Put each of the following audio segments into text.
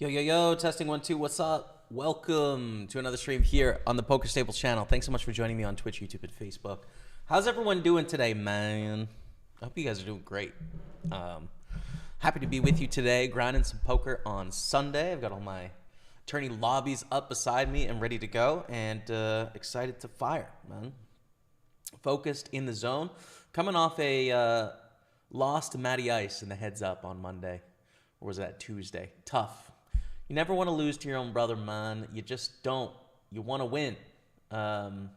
Yo, yo, yo, testing 1, 2, what's up? Welcome to another stream here on the Pokerstaples channel. Thanks so much for joining me on Twitch, YouTube, and Facebook. How's everyone doing today, man? I hope you guys are doing great. Happy to be with you today, grinding some poker on Sunday. I've got all my tourney lobbies up beside me and ready to go, and excited to fire, man. Focused in the zone. Coming off a loss to Matty Ice in the heads up on Monday. Or was that Tuesday? Tough. You never want to lose to your own brother, man. You just don't. You want to win. But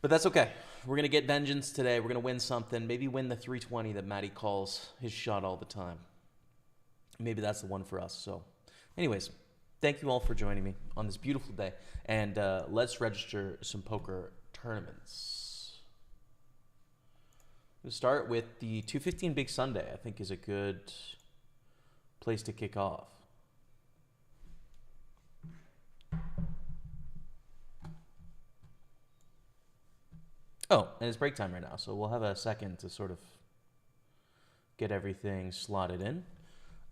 that's okay. We're going to get vengeance today. We're going to win something. Maybe win the 320 that Matty calls his shot all the time. Maybe that's the one for us. So anyways, thank you all for joining me on this beautiful day. And let's register some poker tournaments. We'll start with the 215 Big Sunday, I think is a good place to kick off. Oh, and it's break time right now, so we'll have a second to sort of get everything slotted in.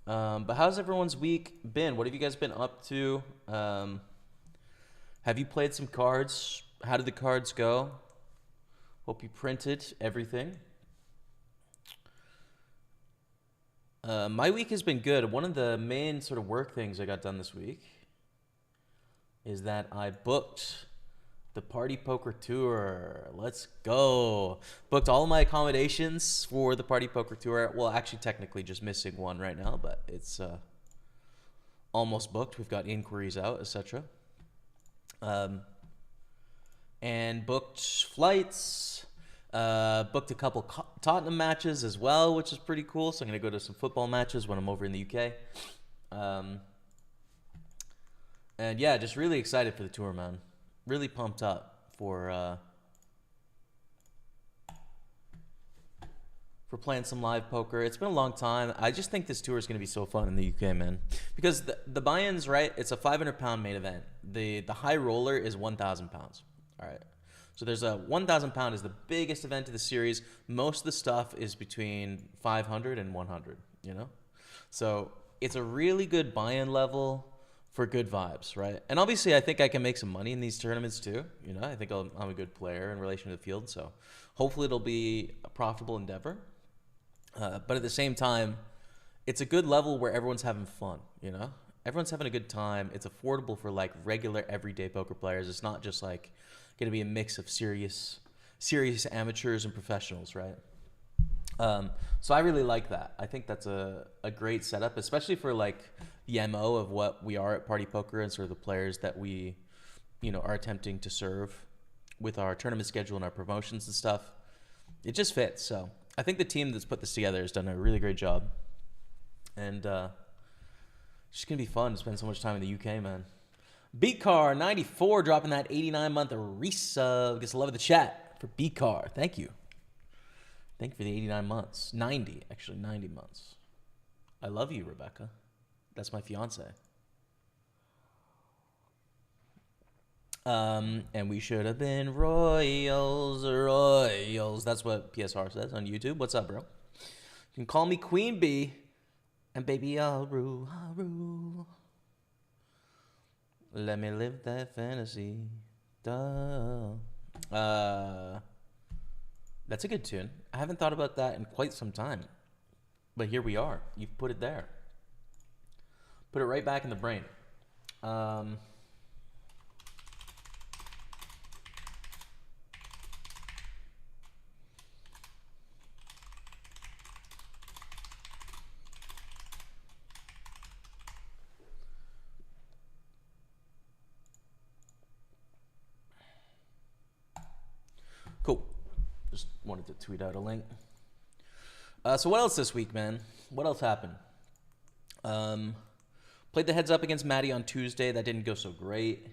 But how's everyone's week been? What have you guys been up to? Have you played some cards? How did the cards go? Hope you printed everything. My week has been good. One of the main sort of work things I got done this week is that I booked the Party Poker Tour. Let's go. Booked all my accommodations for the Party Poker Tour. Well, actually, technically just missing one right now, but it's almost booked. We've got inquiries out, etc. And booked flights. Booked a couple Tottenham matches as well, which is pretty cool. So I'm going to go to some football matches when I'm over in the UK. And yeah, just really excited for the tour, man. Really pumped up for playing some live poker. It's been a long time. I just think this tour is going to be so fun in the UK, man. Because the buy-ins, right, it's a 500-pound main event. The high roller is 1,000 pounds. All right. So there's a 1,000 pound is the biggest event of the series. Most of the stuff is between 500 and 100, you know? So it's a really good buy-in level for good vibes, right? And obviously I think I can make some money in these tournaments too. You know, I think I'm a good player in relation to the field. So hopefully it'll be a profitable endeavor. But at the same time, it's a good level where everyone's having fun, you know? Everyone's having a good time. It's affordable for like regular everyday poker players. It's not just like going to be a mix of serious amateurs and professionals, right? So I really like that. I think that's a great setup, especially for like the MO of what we are at Party Poker and sort of the players that we, you know, are attempting to serve with our tournament schedule and our promotions and stuff. It just fits. So I think the team that's put this together has done a really great job. And it's just going to be fun to spend so much time in the UK, man. B-Car 94 dropping that 89-month resub. Just love the chat for B-Car. Thank you. Thank you for the 89 months. 90 months. I love you, Rebecca. That's my fiance. And we should have been royals. That's what PSR says on YouTube. What's up, bro? You can call me Queen Bee, and baby, I'll rule. Let me live that fantasy. Duh. That's a good tune. I haven't thought about that in quite some time. But here we are. You've put it there. Put it right back in the brain. Cool. Just wanted to tweet out a link. So what else this week, man? What else happened? Played the heads up against Matty on Tuesday. That didn't go so great.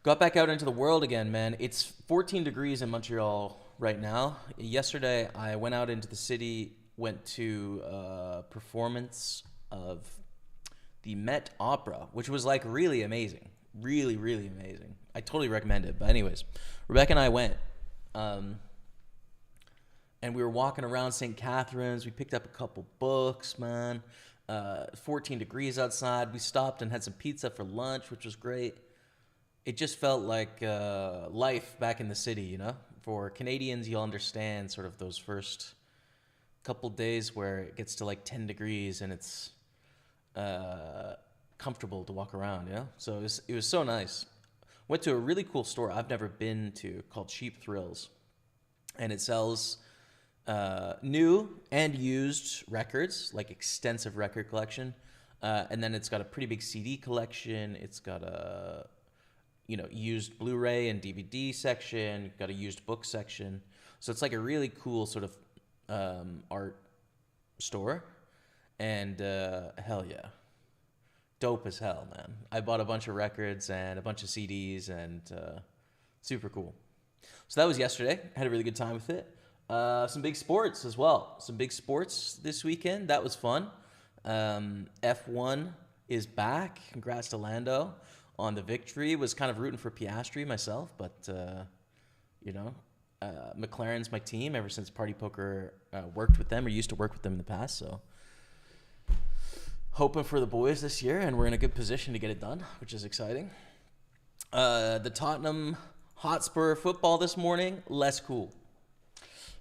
Got back out into the world again, man. It's 14 degrees in Montreal right now. Yesterday, I went out into the city, went to a performance of the Met Opera, which was like really amazing. Really, really amazing. I totally recommend it. But anyways, Rebecca and I went. And we were walking around St. Catharines. We picked up a couple books, man. 14 degrees outside. We stopped and had some pizza for lunch, which was great. It just felt like life back in the city, you know? For Canadians, you'll understand sort of those first couple days where it gets to like 10 degrees and it's comfortable to walk around, you know? So it was so nice. Went to a really cool store I've never been to called Cheap Thrills. And it sells new and used records, like extensive record collection. And then it's got a pretty big CD collection. It's got a used Blu-ray and DVD section, got a used book section. So it's like a really cool sort of art store. And hell yeah. Dope as hell, man. I bought a bunch of records and a bunch of CDs and super cool. So that was yesterday. I had a really good time with it. Some big sports as well. Some big sports this weekend. That was fun. F1 is back. Congrats to Lando on the victory. Was kind of rooting for Piastri myself, but McLaren's my team ever since PartyPoker worked with them or used to work with them in the past. So hoping for the boys this year, and we're in a good position to get it done, which is exciting. The Tottenham Hotspur football this morning, less cool.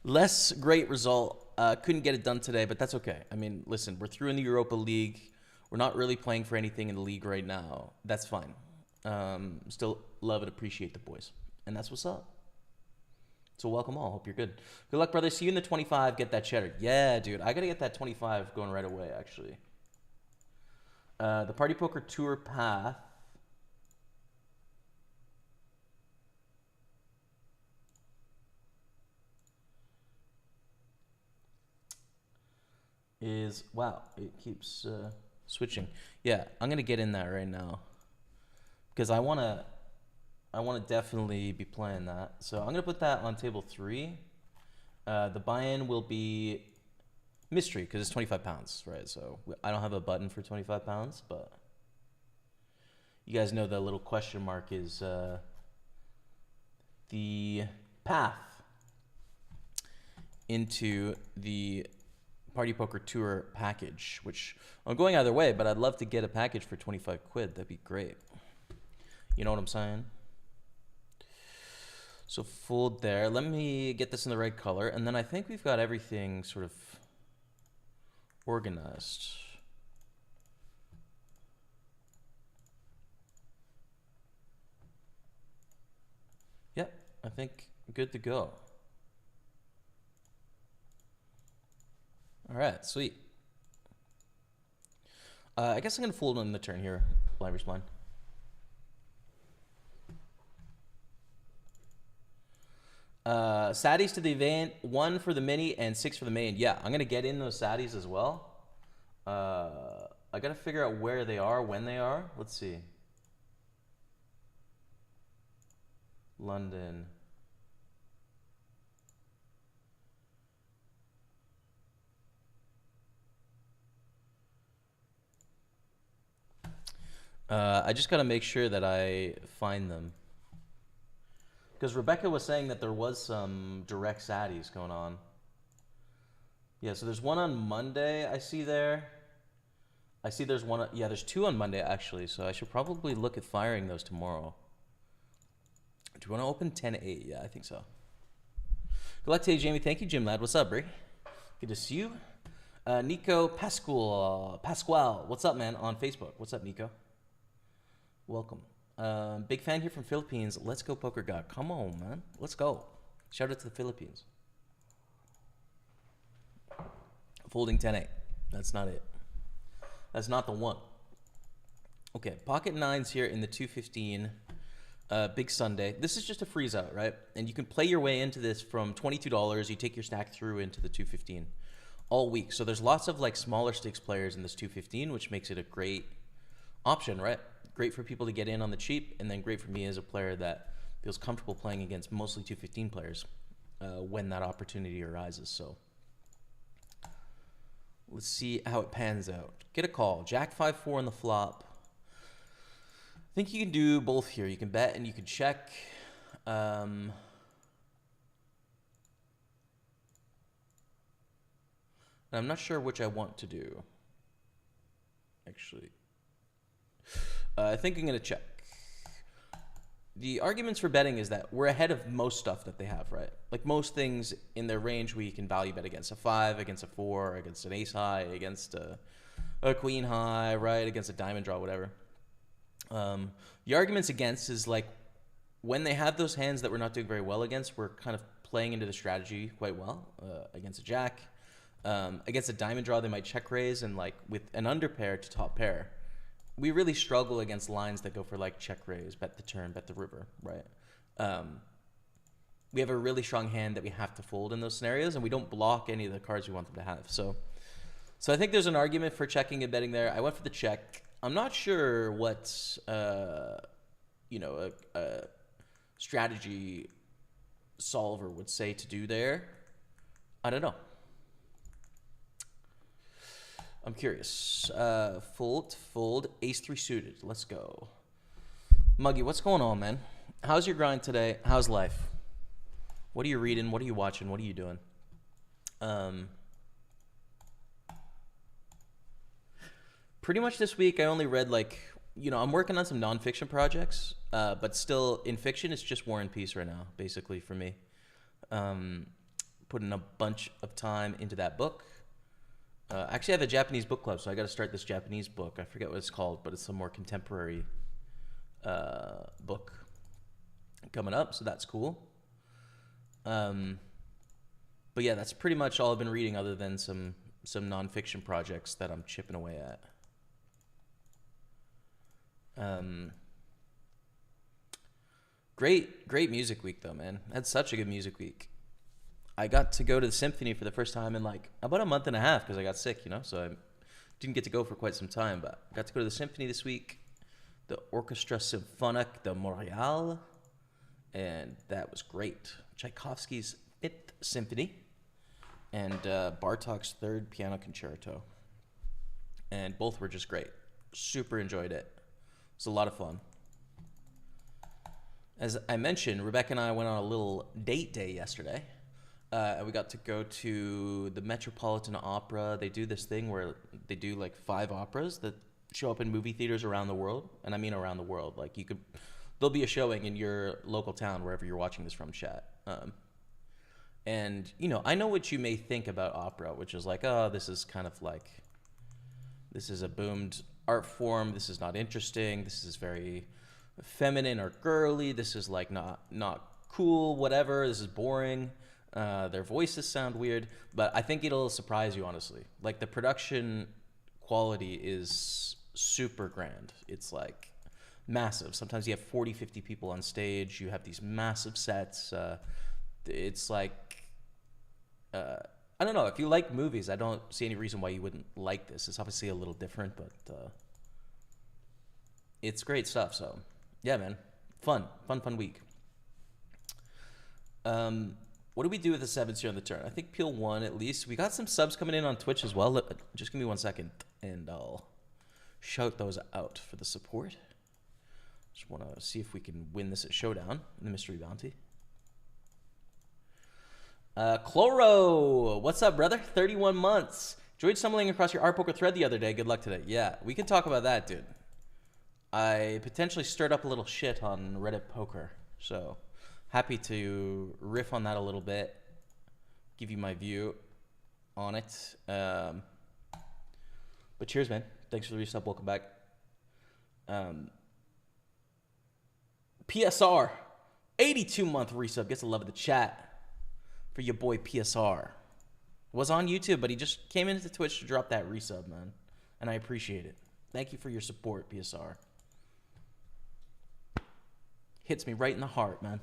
Less great result. Couldn't get it done today, but that's okay. I mean, listen, we're through in the Europa League. We're not really playing for anything in the league right now. That's fine. Still love and appreciate the boys. And that's what's up. So welcome all. Hope you're good. Good luck, brother. See you in the 25. Get that cheddar. Yeah, dude. I got to get that 25 going right away, actually. The Party Poker Tour path is, wow, it keeps switching. Yeah, I'm gonna get in that right now because I wanna definitely be playing that. So I'm gonna put that on table 3. The buy-in will be mystery because it's 25 pounds, right? So I don't have a button for 25 pounds, but you guys know the little question mark is the path into the Party Poker Tour package, which I'm going either way, but I'd love to get a package for 25 quid. That'd be great. You know what I'm saying? So fold there. Let me get this in the right color, and then I think we've got everything sort of organized. Yep, I think good to go. All right, sweet. I guess I'm going to fold on the turn here, Library Spline. Saddies to the event, 1 for the mini and 6 for the main. Yeah, I'm going to get in those saddies as well. I got to figure out where they are, when they are. Let's see. London. I just got to make sure that I find them. Because Rebecca was saying that there was some direct saddies going on. Yeah, so there's one on Monday I see there. I see there's one. Yeah, there's 2 on Monday, actually. So I should probably look at firing those tomorrow. Do you want to open 10-8? Yeah, I think so. Good luck today, Jamie. Thank you, Jim Lad. What's up, Brie? Good to see you. Nico Pasquale. What's up, man, on Facebook? What's up, Nico? Welcome. Big fan here from Philippines. Let's go, Poker God. Come on, man. Let's go. Shout out to the Philippines. Folding 10-8. That's not it. That's not the one. Okay, pocket 9s here in the 215. Big Sunday. This is just a freeze out, right? And you can play your way into this from $22. You take your stack through into the 215 all week. So there's lots of like smaller stakes players in this 215, which makes it a great option, right? Great for people to get in on the cheap, and then great for me as a player that feels comfortable playing against mostly 215 players when that opportunity arises. So let's see how it pans out. Get a call. Jack 5-4 on the flop. I think you can do both here. You can bet and you can check. And I'm not sure which I want to do. actually. I think I'm going to check. The arguments for betting is that we're ahead of most stuff that they have, right? Like most things in their range we can value bet against a 5, against a 4, against an ace high, against a queen high, right? Against a diamond draw, whatever. The arguments against is like when they have those hands that we're not doing very well against, we're kind of playing into the strategy quite well. Against a jack, against a diamond draw, they might check raise, and like with an underpair to top pair, we really struggle against lines that go for like check raise, bet the turn, bet the river, right? We have a really strong hand that we have to fold in those scenarios, and we don't block any of the cards we want them to have. So I think there's an argument for checking and betting there. I went for the check. I'm not sure what a strategy solver would say to do there. I don't know. I'm curious. Fold, ace 3 suited. Let's go. Muggy, what's going on, man? How's your grind today? How's life? What are you reading? What are you watching? What are you doing? Pretty much this week, I only read I'm working on some nonfiction projects, but still in fiction, it's just War and Peace right now, basically for me. Putting a bunch of time into that book. Actually, I have a Japanese book club, so I got to start this Japanese book. I forget what it's called, but it's a more contemporary book coming up, so that's cool. But yeah, that's pretty much all I've been reading, other than some nonfiction projects that I'm chipping away at. Great music week though, man. I had such a good music week. I got to go to the symphony for the first time in like about a month and a half because I got sick, so I didn't get to go for quite some time, but I got to go to the symphony this week, the Orchestra Symphonique de Montréal, and that was great. Tchaikovsky's 5th Symphony and Bartok's 3rd Piano Concerto, and both were just great. Super enjoyed it. It's a lot of fun. As I mentioned, Rebecca and I went on a little date day yesterday. We got to go to the Metropolitan Opera. They do this thing where they do like 5 operas that show up in movie theaters around the world. And I mean around the world. Like there'll be a showing in your local town, wherever you're watching this from, chat. And, I know what you may think about opera, which is like, oh, this is kind of like, this is a boomed art form. This is not interesting. This is very feminine or girly. This is like not cool, whatever. This is boring. Their voices sound weird, but I think it'll surprise you, honestly. Like the production quality is super grand. It's like massive. Sometimes you have 40, 50 people on stage. You have these massive sets. It's like, I don't know. If you like movies, I don't see any reason why you wouldn't like this. It's obviously a little different, but it's great stuff. So yeah, man, fun week. What do we do with the 7s here on the turn? I think Peel won at least. We got some subs coming in on Twitch as well. Just give me 1 second, and I'll shout those out for the support. Just want to see if we can win this at Showdown in the Mystery Bounty. Chloro, what's up, brother? 31 months. Enjoyed stumbling across your R-Poker thread the other day. Good luck today. Yeah, we can talk about that, dude. I potentially stirred up a little shit on Reddit Poker, so happy to riff on that a little bit, give you my view on it. But cheers, man. Thanks for the resub. Welcome back. PSR, 82-month resub. Gets the love of the chat for your boy PSR. Was on YouTube, but he just came into Twitch to drop that resub, man. And I appreciate it. Thank you for your support, PSR. Hits me right in the heart, man.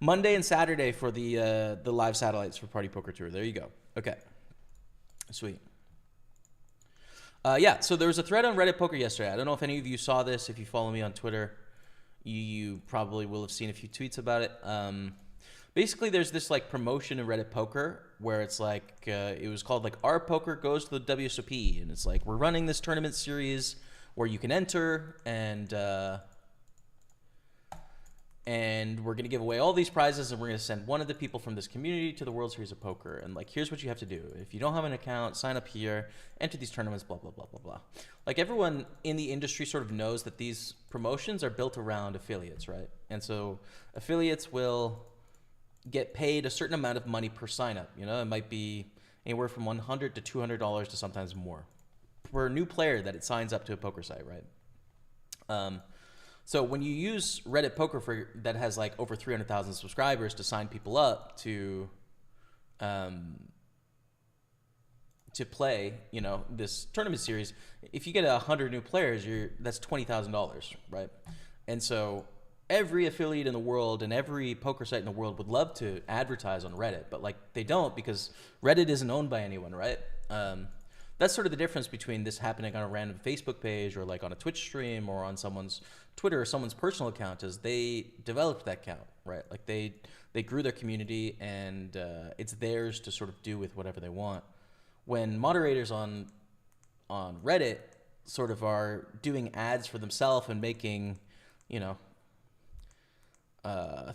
Monday and Saturday for the live satellites for Party Poker Tour. There you go. Okay. Sweet. Yeah, so there was a thread on Reddit Poker yesterday. I don't know if any of you saw this. If you follow me on Twitter, you probably will have seen a few tweets about it. Basically, there's this like promotion in Reddit Poker where it's like, it was called like Our Poker Goes to the WSOP. And it's like, we're running this tournament series where you can enter and and we're going to give away all these prizes, and we're going to send one of the people from this community to the World Series of Poker. And like, here's what you have to do. If you don't have an account, sign up here, enter these tournaments, blah, blah, blah, blah, blah. Like, everyone in the industry sort of knows that these promotions are built around affiliates, right? And so affiliates will get paid a certain amount of money per sign up. You know, it might be anywhere from $100 to $200 to sometimes more for a new player that it signs up to a poker site, right? So when you use Reddit Poker that has like over 300,000 subscribers to sign people up to play, you know, this tournament series, if you get 100 new players, that's $20,000, right? And so every affiliate in the world and every poker site in the world would love to advertise on Reddit, but like they don't, because Reddit isn't owned by anyone, right? That's sort of the difference between this happening on a random Facebook page or like on a Twitch stream or on someone's Twitter or someone's personal account, is they developed that account, right? Like they grew their community, and it's theirs to sort of do with whatever they want. When moderators on Reddit sort of are doing ads for themselves and making, you know,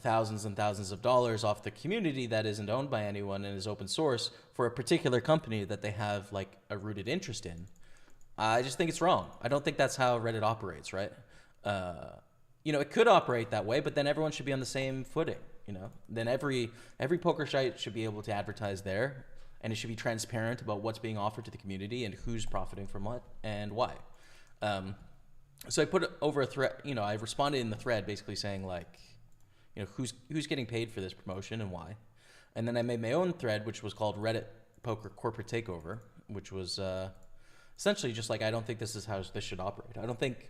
thousands and thousands of dollars off the community that isn't owned by anyone and is open source for a particular company that they have like a rooted interest in, I just think it's wrong. I don't think that's how Reddit operates, right? You know, it could operate that way, but then everyone should be on the same footing, you know? Then every poker site should be able to advertise there, and it should be transparent about what's being offered to the community and who's profiting from what and why. So I put over a thread, you know, I responded in the thread basically saying like, you know, who's getting paid for this promotion and why. And then I made my own thread, which was called Reddit Poker Corporate Takeover, which was essentially just like, I don't think this is how this should operate. I don't think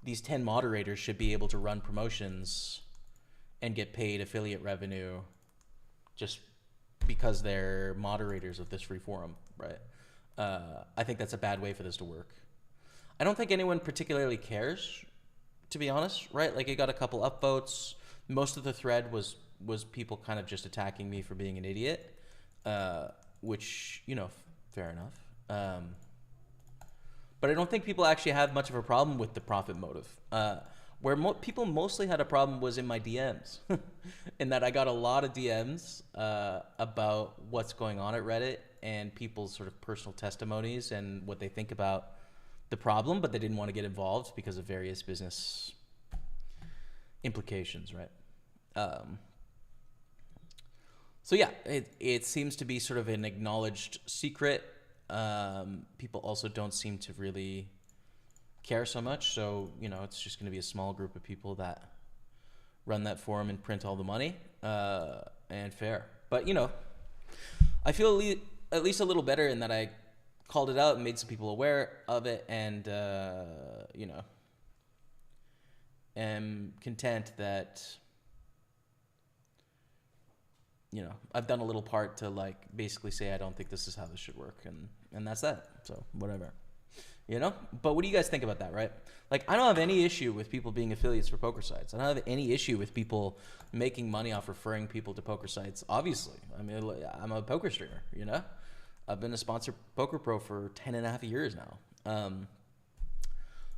these 10 moderators should be able to run promotions and get paid affiliate revenue just because they're moderators of this free forum, right? I think that's a bad way for this to work. I don't think anyone particularly cares, to be honest, right? Like, it got a couple upvotes. Most of the thread was people kind of just attacking me for being an idiot, which, you know, fair enough. But I don't think people actually have much of a problem with the profit motive. Where people mostly had a problem was in my DMs, in that I got a lot of DMs about what's going on at Reddit and people's sort of personal testimonies and what they think about the problem, but they didn't want to get involved because of various business implications, right? So yeah, it seems to be sort of an acknowledged secret. People also don't seem to really care so much, so, you know, it's just going to be a small group of people that run that forum and print all the money, and fair. But, you know, I feel at least a little better in that I called it out and made some people aware of it, and you know, am content that, you know, I've done a little part to like basically say I don't think this is how this should work, and that's that. So whatever, you know. But what do you guys think about that, right? Like, I don't have any issue with people being affiliates for poker sites. I don't have any issue with people making money off referring people to poker sites. Obviously, I mean, I'm a poker streamer, you know. I've been a sponsored Poker Pro for 10.5 years now.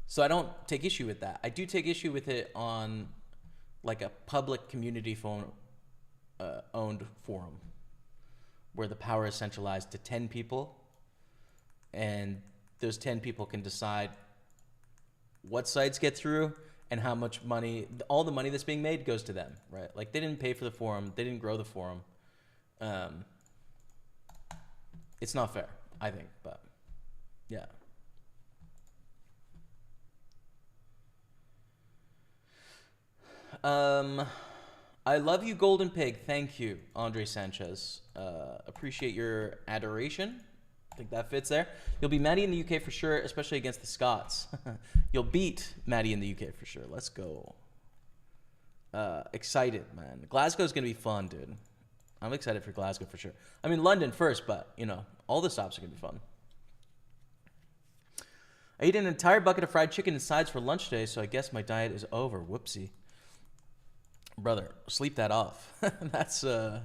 So I don't take issue with that. I do take issue with it on like a public community owned forum where the power is centralized to 10 people, and those 10 people can decide what sites get through and how much money, all the money that's being made goes to them, right? Like, they didn't pay for the forum. They didn't grow the forum. It's not fair, I think, but yeah. I love you, Golden Pig. Thank you, Andre Sanchez. Appreciate your adoration. I think that fits there. You'll be Matty in the UK for sure, especially against the Scots. You'll beat Matty in the UK for sure. Let's go. Excited, man. Glasgow's going to be fun, dude. I'm excited for Glasgow for sure. I mean, London first, but, you know, all the stops are going to be fun. I ate an entire bucket of fried chicken and sides for lunch today, so I guess my diet is over. Whoopsie. Brother, sleep that off. That's, hope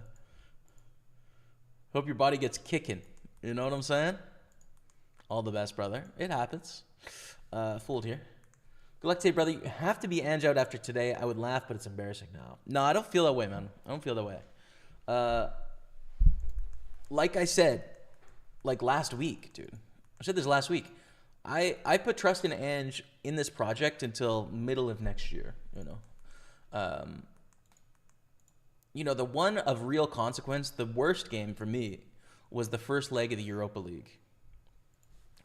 your body gets kicking. You know what I'm saying? All the best, brother. It happens. Fooled here. Galactate, brother, you have to be Ange out after today. I would laugh, but it's embarrassing now. No, I don't feel that way, man. I don't feel that way. Like I said, like last week, dude. I said this last week. I put trust in Ange in this project until middle of next year, the one of real consequence, the worst game for me was the first leg of the Europa League.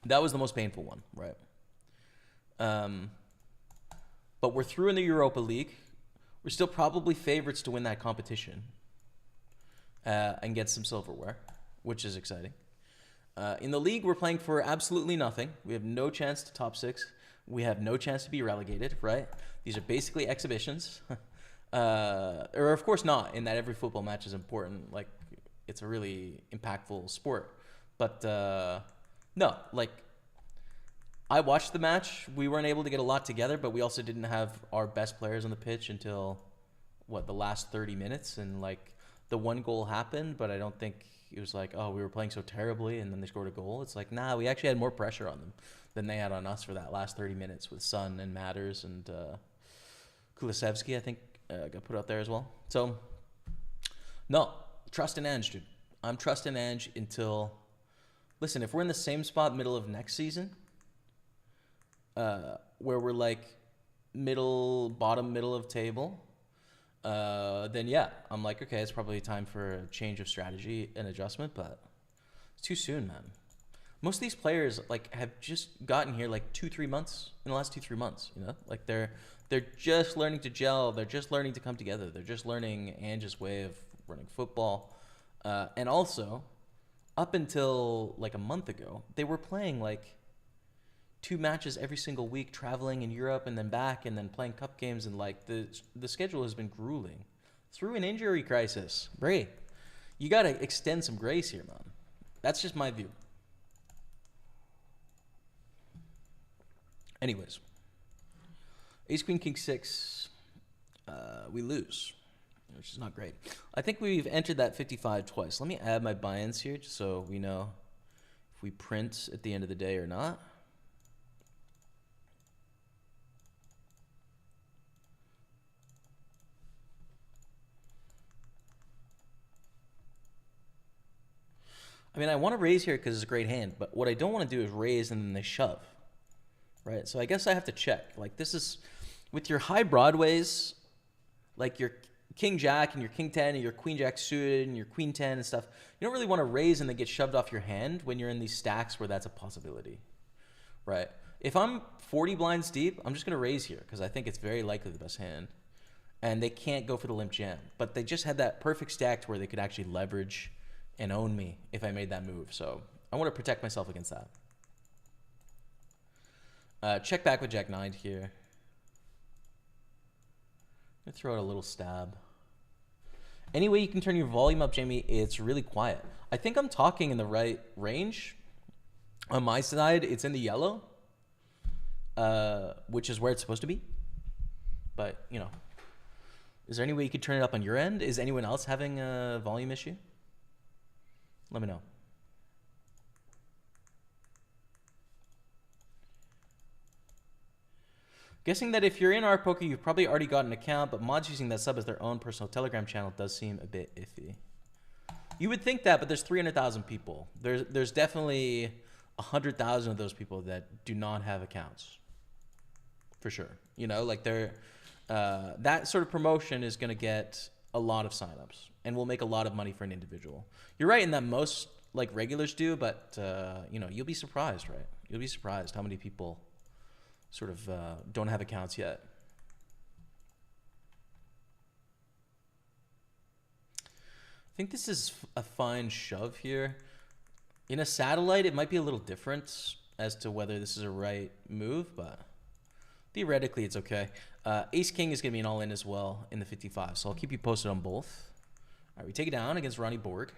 That was the most painful one, right? But we're through in the Europa League. We're still probably favorites to win that competition and get some silverware, which is exciting. In the league, we're playing for absolutely nothing. We have no chance to top 6. We have no chance to be relegated, right? These are basically exhibitions. Or of course not, in that every football match is important. Like, it's a really impactful sport. But no, like, I watched the match. We weren't able to get a lot together, but we also didn't have our best players on the pitch until, the last 30 minutes. And, like, the one goal happened, but I don't think it was like, oh, we were playing so terribly and then they scored a goal. It's like, nah, we actually had more pressure on them than they had on us for that last 30 minutes with Son and Matters and Kulisevsky, I think, got put out there as well. So, no, trust in Ange, dude. I'm trusting Ange until... Listen, if we're in the same spot middle of next season, where we're like middle of table, then yeah, I'm like, okay, it's probably time for a change of strategy and adjustment, but it's too soon, man. Most of these players like have just gotten here like 2-3 months in the last 2-3 months, like they're just learning to gel. They're just learning to come together. They're just learning Ange's way of running football. And also up until like a month ago, they were playing like 2 matches every single week, traveling in Europe and then back and then playing cup games. And like the schedule has been grueling through an injury crisis. Bray, you got to extend some grace here, man. That's just my view. Anyways, ace, queen, king, 6, we lose, which is not great. I think we've entered that 55 twice. Let me add my buy-ins here just so we know if we print at the end of the day or not. I mean, I want to raise here because it's a great hand, but what I don't want to do is raise and then they shove. Right, so I guess I have to check. Like, this is with your high broadways, like your king jack and your king 10 and your queen jack suited and your queen 10 and stuff. You don't really want to raise and then get shoved off your hand when you're in these stacks where that's a possibility, right? If I'm 40 blinds deep, I'm just going to raise here because I think it's very likely the best hand. And they can't go for the limp jam. But they just had that perfect stack to where they could actually leverage and own me if I made that move. So I want to protect myself against that. Check back with Jack 9 here. I'm going to throw out a little stab. Any way you can turn your volume up, Jamie, it's really quiet. I think I'm talking in the right range. On my side, it's in the yellow, which is where it's supposed to be. But, is there any way you could turn it up on your end? Is anyone else having a volume issue? Let me know. Guessing that if you're in our poker, you've probably already got an account, but mods using that sub as their own personal Telegram channel does seem a bit iffy. You would think that, but there's 300,000 people. There's definitely 100,000 of those people that do not have accounts, for sure. Like that sort of promotion is going to get a lot of signups and will make a lot of money for an individual. You're right in that most like regulars do, but you'll be surprised, right? You'll be surprised how many people sort of don't have accounts yet. I think this is a fine shove here. In a satellite, it might be a little different as to whether this is a right move, but theoretically it's okay. Ace-King is going to be an all-in as well in the 55, so I'll keep you posted on both. All right, we take it down against Ronnie Borg.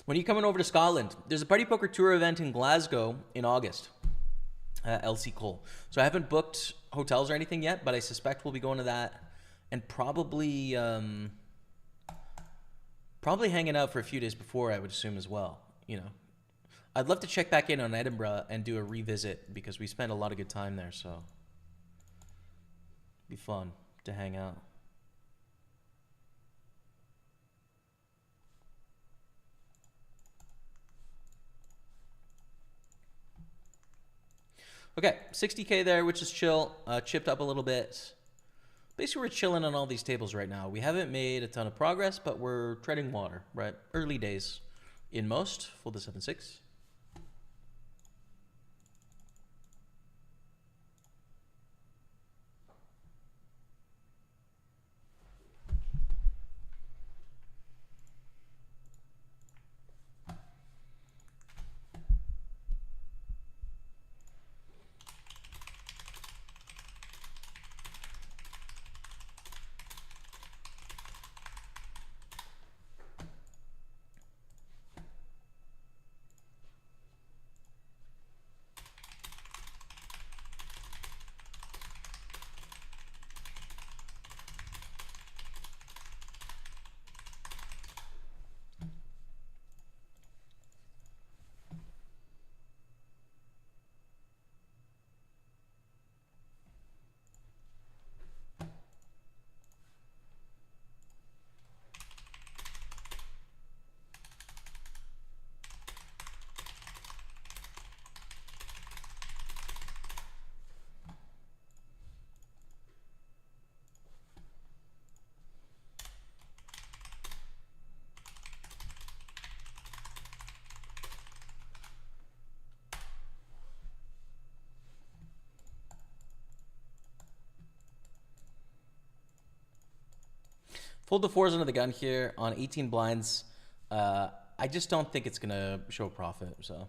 When are you coming over to Scotland? There's a Party Poker Tour event in Glasgow in August. LC Cole. So I haven't booked hotels or anything yet, but I suspect we'll be going to that and probably hanging out for a few days before, I would assume as well. I'd love to check back in on Edinburgh and do a revisit because we spent a lot of good time there. So it'd be fun to hang out. Okay, 60K there, which is chill. Chipped up a little bit. Basically, we're chilling on all these tables right now. We haven't made a ton of progress, but we're treading water, right? Early days in most. Fold the 7-6. Fold the 4s under the gun here on 18 blinds. I just don't think it's going to show profit, so.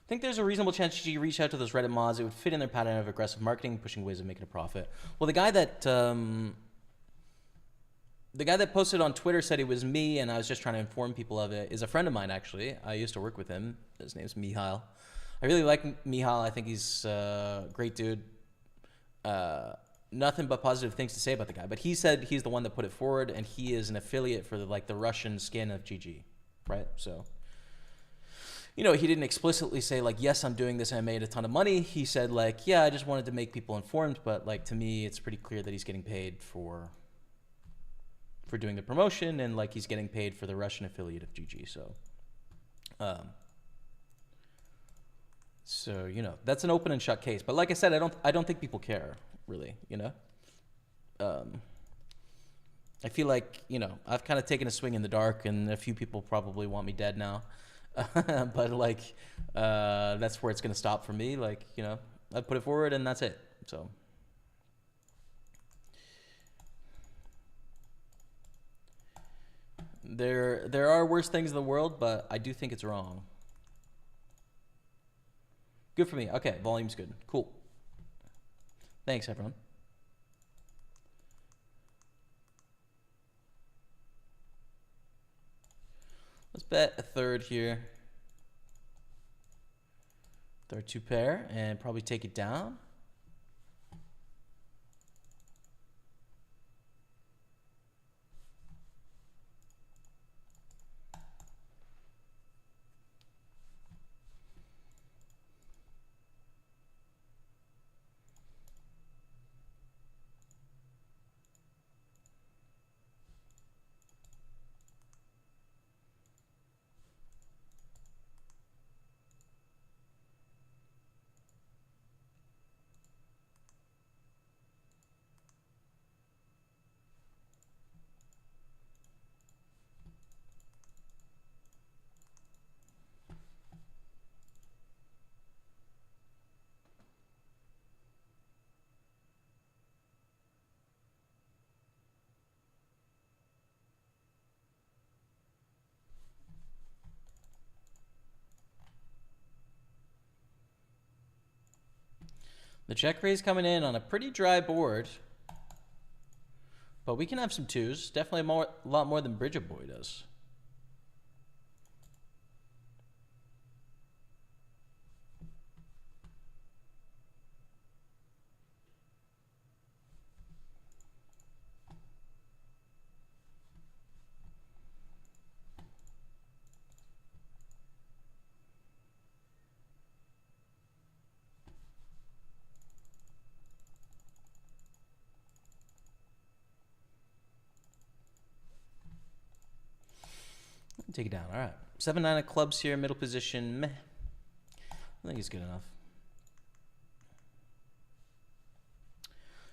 I think there's a reasonable chance GG reach out to those Reddit mods. It would fit in their pattern of aggressive marketing, pushing ways of making a profit. Well, the guy that posted on Twitter said it was me, and I was just trying to inform people of it. Is a friend of mine actually. I used to work with him. His name's Mihail. I really like Mihail. I think he's a great dude. Nothing but positive things to say about the guy. But he said he's the one that put it forward, and he is an affiliate for the Russian skin of GG, right? So. You know, he didn't explicitly say yes, I'm doing this and I made a ton of money. He said yeah, I just wanted to make people informed, but to me, it's pretty clear that he's getting paid for doing the promotion, and he's getting paid for the Russian affiliate of GG. So, that's an open and shut case. But like I said, I don't think people care really. I feel like I've kind of taken a swing in the dark, and a few people probably want me dead now. But that's where it's gonna stop for me. I put it forward and that's it. So there are worse things in the world, but I do think it's wrong. Good for me. Okay, volume's good. Cool. Thanks, everyone. Let's bet a third here. Third 2 pair and probably take it down. The check raise coming in on a pretty dry board. But we can have some twos. Definitely a lot more than Bridget Boy does. Take it down. All right. 7-9 of clubs here, middle position. Meh. I think it's good enough.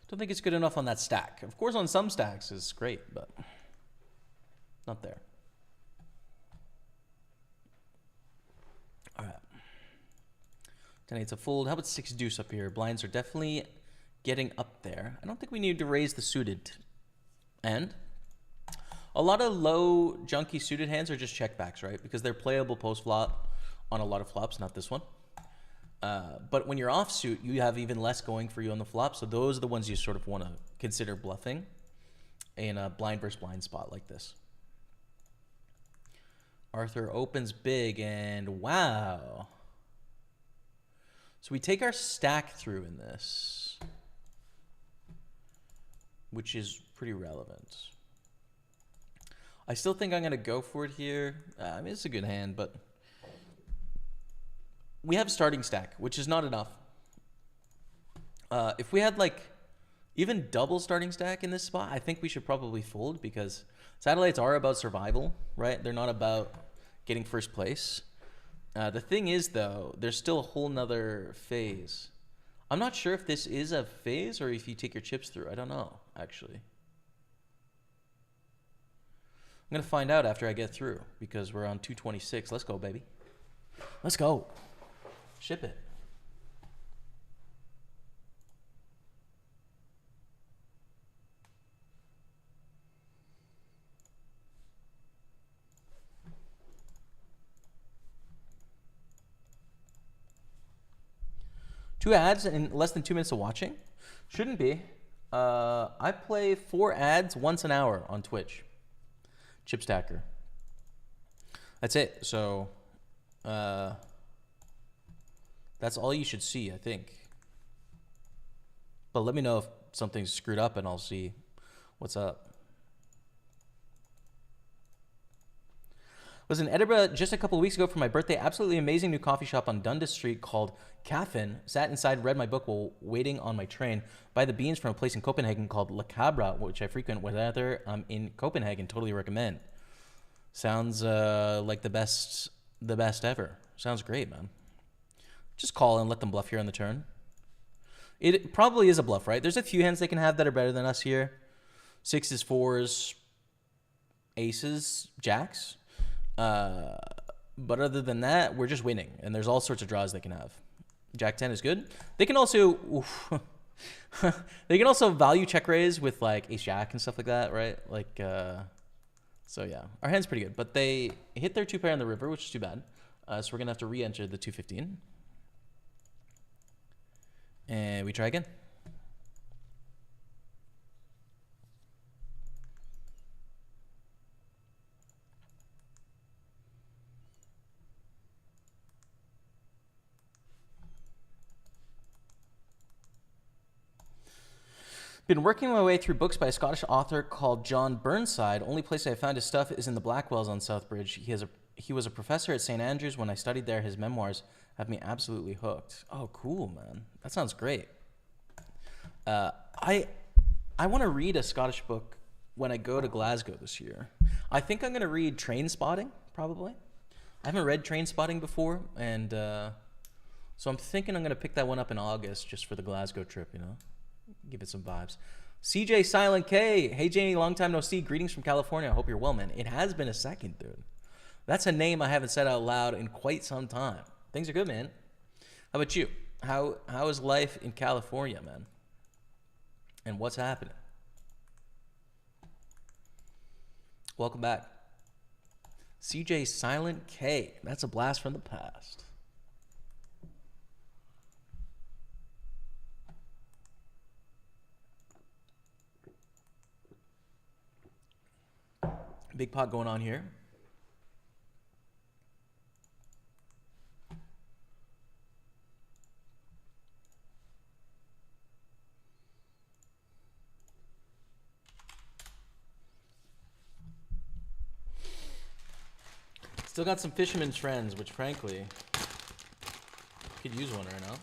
Don't think it's good enough on that stack. Of course, on some stacks it's great, but not there. All right. 10-8's a fold. How about 6 deuce up here? Blinds are definitely getting up there. I don't think we need to raise the suited end. A lot of low, junky suited hands are just checkbacks, right? Because they're playable post-flop on a lot of flops, not this one. But when you're offsuit, you have even less going for you on the flop. So those are the ones you sort of want to consider bluffing in a blind versus blind spot like this. Arthur opens big, and wow. So we take our stack through in this, which is pretty relevant. I still think I'm going to go for it here. I mean, it's a good hand, but we have starting stack, which is not enough. If we had like even double starting stack in this spot, I think we should probably fold because satellites are about survival, right? They're not about getting first place. The thing is, though, there's still a whole nother phase. I'm not sure if this is a phase or if you take your chips through. I don't know, actually. I'm going to find out after I get through because we're on 226. Let's go, baby. Let's go. Ship it. Two ads in less than 2 minutes of watching? Shouldn't be. I play 4 ads once an hour on Twitch. Chip stacker. That's it. So that's all you should see, I think. But let me know if something's screwed up and I'll see what's up. Was in Edinburgh just a couple of weeks ago for my birthday. Absolutely amazing new coffee shop on Dundas Street called Caffeine. Sat inside, read my book while waiting on my train. Buy the beans from a place in Copenhagen called La Cabra, which I frequent whenever I'm in Copenhagen. Totally recommend. Sounds like the best ever. Sounds great, man. Just call and let them bluff here on the turn. It probably is a bluff, right? There's a few hands they can have that are better than us here. 6s, 4s, aces, jacks. But other than that, we're just winning, and there's all sorts of draws they can have. Jack 10 is good. They can also they can also value check raise with like ace jack and stuff like that, right? Like so yeah, our hand's pretty good, but they hit their 2 pair on the river, which is too bad. So we're gonna have to re-enter the 215, and we try again. Been working my way through books by a Scottish author called John Burnside. Only place I found his stuff is in the Blackwells on Southbridge. He was a professor at St. Andrews when I studied there. His memoirs have me absolutely hooked. Oh, cool, man. That sounds great. I want to read a Scottish book when I go to Glasgow this year. I think I'm going to read Train Spotting, probably. I haven't read Train Spotting before, and so I'm thinking I'm going to pick that one up in August just for the Glasgow trip, you know? Give it some vibes. CJ Silent K. Hey, Janie, long time no see. Greetings from California. I hope you're well, man. It has been a second, dude. That's a name I haven't said out loud in quite some time. Things are good, man. How about you? How is life in California, man? And what's happening? Welcome back. CJ Silent K. That's a blast from the past. Big pot going on here. Still got some fisherman's friends, which frankly, could use one right now.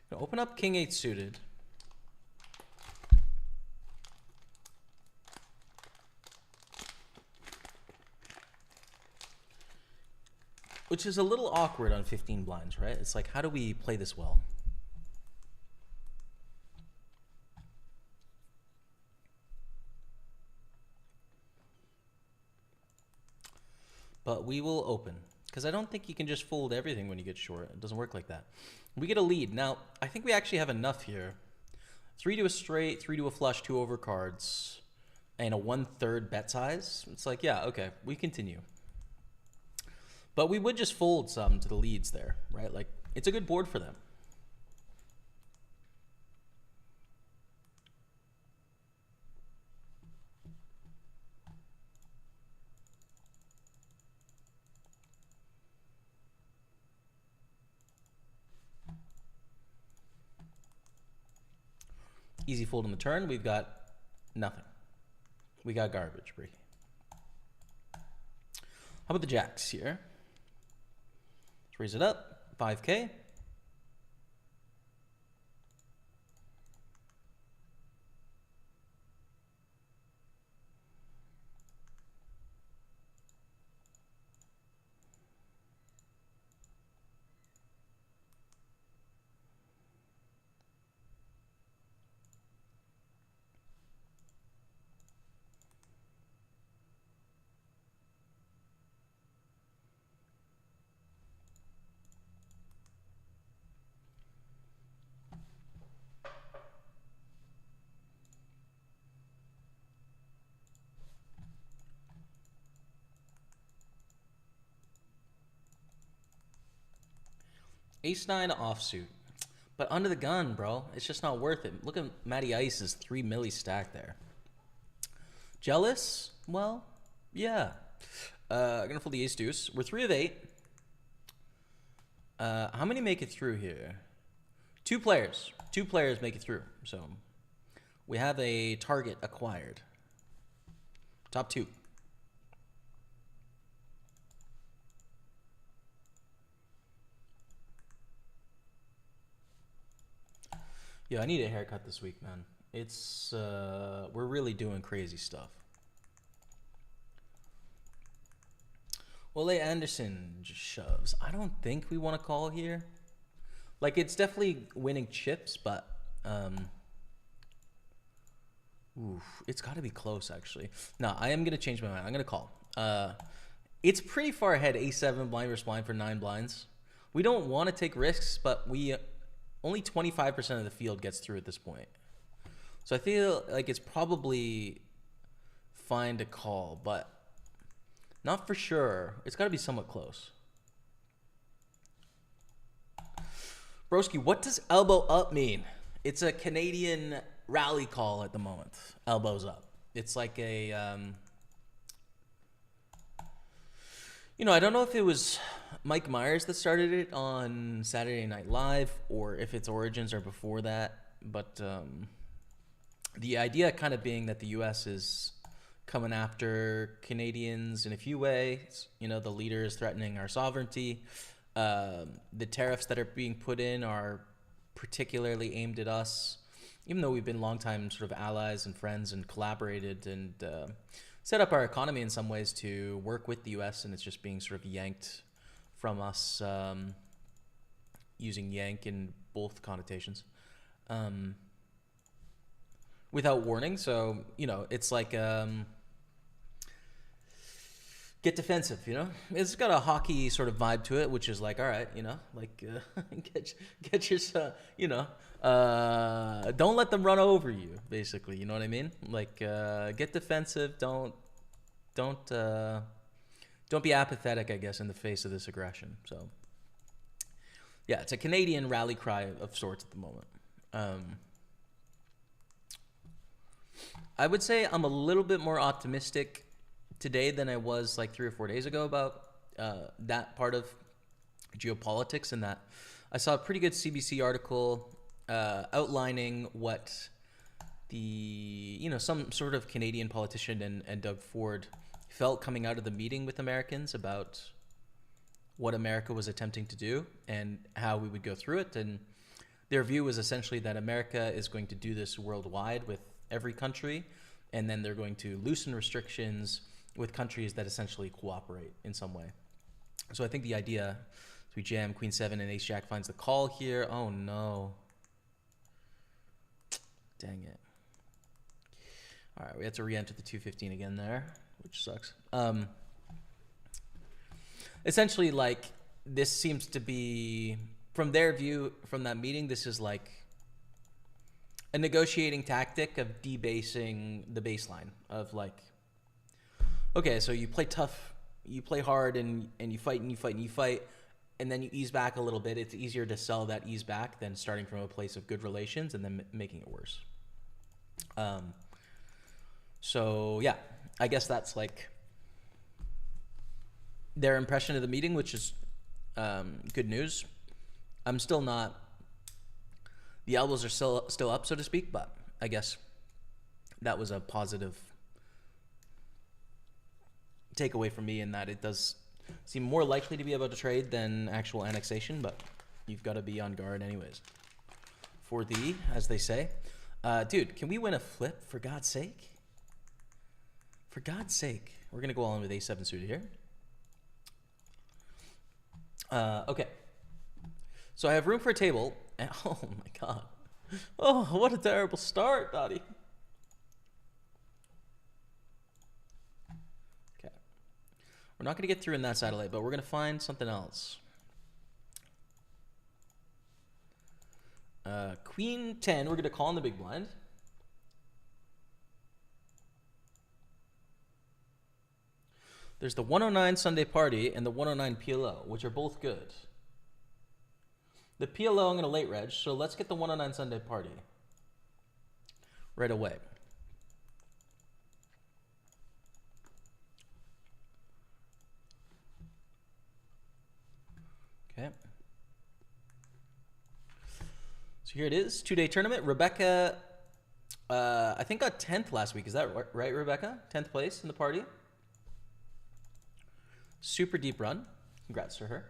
Gonna open up King 8 suited. Which is a little awkward on 15 blinds, right? It's like, how do we play this well? But we will open, because I don't think you can just fold everything when you get short. It doesn't work like that. We get a lead. Now, I think we actually have enough here. 3 to a straight, 3 to a flush, 2 overcards, and a 1/3 bet size. It's like, yeah, okay, we continue. But we would just fold some to the leads there, right? Like, it's a good board for them. Easy fold on the turn. We've got nothing. We got garbage breaking. How about the jacks here? Let's raise it up. 5K. Ace-9 offsuit. But under the gun, bro. It's just not worth it. Look at Matty Ice's 3 milli stack there. Jealous? Well, yeah. Gonna fold the ace-deuce. We're 3 of 8. How many make it through here? 2 players. 2 players make it through. So we have a target acquired. Top 2. Yeah, I need a haircut this week, man. It's, we're really doing crazy stuff. Ole Anderson just shoves. I don't think we want to call here. Like, it's definitely winning chips, but, it's got to be close, actually. No, I am going to change my mind. I'm going to call. It's pretty far ahead, A7 blind versus blind for 9 blinds. We don't want to take risks, but we... Only 25% of the field gets through at this point. So I feel like it's probably fine to call, but not for sure. It's got to be somewhat close. Broski, what does elbow up mean? It's a Canadian rally call at the moment. Elbows up. It's like a... You know, I don't know if it was Mike Myers that started it on Saturday Night Live or if its origins are before that. But the idea kind of being that the U.S. is coming after Canadians in a few ways. You know, the leader is threatening our sovereignty. The tariffs that are being put in are particularly aimed at us, even though we've been longtime sort of allies and friends and collaborated and set up our economy in some ways to work with the U.S., and it's just being sort of yanked from us, using yank in both connotations, without warning. So, you know, it's like, get defensive, you know? It's got a hockey sort of vibe to it, which is like, all right, you know, like, get yourself, you know, don't let them run over you, basically, you know what I mean? Like, get defensive, don't be apathetic, I guess, in the face of this aggression. So, yeah, it's a Canadian rally cry of sorts at the moment. I would say I'm a little bit more optimistic today than I was like 3 or 4 days ago about that part of geopolitics, and that I saw a pretty good CBC article outlining what some sort of Canadian politician and Doug Ford felt coming out of the meeting with Americans about what America was attempting to do and how we would go through it. And their view was essentially that America is going to do this worldwide with every country, and then they're going to loosen restrictions with countries that essentially cooperate in some way. So I think the idea, so we jam Queen 7 and Ace Jack finds the call here. Oh no. Dang it. All right, we have to re-enter the 215 again there, which sucks. Essentially, like, this seems to be, from their view, from that meeting, this is like a negotiating tactic of debasing the baseline of like, okay, so you play tough, you play hard, and you fight and you fight and you fight, and then you ease back a little bit. It's easier to sell that ease back than starting from a place of good relations and then making it worse. So yeah, I guess that's like their impression of the meeting, which is good news. I'm still not, the elbows are still up, so to speak, but I guess that was a positive takeaway for me, in that it does seem more likely to be about to trade than actual annexation, but you've got to be on guard anyways. For the, as they say. Dude, can we win a flip, for God's sake? For God's sake. We're going to go all in with A7 suited here. Okay. So I have room for a table. And, oh my God. Oh, what a terrible start, Dottie. Okay. We're not going to get through in that satellite, but we're going to find something else. Queen 10, we're going to call in the big blind. There's the 109 Sunday Party and the 109 PLO, which are both good. The PLO I'm going to late reg, so let's get the 109 Sunday Party right away. Okay. So here it is, 2-day tournament. Rebecca, I think got 10th last week. Is that right, Rebecca? 10th place in the party. Super deep run. Congrats to her.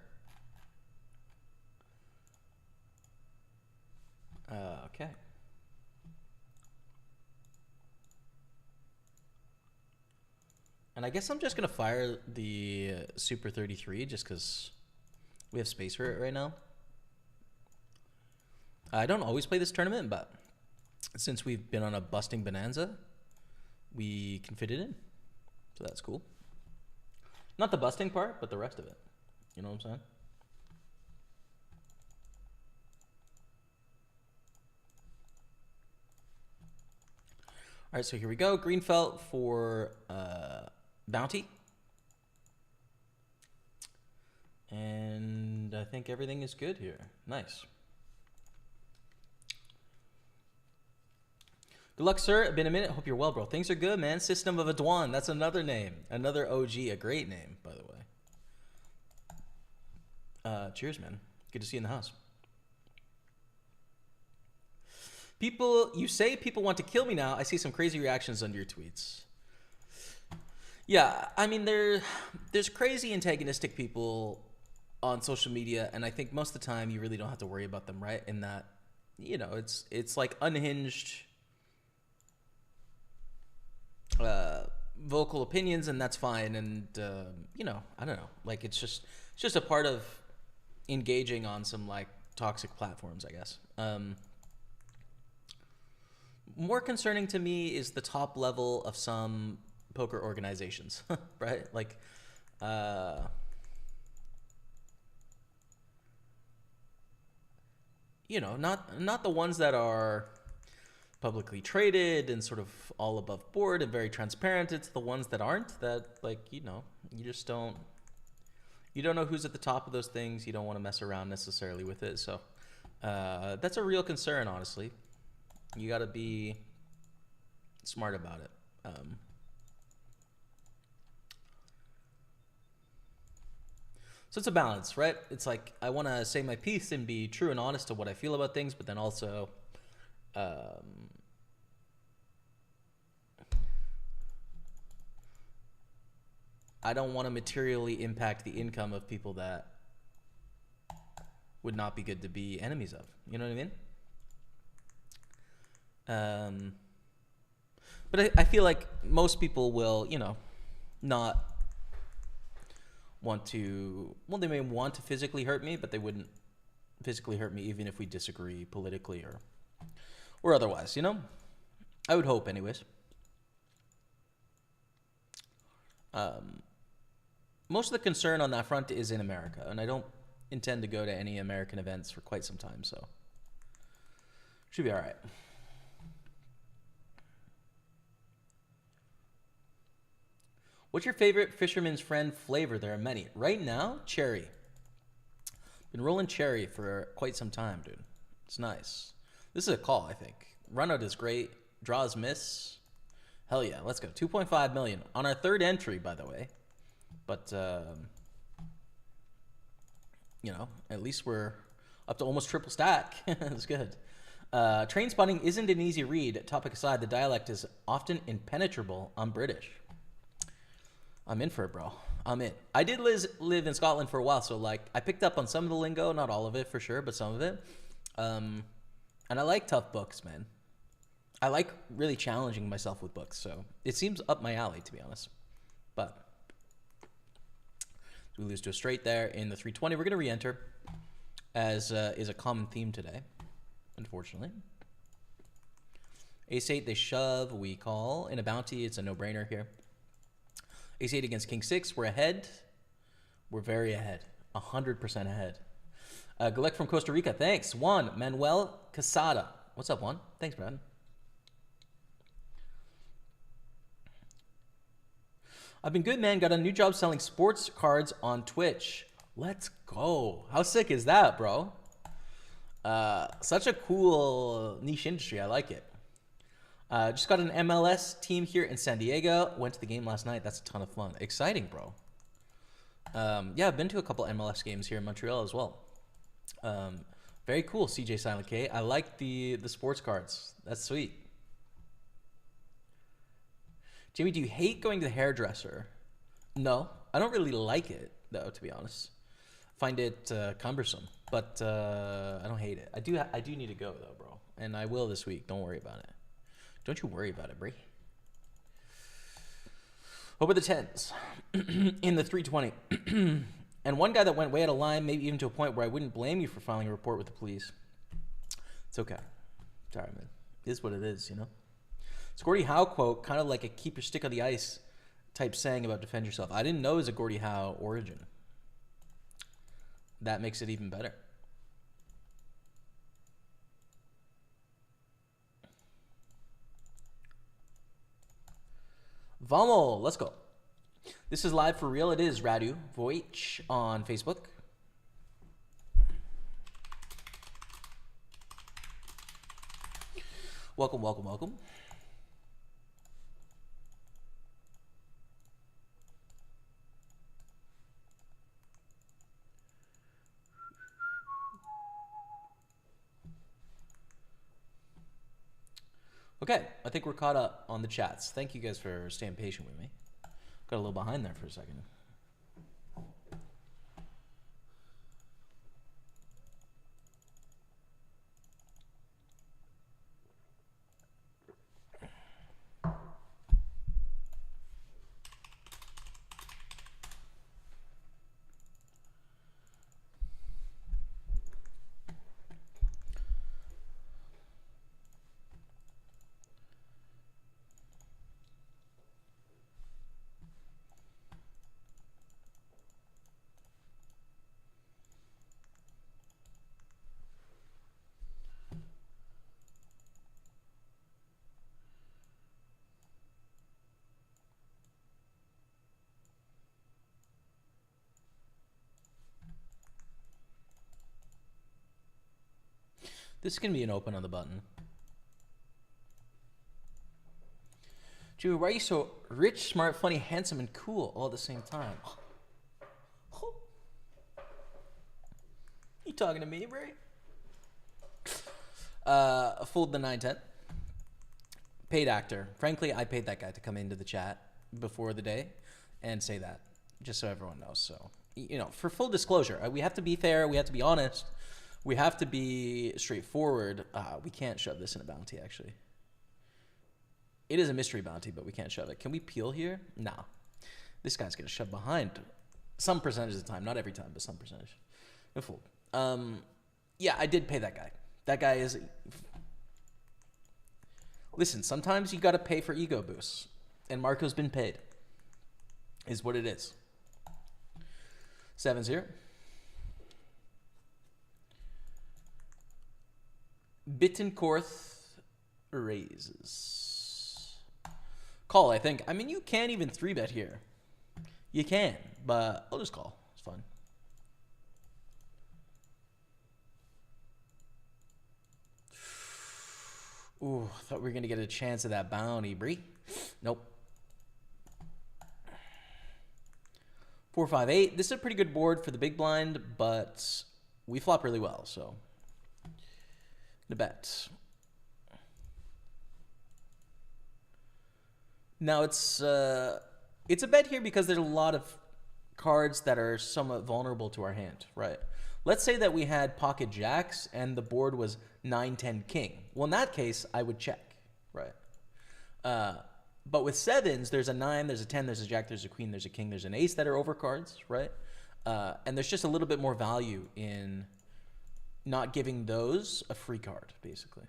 Okay. And I guess I'm just going to fire the Super 33 just because we have space for it right now. I don't always play this tournament, but since we've been on a busting bonanza, we can fit it in. So that's cool. Not the busting part, but the rest of it. You know what I'm saying? All right, so here we go. Green felt for bounty. And I think everything is good here. Nice. Good luck, sir. Been a minute. Hope you're well, bro. Things are good, man. System of a Dwan. That's another name. Another OG. A great name, by the way. Cheers, man. Good to see you in the house. People, you say people want to kill me now. I see some crazy reactions under your tweets. Yeah, I mean, there's crazy antagonistic people on social media, and I think most of the time you really don't have to worry about them, right? In that, you know, it's like unhinged vocal opinions, and that's fine. And you know, I don't know, like it's just a part of engaging on some like toxic platforms, I guess. More concerning to me is the top level of some poker organizations, right? Like, you know, not the ones that are publicly traded and sort of all above board and very transparent. It's the ones that aren't, that, like, you know, you just don't, You don't know who's at the top of those things. You don't want to mess around necessarily with it. So that's a real concern, honestly. You got to be smart about it. So it's a balance, right? It's like I want to say my piece and be true and honest to what I feel about things, but then also I don't want to materially impact the income of people that would not be good to be enemies of. You know what I mean? But I feel like most people will, you know, not want to, well, they may want to physically hurt me, but they wouldn't physically hurt me even if we disagree politically or otherwise, you know? I would hope anyways. Most of the concern on that front is in America, and I don't intend to go to any American events for quite some time, so should be all right. What's your favorite Fisherman's Friend flavor? There are many. Right now, cherry. Been rolling cherry for quite some time, dude. It's nice. This is a call, I think. Runout is great. Draws miss. Hell yeah, let's go. 2.5 million on our third entry, by the way. But, you know, at least we're up to almost triple stack. That's good. Train spotting isn't an easy read. Topic aside, the dialect is often impenetrable. I'm British. I'm in for it, bro. I'm in. I did live in Scotland for a while, so like I picked up on some of the lingo, not all of it for sure, but some of it. And I like tough books, man. I like really challenging myself with books, so it seems up my alley, to be honest. But we lose to a straight there in the 320. We're going to re-enter, as is a common theme today, unfortunately. Ace-8, they shove, we call. In a bounty, it's a no-brainer here. Ace-8 against King-6, we're ahead. We're very ahead, 100% ahead. Galek from Costa Rica, thanks. Juan Manuel Casada. What's up, Juan? Thanks, Brad. I've been good, man. Got a new job selling sports cards on Twitch. Let's go. How sick is that, bro? Such a cool niche industry. I like it. Just got an MLS team here in San Diego. Went to the game last night. That's a ton of fun. Exciting, bro. Yeah, I've been to a couple MLS games here in Montreal as well. Very cool, CJ Silent K. I like the sports cards. That's sweet. Jimmy, do you hate going to the hairdresser? No, I don't really like it, though, to be honest. Find it cumbersome, but I don't hate it. I do need to go, though, bro. And I will this week. Don't worry about it. Don't you worry about it, Bree. Over the 10s in the 320. And one guy that went way out of line, maybe even to a point where I wouldn't blame you for filing a report with the police. It's okay. It's all right, man. It is what it is, you know? It's Gordie Howe quote, kind of like a keep your stick on the ice type saying about defend yourself. I didn't know it was a Gordie Howe origin. That makes it even better. Vamos, let's go. This is live for real. It is Radu Voich on Facebook. Welcome, welcome, welcome. Okay, I think we're caught up on the chats. Thank you guys for staying patient with me. Got a little behind there for a second. This is going to be an open on the button. Jimmy, why are you so rich, smart, funny, handsome, and cool all at the same time? You talking to me, Bray? Fold the 9-10. Paid actor. Frankly, I paid that guy to come into the chat before the day and say that, just so everyone knows. So, you know, for full disclosure, we have to be fair. We have to be honest. We have to be straightforward. We can't shove this in a bounty, actually. It is a mystery bounty, but we can't shove it. Can we peel here? Nah. This guy's going to shove behind some percentage of the time. Not every time, but some percentage. No fold. Yeah, I did pay that guy. That guy is... Listen, sometimes you got to pay for ego boosts. And Marco's been paid. Is what it is. 7-0. Bittencourt raises. Call, I think. I mean, you can't even 3-bet here. You can, but I'll just call. It's fine. Ooh, I thought we were going to get a chance of that bounty, Bree. Nope. 4-5-8. This is a pretty good board for the big blind, but we flop really well, so the bet. Now it's a bet here because there's a lot of cards that are somewhat vulnerable to our hand, right? Let's say that we had pocket jacks and the board was 9-10 king. Well, in that case, I would check, right? But with sevens, there's a 9, there's a 10, there's a jack, there's a queen, there's a king, there's an ace that are overcards, right? And there's just a little bit more value in not giving those a free card, basically.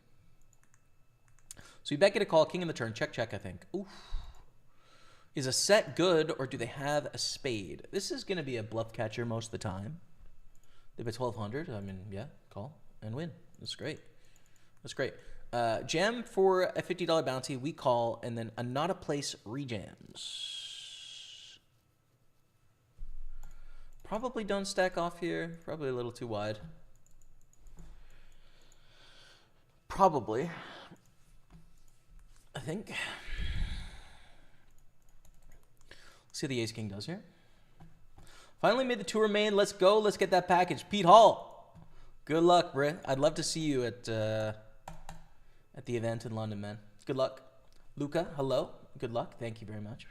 So you bet get a call, king in the turn, check, check, I think. Oof. Is a set good, or do they have a spade? This is going to be a bluff catcher most of the time. They bet 1,200. I mean, yeah, call and win. That's great. That's great. Jam for a $50 bounty. We call, and then a not a place rejams. Probably don't stack off here. Probably a little too wide. Probably. I think. See what the ace king does here. Finally made the tour main. Let's go. Let's get that package. Pete Hall. Good luck, Britt. I'd love to see you at the event in London, man. Good luck. Luca, hello. Good luck. Thank you very much.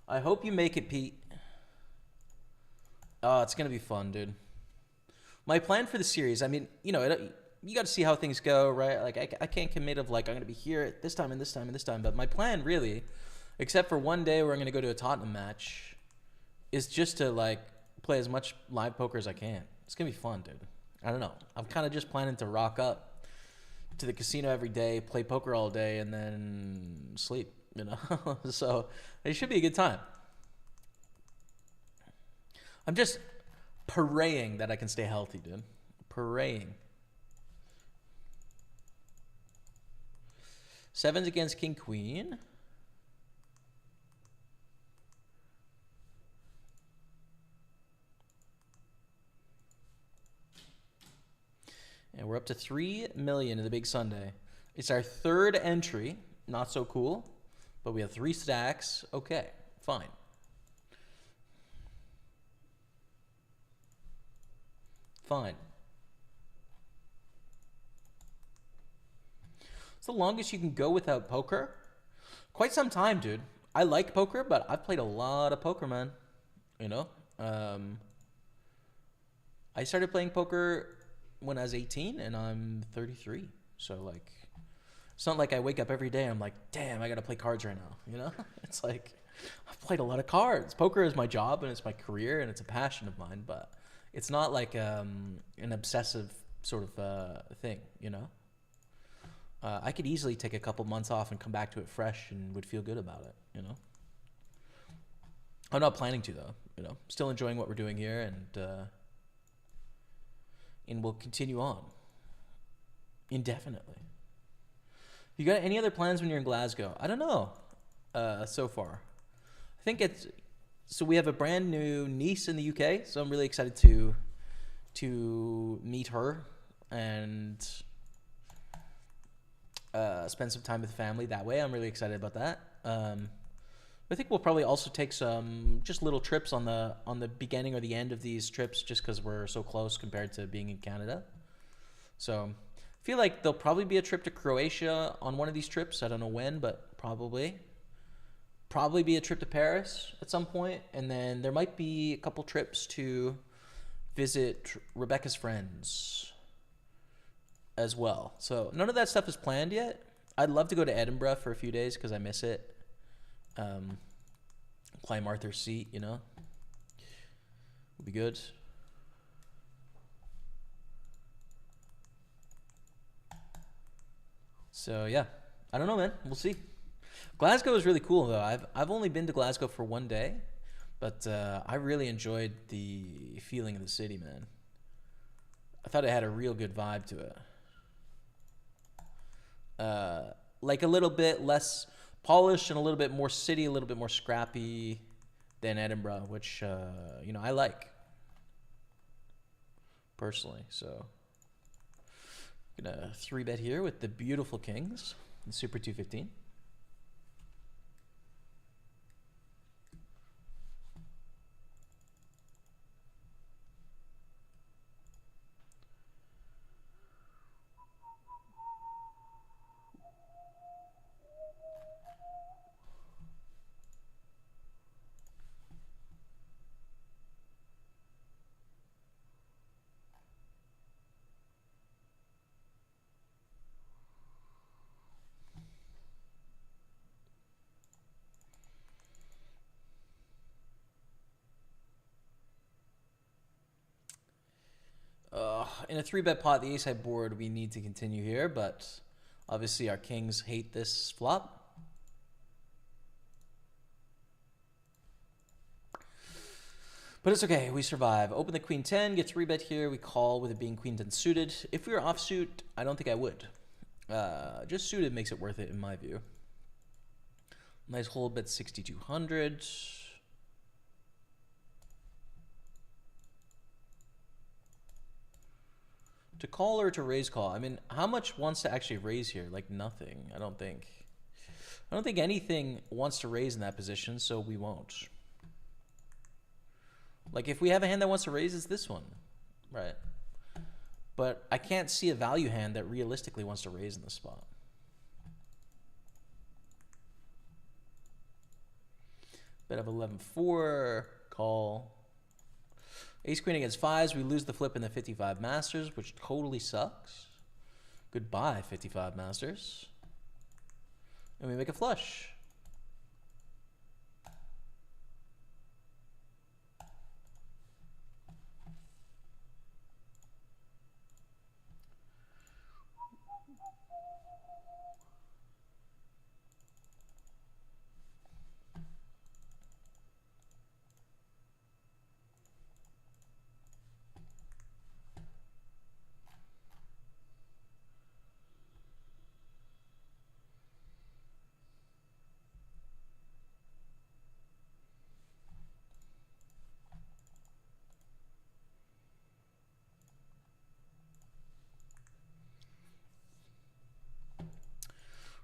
I hope you make it, Pete. Oh, it's going to be fun, dude. My plan for the series, I mean, you know, you got to see how things go, right? Like, I can't commit of, like, I'm going to be here at this time and this time and this time. But my plan, really, except for one day where I'm going to go to a Tottenham match, is just to, like, play as much live poker as I can. It's going to be fun, dude. I don't know. I'm kind of just planning to rock up to the casino every day, play poker all day, and then sleep, you know? So it should be a good time. I'm just praying that I can stay healthy, dude. Praying. Sevens against king, queen. And we're up to 3 million in the big Sunday. It's our third entry. Not so cool. But we have 3 stacks. Okay, fine. Fine. It's the longest you can go without poker. Quite some time, dude. I like poker, but I've played a lot of poker, man. You know? I started playing poker when I was 18, and I'm 33. So, like, it's not like I wake up every day and I'm like, damn, I got to play cards right now. You know? It's like, I've played a lot of cards. Poker is my job, and it's my career, and it's a passion of mine, but it's not like an obsessive sort of thing, you know? I could easily take a couple months off and come back to it fresh and would feel good about it, you know? I'm not planning to, though, you know? Still enjoying what we're doing here, and we'll continue on indefinitely. You got any other plans when you're in Glasgow? I don't know. So far, I think it's so we have a brand new niece in the UK, so I'm really excited to meet her and spend some time with family that way. I'm really excited about that. I think we'll probably also take some just little trips on the beginning or the end of these trips, just because we're so close compared to being in Canada. So I feel like there'll probably be a trip to Croatia on one of these trips. I don't know when, but probably be a trip to Paris at some point, and then there might be a couple trips to visit Rebecca's friends as well. So none of that stuff is planned yet. I'd love to go to Edinburgh for a few days because I miss it. Climb Arthur's Seat, you know, would be good. So yeah, I don't know, man. We'll see. Glasgow is really cool though. I've only been to Glasgow for one day, but I really enjoyed the feeling of the city, man. I thought it had a real good vibe to it. Like a little bit less polished and a little bit more city, a little bit more scrappy than Edinburgh, which you know, I like personally. So gonna 3-bet here with the beautiful kings and Super 215. In a 3-bet pot, the ace-high board, we need to continue here, but obviously our kings hate this flop. But it's okay, we survive. Open the queen 10, get 3-bet here, we call with it being queen 10 suited. If we were offsuit, I don't think I would. Just suited makes it worth it in my view. Nice hold bet 6,200. To call or to raise call? I mean, how much wants to actually raise here? Like nothing, I don't think. I don't think anything wants to raise in that position, so we won't. Like if we have a hand that wants to raise, it's this one, right? But I can't see a value hand that realistically wants to raise in this spot. Bet of 11-4, call. Ace queen against fives, we lose the flip in the 55 masters, which totally sucks. Goodbye, 55 masters. And we make a flush.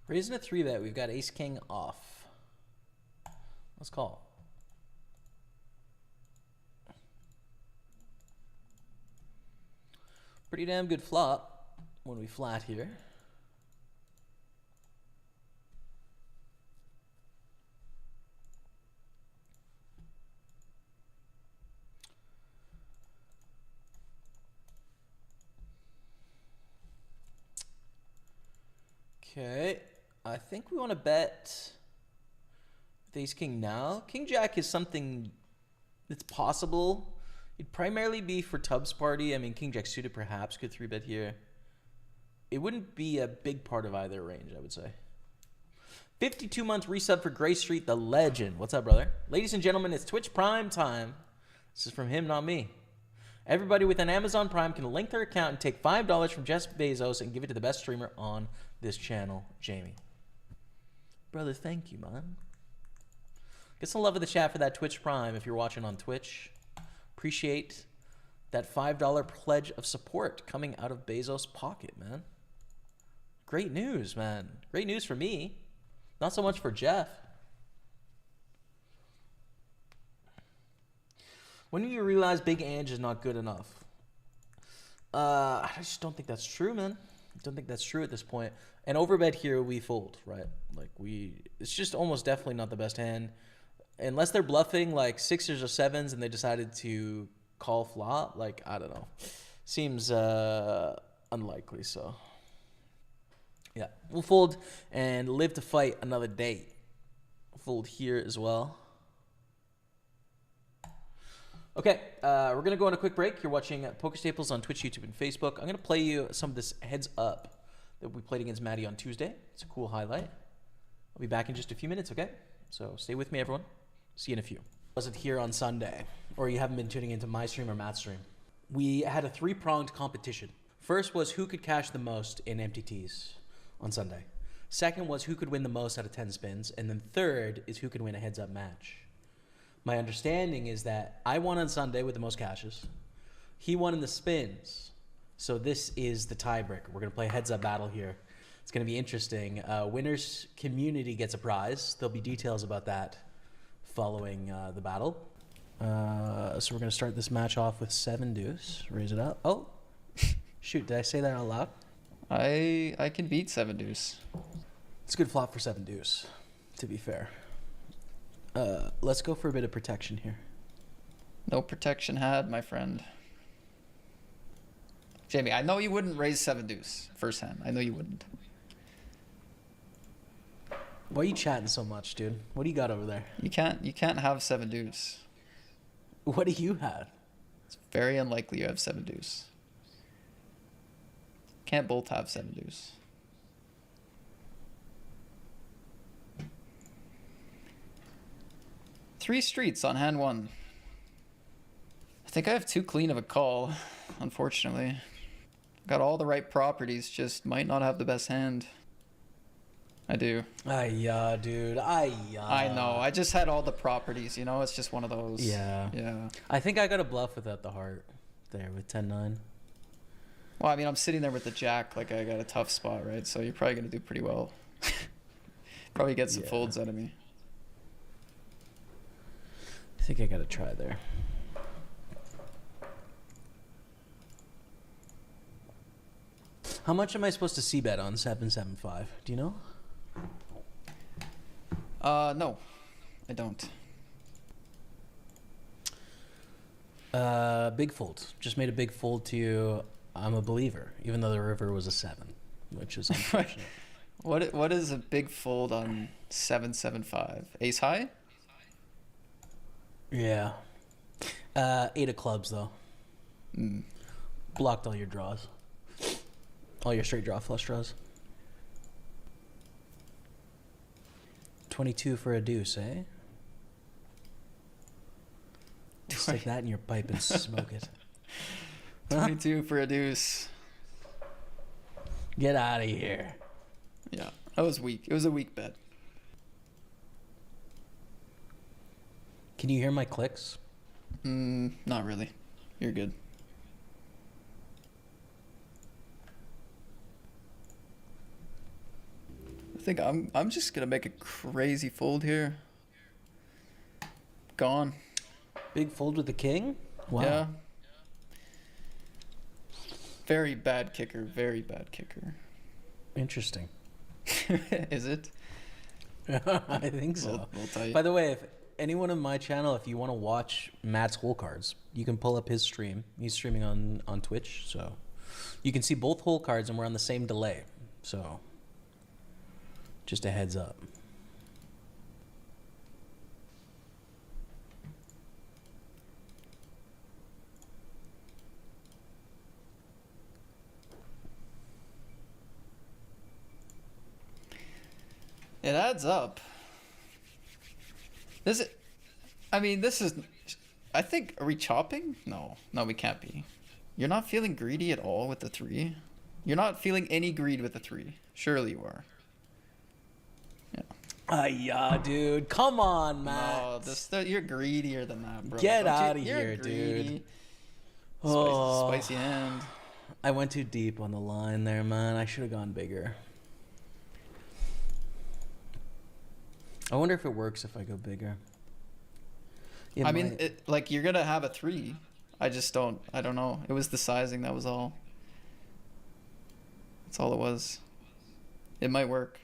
Raising a 3-bet, we've got ace king off. Let's call. Pretty damn good flop when we flat here. Okay, I think we want to bet with ace king now. King jack is something that's possible. It'd primarily be for Tubbs party. I mean, king jack suited perhaps could 3-bet here. It wouldn't be a big part of either range, I would say. 52-month resub for Gray Street, the legend. What's up, brother? Ladies and gentlemen, it's Twitch Prime time. This is from him, not me. Everybody with an Amazon Prime can link their account and take $5 from Jeff Bezos and give it to the best streamer on this channel, Jamie. Brother, thank you, man. Get some love in the chat for that Twitch Prime if you're watching on Twitch. Appreciate that $5 pledge of support coming out of Bezos' pocket, man. Great news, man. Great news for me. Not so much for Jeff. When do you realize Big Ange is not good enough? I just don't think that's true, man. I don't think that's true at this point. And overbet here, we fold, right? Like it's just almost definitely not the best hand. Unless they're bluffing like sixes or sevens and they decided to call flop, like, I don't know. Seems unlikely, so. Yeah, we'll fold and live to fight another day. Fold here as well. Okay, we're going to go on a quick break. You're watching Pokerstaples on Twitch, YouTube, and Facebook. I'm going to play you some of this heads up that we played against Maddie on Tuesday. It's a cool highlight. I'll be back in just a few minutes, okay? So stay with me, everyone. See you in a few. Wasn't here on Sunday, or you haven't been tuning into my stream or Matt's stream. We had a three-pronged competition. First was who could cash the most in MTTs on Sunday. Second was who could win the most out of 10 spins. And then third is who could win a heads-up match. My understanding is that I won on Sunday with the most cashes. He won in the spins. So this is the tiebreaker. We're going to play a heads-up battle here. It's going to be interesting. Winner's community gets a prize. There'll be details about that following the battle. So we're going to start this match off with 7 deuce. Raise it up. Oh, shoot. Did I say that out loud? I can beat 7 deuce. It's a good flop for 7 deuce, to be fair. Let's go for a bit of protection here. No protection had, my friend. Jamie, I know you wouldn't raise 7 deuce first hand. I know you wouldn't. Why are you chatting so much, dude? What do you got over there? You can't have 7 deuce. What do you have? It's very unlikely you have 7 deuce. Can't both have 7 deuce. Three streets on hand 1. I think I have too clean of a call, unfortunately. Got all the right properties, just might not have the best hand. I do. Yeah, dude. I know. I just had all the properties, you know? It's just one of those. Yeah. Yeah. I think I got a bluff without the heart there with 10-9. Well, I mean, I'm sitting there with the jack. Like, I got a tough spot, right? So you're probably going to do pretty well. Probably get some folds out of me. I think I got to try there. How much am I supposed to c-bet on 7-7-5? Do you know? No, I don't. Big fold. Just made a big fold to you. I'm a believer, even though the river was a 7, which is unfortunate. What is a big fold on 7-7-5? Ace high? Yeah. 8 of clubs, though. Blocked all your draws. All your straight draw flush draws. 22 for a deuce, eh? Stick that in your pipe and smoke it. 22 for a deuce. Get out of here. Yeah, that was weak. It was a weak bet. Can you hear my clicks? Not really. You're good. I think I'm just gonna make a crazy fold here. Gone. Big fold with the king? Wow. Yeah. Very bad kicker. Very bad kicker. Interesting. Is it? I think so. We'll tell you. By the way, if anyone on my channel, if you want to watch Matt's hole cards, you can pull up his stream. He's streaming on Twitch, so you can see both hole cards, and we're on the same delay. So just a heads up. It adds up. This is I think, are we chopping? No, we can't be. You're not feeling greedy at all with the 3. You're not feeling any greed with the 3. Surely you are. Yeah. Yeah, dude. Come on, Matt. No, you're greedier than that, bro. Get out of here, greedy. dude. Spicy hand. I went too deep on the line there, man. I should have gone bigger. I wonder if it works if I go bigger. I mean, like, you're going to have a 3. I don't know. It was the sizing, that was all. That's all it was. It might work.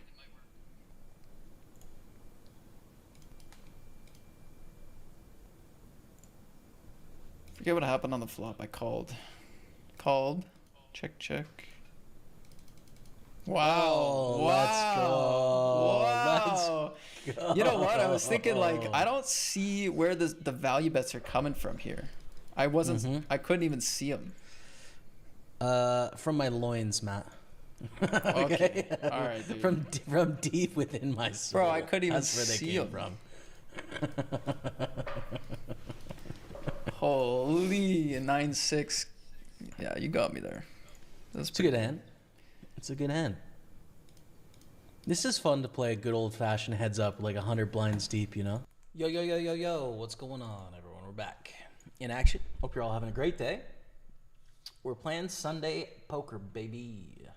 Forget what happened on the flop. I called. Check. Wow. Let's go. Wow. Let's go. You know what? I was thinking, like, I don't see where the value bets are coming from here. I couldn't even see them. From my loins, Matt. Okay. All right, dude. From deep within my soul. Bro, I couldn't even That's where they see came them. from. Holy 9-6. Yeah, you got me there. It's a good hand. It's a good hand. This is fun to play a good old-fashioned heads up, like 100 blinds deep, you know? Yo. What's going on, everyone? We're back in action. Hope you're all having a great day. We're playing Sunday poker, baby.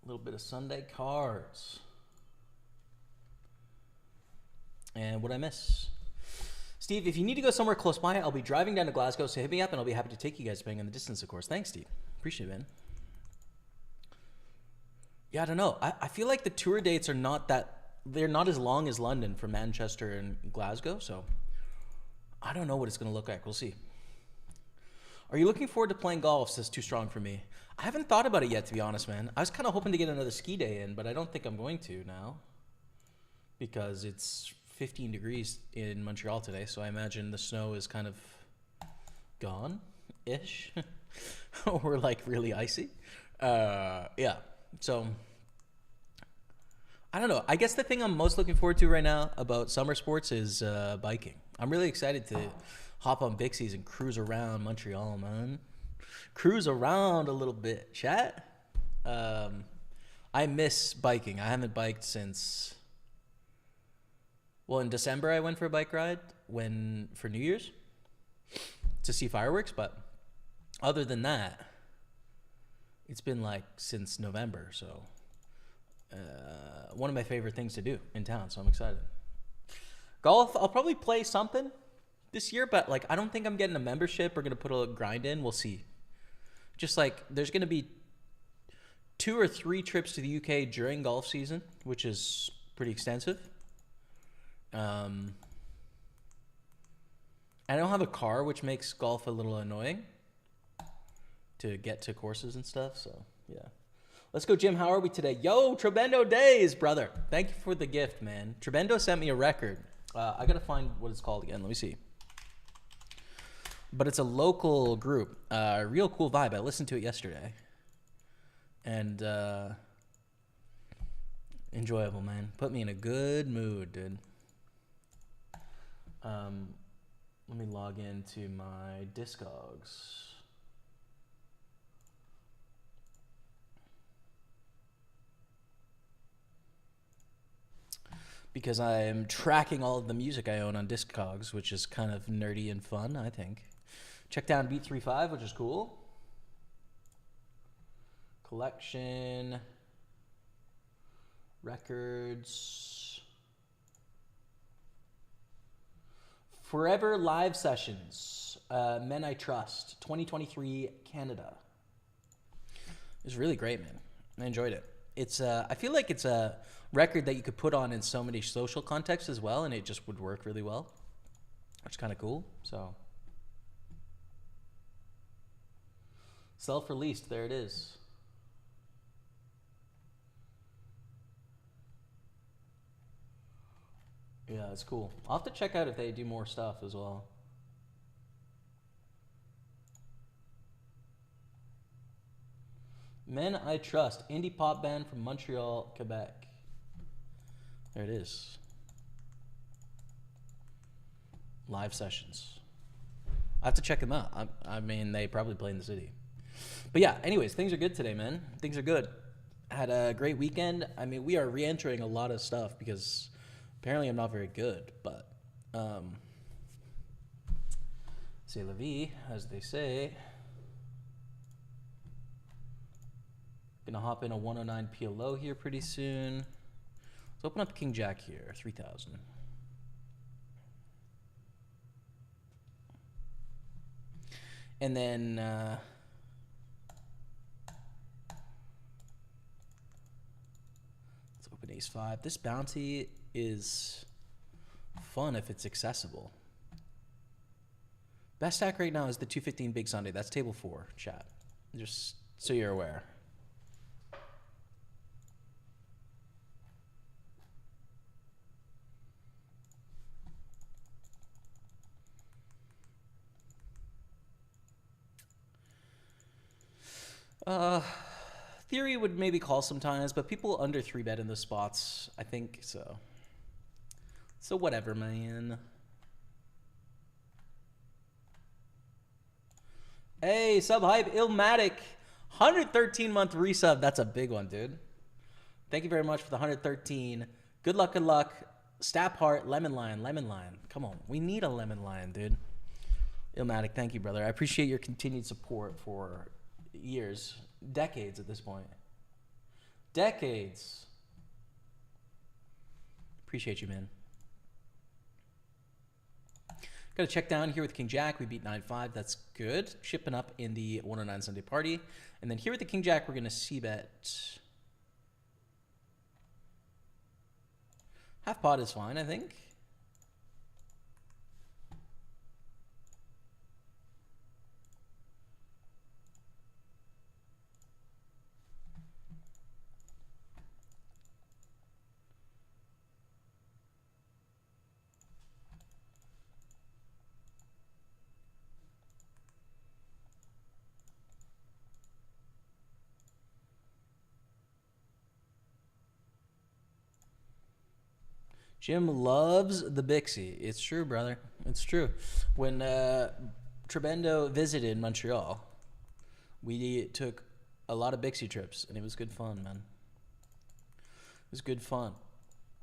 A little bit of Sunday cards. And what'd I miss? Steve, if you need to go somewhere close by, I'll be driving down to Glasgow, so hit me up and I'll be happy to take you guys, depending on the distance, of course. Thanks, Steve. Appreciate it, man. Yeah, I don't know. I feel like the tour dates are they're not as long as London for Manchester and Glasgow, so I don't know what it's going to look like. We'll see. Are you looking forward to playing golf? Says Too Strong for Me. I haven't thought about it yet, to be honest, man. I was kind of hoping to get another ski day in, but I don't think I'm going to now because it's 15 degrees in Montreal today, so I imagine the snow is kind of gone-ish or like really icy. Yeah, so I don't know. I guess the thing I'm most looking forward to right now about summer sports is biking. I'm really excited to hop on Bixies and cruise around Montreal, man. Cruise around a little bit, chat. I miss biking. I haven't biked since... Well, in December, I went for a bike ride for New Year's to see fireworks. But other than that, it's been like since November. So one of my favorite things to do in town. So I'm excited. Golf, I'll probably play something this year, but like I don't think I'm getting a membership or going to put a grind in. We'll see. Just like there's going to be 2 or 3 trips to the UK during golf season, which is pretty extensive. I don't have a car, which makes golf a little annoying to get to courses and stuff. So yeah, let's go, Jim. How are we today? Yo, Trebendo Days, brother. Thank you for the gift, man. Trebendo sent me a record. I gotta find what it's called again. Let me see. But it's a local group. Real cool vibe. I listened to it yesterday, and enjoyable, man. Put me in a good mood, dude. Let me log into my Discogs. Because I am tracking all of the music I own on Discogs, which is kind of nerdy and fun, I think. Check down Beat 35, which is cool. Collection. Records. Forever Live Sessions, Men I Trust, 2023 Canada. It was really great, man. I enjoyed it. It's I feel like it's a record that you could put on in so many social contexts as well, and it just would work really well, which is kind of cool. So, self-released, there it is. Yeah, it's cool. I'll have to check out if they do more stuff as well. Men I Trust, indie pop band from Montreal, Quebec. There it is. live sessions. I have to check them out. I mean, they probably play in the city. But yeah, anyways, things are good today, man. Things are good. Had a great weekend. I mean, we are re-entering a lot of stuff because apparently I'm not very good, but c'est la vie, as they say. Gonna hop in a 109 PLO here pretty soon. Let's open up King Jack here, 3,000. And then let's open Ace 5. This bounty is fun if it's accessible. Best stack right now is the 215 Big Sunday. That's table 4, chat. Just so you're aware. Theory would maybe call sometimes, but people under 3-bet in those spots, I think so. So whatever, man. Hey, sub hype, Illmatic, 113-month resub. That's a big one, dude. Thank you very much for the 113. Good luck, good luck. Stap heart, lemon lion, lemon lion. Come on, we need a lemon lion, dude. Illmatic, thank you, brother. I appreciate your continued support for years, decades at this point. Decades. Appreciate you, man. Got to check down here with King Jack. We beat 9-5. That's good. Shipping up in the 109 Sunday party. And then here with the King Jack, we're going to c-bet. Half pot is fine, I think. Jim loves the Bixie. It's true, brother. It's true. When Trebendo visited Montreal, we took a lot of Bixie trips, and it was good fun, man. It was good fun.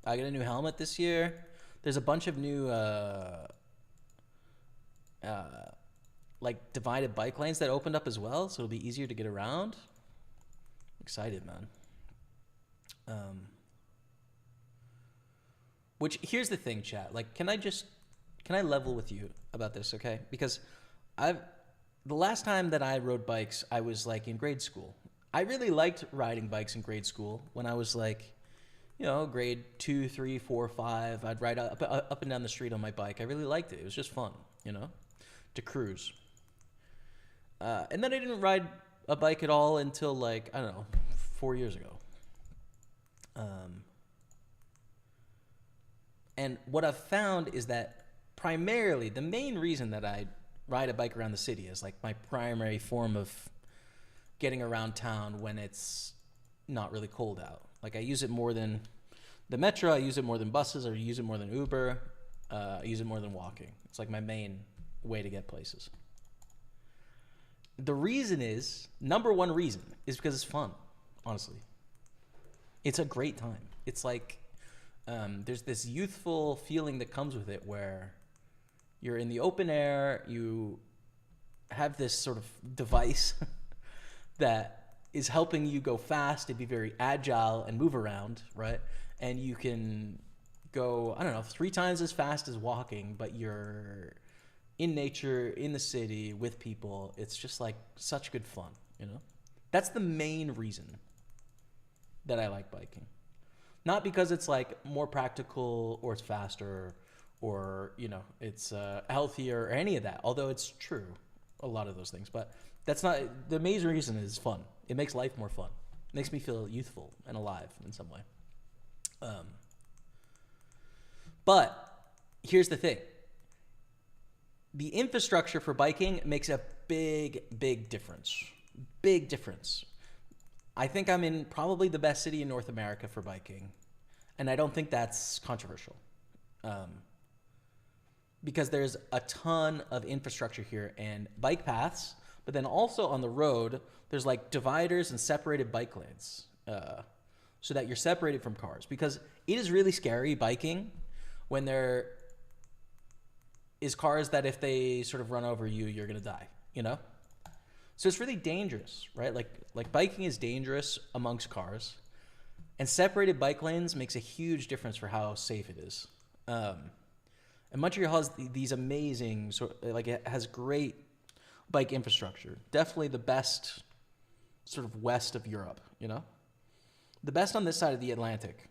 I got a new helmet this year. There's a bunch of new like divided bike lanes that opened up as well, so it'll be easier to get around. Excited, man. Which, here's the thing, chat. Like, can I level with you about this, okay? Because the last time that I rode bikes, I was like in grade school. I really liked riding bikes in grade school when I was like, you know, grade 2, 3, 4, 5. I'd ride up and down the street on my bike. I really liked it. It was just fun, you know, to cruise. And then I didn't ride a bike at all until like, I don't know, 4 years ago. And what I've found is that primarily the main reason that I ride a bike around the city is like my primary form of getting around town when it's not really cold out. Like I use it more than the metro, I use it more than buses, or use it more than Uber, I use it more than walking. It's like my main way to get places. The reason is, number one reason, is because it's fun, honestly. It's a great time. It's like, there's this youthful feeling that comes with it where you're in the open air, you have this sort of device that is helping you go fast and be very agile and move around, right? And you can go, I don't know, 3 times as fast as walking, but you're in nature, in the city, with people. It's just like such good fun, you know? That's the main reason that I like biking. Not because it's like more practical or it's faster or, you know, it's healthier or any of that, although it's true, a lot of those things. But that's not, the main reason is fun. It makes life more fun. It makes me feel youthful and alive in some way. But here's the thing. The infrastructure for biking makes a big difference. Big difference. I think I'm in probably the best city in North America for biking, and I don't think that's controversial. because there's a ton of infrastructure here and bike paths, but then also on the road, there's like dividers and separated bike lanes, so that you're separated from cars, because it is really scary biking when there is cars that if they sort of run over you, you're going to die, you know? So it's really dangerous, right? Like biking is dangerous amongst cars, and separated bike lanes makes a huge difference for how safe it is. And Montreal has these amazing, it has great bike infrastructure. Definitely the best sort of west of Europe, you know? The best on this side of the Atlantic.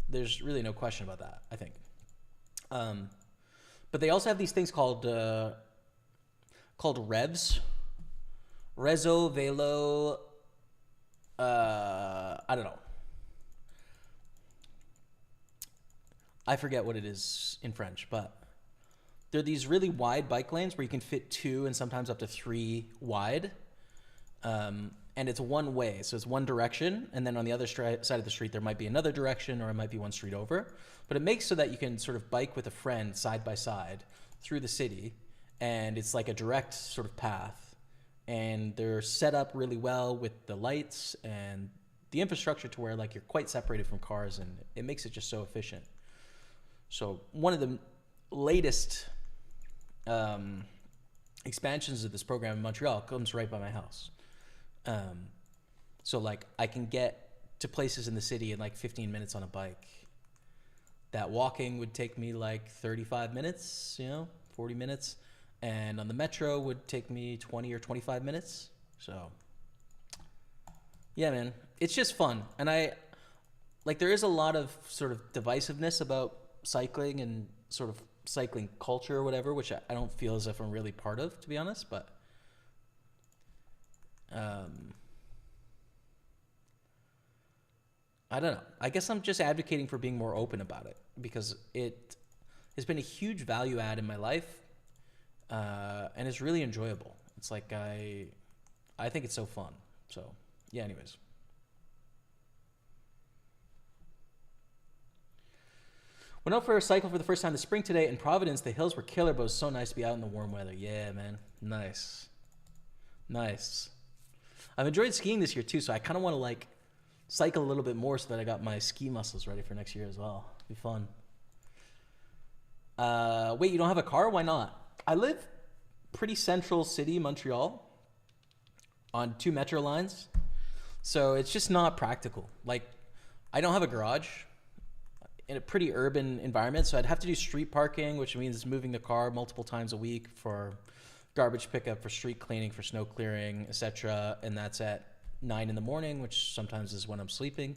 There's really no question about that, I think. But they also have these things called revs. Rezo, Velo, I don't know. I forget what it is in French, but they're these really wide bike lanes where you can fit 2 and sometimes up to 3 wide. And it's one way, so it's one direction, and then on the other side of the street there might be another direction, or it might be one street over. But it makes so that you can sort of bike with a friend side by side through the city, and it's like a direct sort of path. And they're set up really well with the lights and the infrastructure to where like you're quite separated from cars, and it makes it just so efficient. So one of the latest expansions of this program in Montreal comes right by my house. So like I can get to places in the city in like 15 minutes on a bike. That walking would take me like 35 minutes, 40 minutes. And on the metro would take me 20 or 25 minutes. So yeah, man, it's just fun. And there is a lot of sort of divisiveness about cycling and sort of cycling culture or whatever, which I don't feel as if I'm really part of, to be honest, but I don't know. I guess I'm just advocating for being more open about it, because it has been a huge value add in my life, and it's really enjoyable. It's like I think it's so fun. So yeah, anyways. Went out for a cycle for the first time this spring today in Providence. The hills were killer, but it was so nice to be out in the warm weather. Yeah, man. Nice. I've enjoyed skiing this year too, so I kind of want to like cycle a little bit more so that I got my ski muscles ready for next year as well. It'll be fun. Wait, you don't have a car? Why not? I live pretty central city, Montreal, on 2 metro lines, so it's just not practical. Like, I don't have a garage in a pretty urban environment, so I'd have to do street parking, which means moving the car multiple times a week for garbage pickup, for street cleaning, for snow clearing, etc. And that's at 9 in the morning, which sometimes is when I'm sleeping.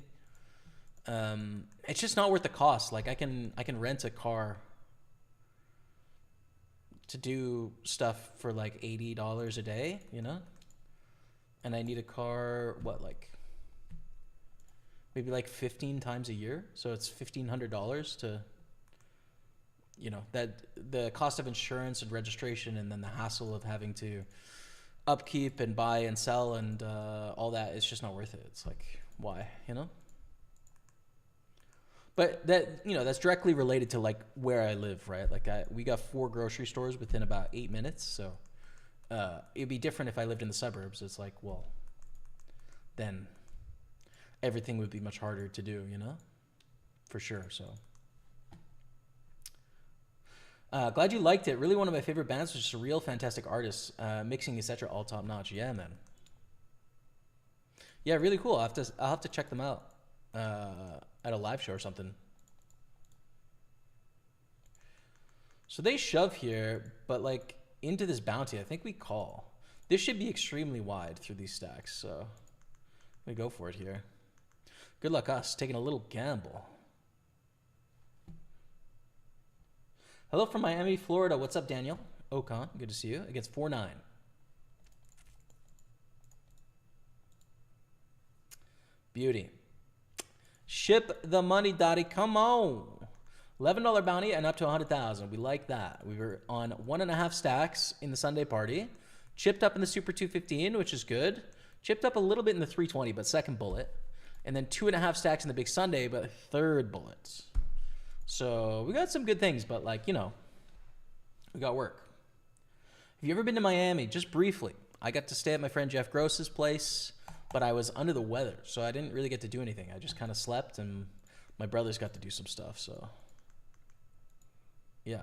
It's just not worth the cost. Like I can rent a car to do stuff for like $80 a day, and I need a car, maybe like 15 times a year. So it's $1,500 to, that the cost of insurance and registration, and then the hassle of having to upkeep and buy and sell and all that. It's just not worth it. It's like, why, But that, that's directly related to like where I live, right? Like we got 4 grocery stores within about 8 minutes. So it'd be different if I lived in the suburbs. It's like, well, then everything would be much harder to do, for sure. So glad you liked it. Really one of my favorite bands, was just a real fantastic artist, mixing, etc. all top notch. Yeah, man. Yeah, really cool. I'll have to check them out at a live show or something. So they shove here, but like into this bounty, I think we call. This should be extremely wide through these stacks, so we go for it here. Good luck us taking a little gamble. Hello from Miami, Florida. What's up, Daniel? Ocon, good to see you. Against 4-9. Beauty. Ship the money, Dottie. Come on. $11 bounty and up to 100,000. We like that. We were on 1.5 stacks in the Sunday party. Chipped up in the Super 215, which is good. Chipped up a little bit in the 320, but second bullet. And then 2.5 stacks in the Big Sunday, but third bullet. So we got some good things, but like, We got work. Have you ever been to Miami? Just briefly. I got to stay at my friend Jeff Gross's place, but I was under the weather, so I didn't really get to do anything. I just kind of slept, and my brothers got to do some stuff, so. Yeah.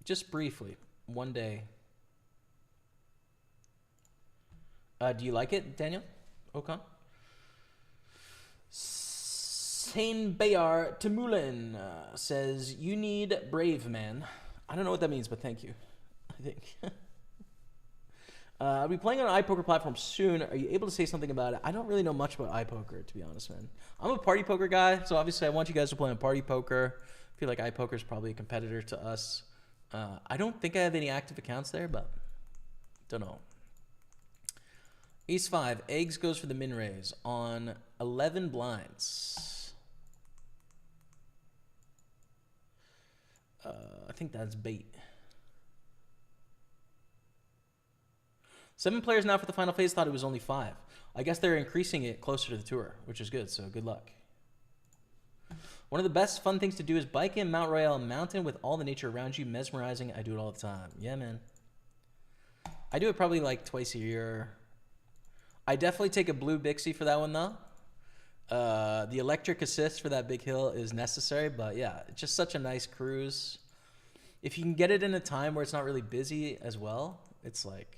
Just briefly. One day. Do you like it, Daniel Okan? Saint Bayar Timulin says, you need brave, man. I don't know what that means, but thank you. I think. I'll be playing on an iPoker platform soon. Are you able to say something about it? I don't really know much about iPoker, to be honest, man. I'm a party poker guy, so obviously I want you guys to play on party poker. I feel like iPoker is probably a competitor to us. I don't think I have any active accounts there, but don't know. Ace 5. Eggs goes for the min raise on 11 blinds. I think that's bait. 7 players now for the final phase. Thought it was only 5. I guess they're increasing it closer to the tour, which is good, so good luck. One of the best fun things to do is bike in Mount Royale Mountain with all the nature around you. Mesmerizing. I do it all the time. Yeah, man. I do it probably like twice a year. I definitely take a blue Bixie for that one, though. The electric assist for that big hill is necessary, but yeah, it's just such a nice cruise. If you can get it in a time where it's not really busy as well, it's like...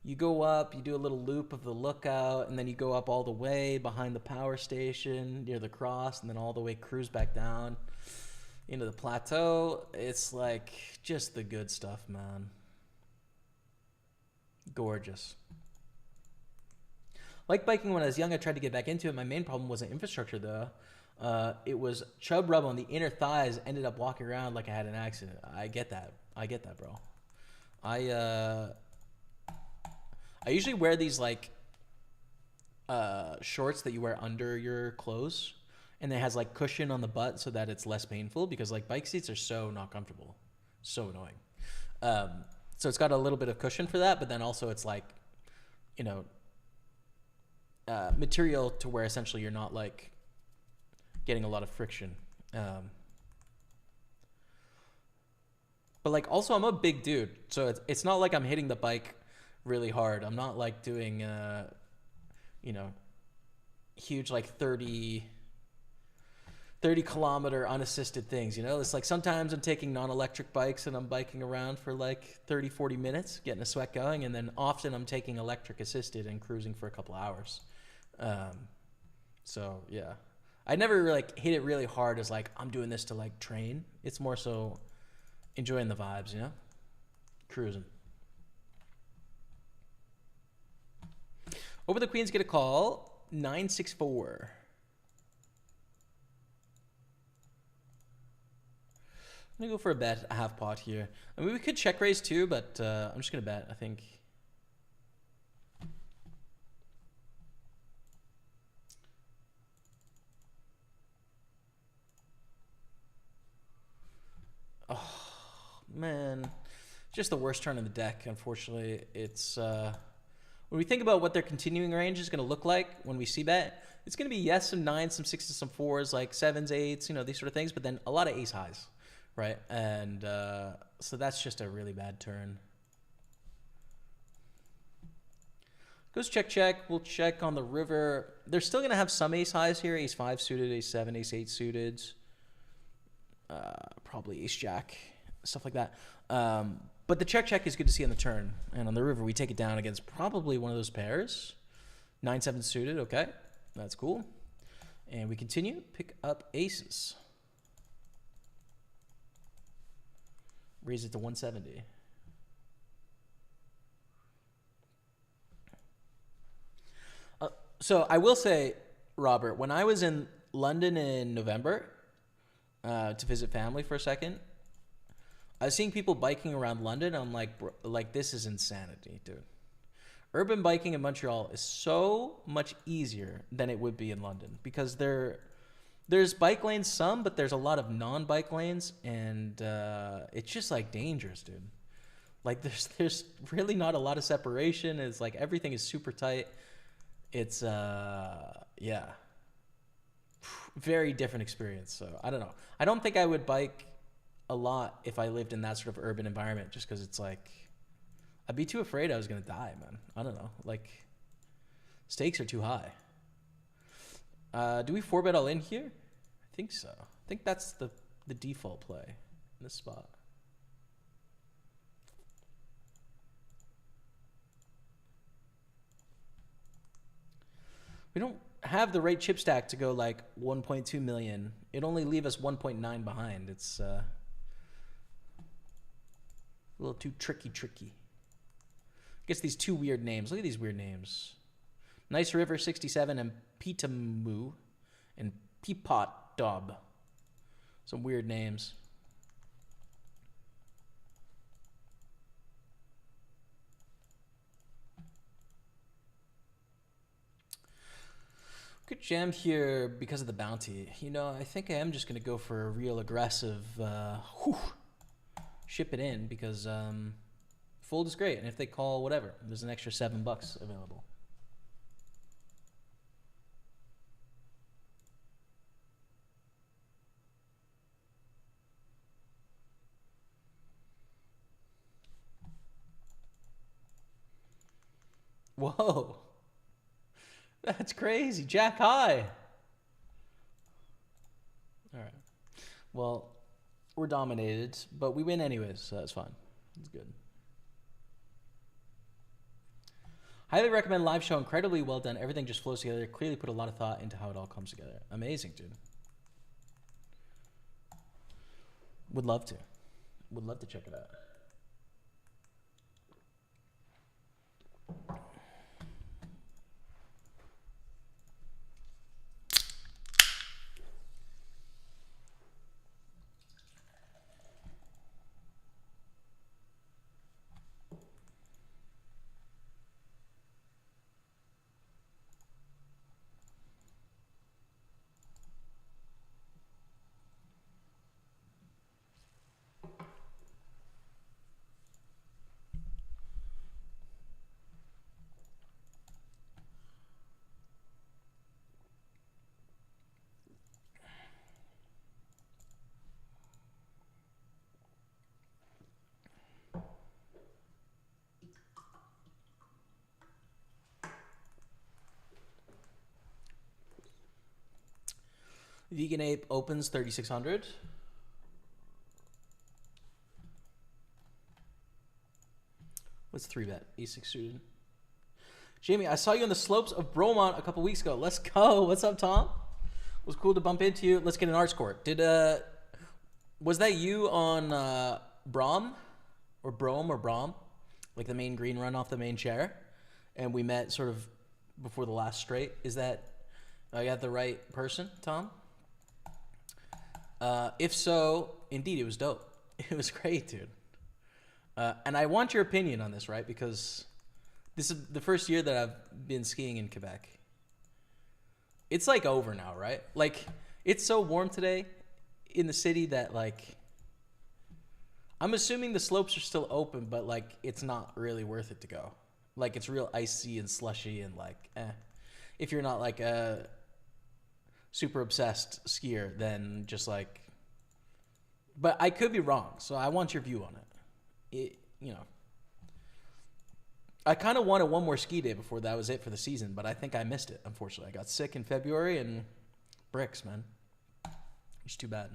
You go up, you do a little loop of the lookout, and then you go up all the way behind the power station near the cross, and then all the way cruise back down into the plateau. It's like just the good stuff, man. Gorgeous. Like biking when I was young, I tried to get back into it. My main problem wasn't infrastructure, though. It was chub rub on the inner thighs. Ended up walking around like I had an accident. I get that. I get that, bro. I usually wear these like shorts that you wear under your clothes, and it has like cushion on the butt so that it's less painful, because like bike seats are so not comfortable, so annoying. So it's got a little bit of cushion for that, but then also it's like, you know, material to where essentially you're not like getting a lot of friction. But like also I'm a big dude, so it's not like I'm hitting the bike really hard. I'm not like doing you know, huge like 30 kilometer unassisted things, you know. It's like sometimes I'm taking non-electric bikes and I'm biking around for like 30-40 minutes, getting a sweat going, and then often I'm taking electric assisted and cruising for a couple hours. So yeah, I never like hit it really hard as like I'm doing this to like train. It's more so enjoying the vibes, you know, cruising. Over the queens get a call. 964. I'm gonna go for a bet, a half pot here. I mean, we could check raise too, but I'm just gonna bet, I think. Oh, man. Just the worst turn in the deck, unfortunately. It's, when we think about what their continuing range is going to look like when we see bet, it's going to be yes, some 9s, some 6s, some 4s, like 7s, 8s, you know, these sort of things, but then a lot of ace highs, right? And so that's just a really bad turn. Goes check, check. We'll check on the river. They're still going to have some ace highs here. Ace 5 suited, ace 7, ace 8 suited. Probably ace jack, stuff like that. But the check is good to see on the turn. And on the river, we take it down against probably one of those pairs. 9-7 suited, okay. That's cool. And we continue. Pick up aces. Raise it to 170. So I will say, Robert, when I was in London in November to visit family for a second, I was seeing people biking around London. I'm like, bro, like this is insanity, dude. Urban biking in Montreal is so much easier than it would be in London, because there's bike lanes some, but there's a lot of non-bike lanes, and it's just like dangerous, dude. Like there's really not a lot of separation. It's like everything is super tight. It's yeah, very different experience. So I don't know. I don't think I would bike a lot if I lived in that sort of urban environment, just because it's like I'd be too afraid I was gonna die, man. I don't know. Like stakes are too high. Do we 4-bet all in here? I think so. I think that's the default play in this spot. We don't have the right chip stack to go like 1.2 million. It only leave us 1.9 behind. It's a little too tricky. Gets these two weird names. Look at these weird names. Nice River 67 and Pitamu and Peapot Dub. Some weird names. Good jam here because of the bounty. You know, I think I am just going to go for a real aggressive ship it in because fold is great. And if they call, whatever, there's an extra $7 available. Whoa. That's crazy. Jack high. All right. Well, we're dominated, but we win anyways, so that's fine. It's good. Highly recommend live show. Incredibly well done. Everything just flows together. Clearly put a lot of thought into how it all comes together. Amazing, dude. Would love to. Would love to check it out. Vegan Ape opens 3,600. Let's 3-bet. E6 suited. Jamie, I saw you on the slopes of Bromont a couple weeks ago. Let's go. What's up, Tom? It was cool to bump into you. Let's get an arts court. Was that you on Brom? Or Brom or Brom? Like the main green run off the main chair? And we met sort of before the last straight. Is that... I got the right person, Tom? If so, indeed, it was dope. It was great, dude. And I want your opinion on this, right? Because this is the first year that I've been skiing in Quebec. It's like over now, right? Like, it's so warm today in the city that, like, I'm assuming the slopes are still open, but, like, it's not really worth it to go. Like, it's real icy and slushy and, like, if you're not, like, a super obsessed skier, then just like, but I could be wrong, so I want your view on it. You know, I kind of wanted one more ski day before that was it for the season, but I think I missed it, unfortunately. I got sick in February and bricks, man. It's too bad.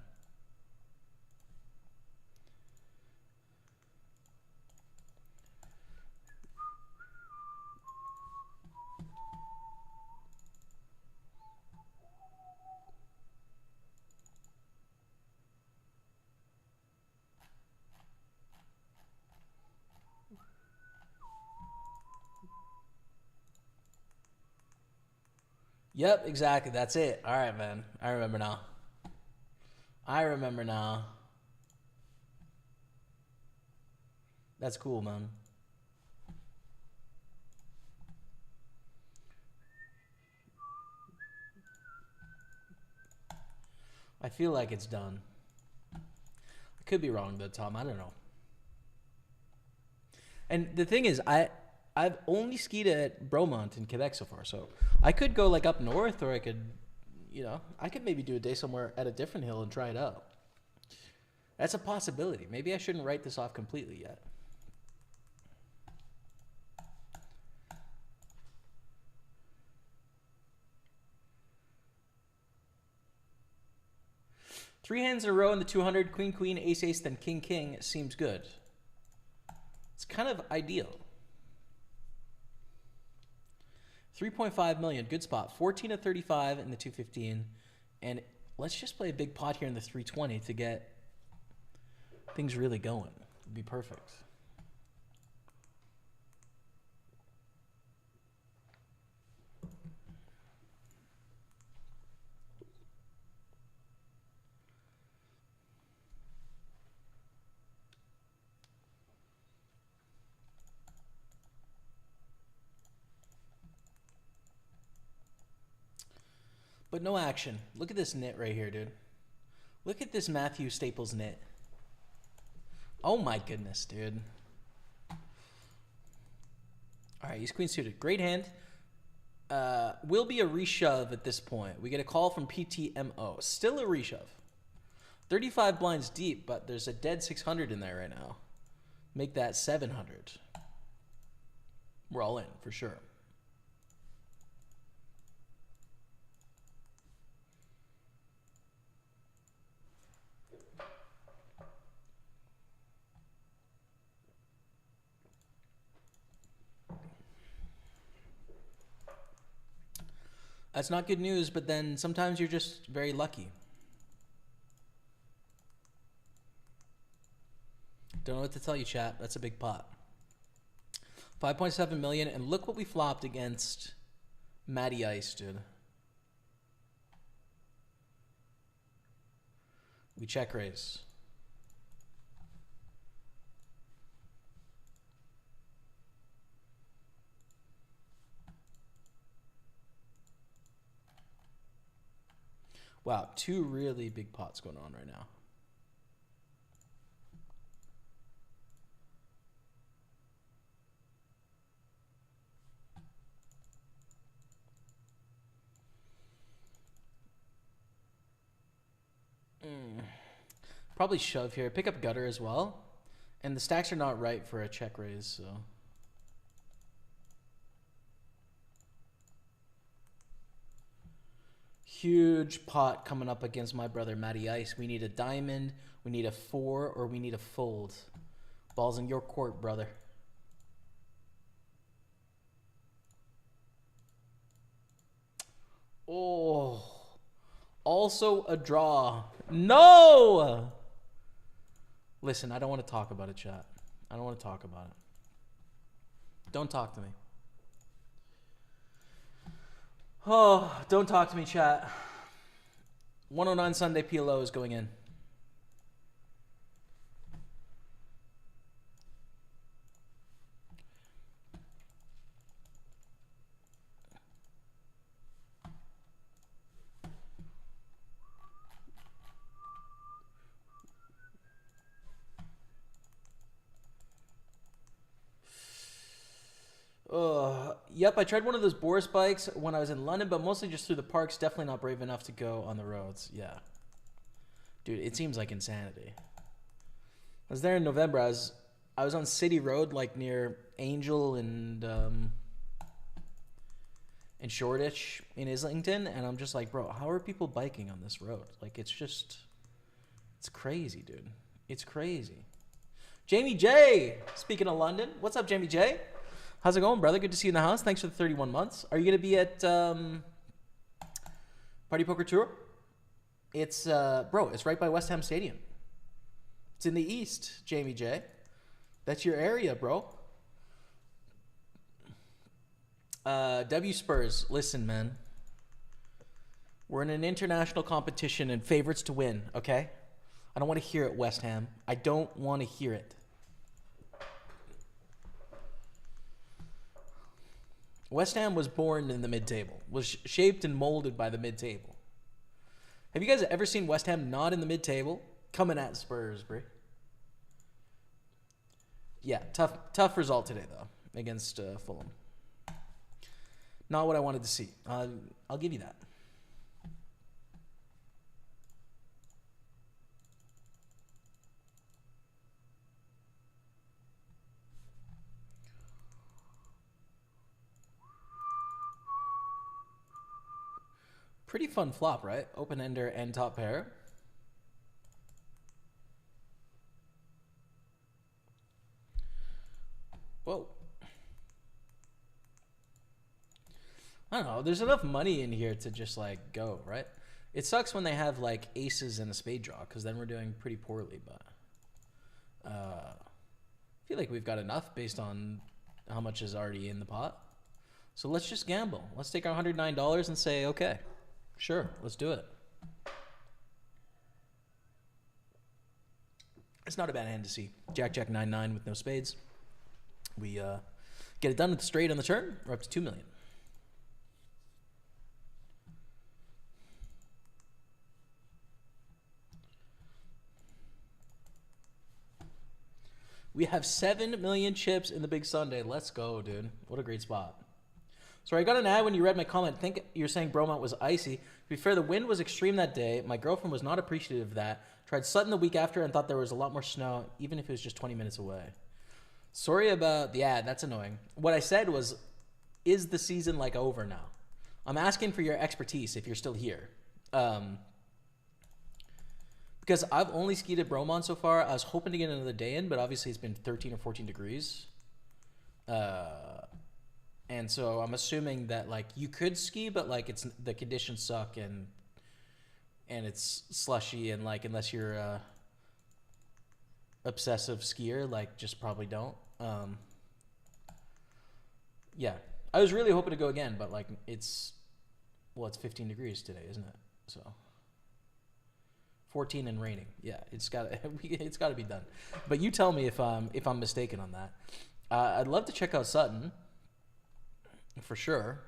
Yep, exactly. That's it. All right, man. I remember now. That's cool, man. I feel like it's done. I could be wrong though, Tom. I don't know. And the thing is, I've only skied at Bromont in Quebec so far, so I could go like up north, or I could, you know, I could maybe do a day somewhere at a different hill and try it out. That's a possibility. Maybe I shouldn't write this off completely yet. Three hands in a row in the 200, queen, queen, ace, ace, then king, king seems good. It's kind of ideal. 3.5 million, good spot. 14 to 35 in the 215. And let's just play a big pot here in the 320 to get things really going. It'd be perfect. But no action. Look at this nit right here, dude. Look at this Jaime Staples nit. Oh my goodness, dude. All right, he's queen suited. Great hand. Will be a reshove at this point. We get a call from PTMO. Still a reshove. 35 blinds deep, but there's a dead 600 in there right now. Make that 700. We're all in, for sure. That's not good news, but then sometimes you're just very lucky. Don't know what to tell you, chat. That's a big pot. 5.7 million, and look what we flopped against Matty Ice, dude. We check raise. Wow, two really big pots going on right now. Probably shove here. Pick up gutter as well. And the stacks are not right for a check raise, so... Huge pot coming up against my brother Matty Ice. We need a diamond, we need a 4, or we need a fold. Ball's in your court, brother. Oh, also a draw. No! Listen, I don't want to talk about it, chat. I don't want to talk about it. Don't talk to me. Oh, don't talk to me, chat. 109 Sunday PLO is going in. Yep, I tried one of those Boris bikes when I was in London, but mostly just through the parks. Definitely not brave enough to go on the roads. Yeah. Dude, it seems like insanity. I was there in November. I was on City Road, like near Angel and Shoreditch in Islington, and I'm just like, bro, how are people biking on this road? Like, it's crazy, dude. It's crazy. Jamie J, speaking of London, what's up, Jamie J? How's it going, brother? Good to see you in the house. Thanks for the 31 months. Are you going to be at Party Poker Tour? It's, bro, it's right by West Ham Stadium. It's in the east, Jamie J. That's your area, bro. W Spurs, listen, man. We're in an international competition and favorites to win, okay? I don't want to hear it, West Ham. I don't want to hear it. West Ham was born in the mid-table, was shaped and molded by the mid-table. Have you guys ever seen West Ham not in the mid-table? Coming at Spurs, bro. Yeah, tough result today, though, against Fulham. Not what I wanted to see. I'll give you that. Pretty fun flop, right? Open ender and top pair. Whoa. I don't know. There's enough money in here to just like go, right? It sucks when they have like aces and a spade draw because then we're doing pretty poorly. But I feel like we've got enough based on how much is already in the pot. So let's just gamble. Let's take our $109 and say, okay, sure, let's do it. It's not a bad hand to see. Jack, Jack, 9-9 with no spades. We get it done with the straight on the turn. We're up to $2 million. We have 7 million chips in the Big Sunday. Let's go, dude. What a great spot. Sorry, I got an ad when you read my comment. I think you're saying Bromont was icy. To be fair, the wind was extreme that day. My girlfriend was not appreciative of that. Tried Sutton the week after and thought there was a lot more snow, even if it was just 20 minutes away. Sorry about the ad. That's annoying. What I said was, is the season like over now? I'm asking for your expertise if you're still here. Because I've only skied at Bromont so far. I was hoping to get another day in, but obviously it's been 13 or 14 degrees. And so I'm assuming that like you could ski, but like it's the conditions suck and it's slushy and like unless you're a obsessive skier, like just probably don't. Yeah, I was really hoping to go again, but like it's 15 degrees today, isn't it? So 14 and raining. Yeah, it's got to be done. But you tell me if I'm mistaken on that. I'd love to check out Sutton for sure.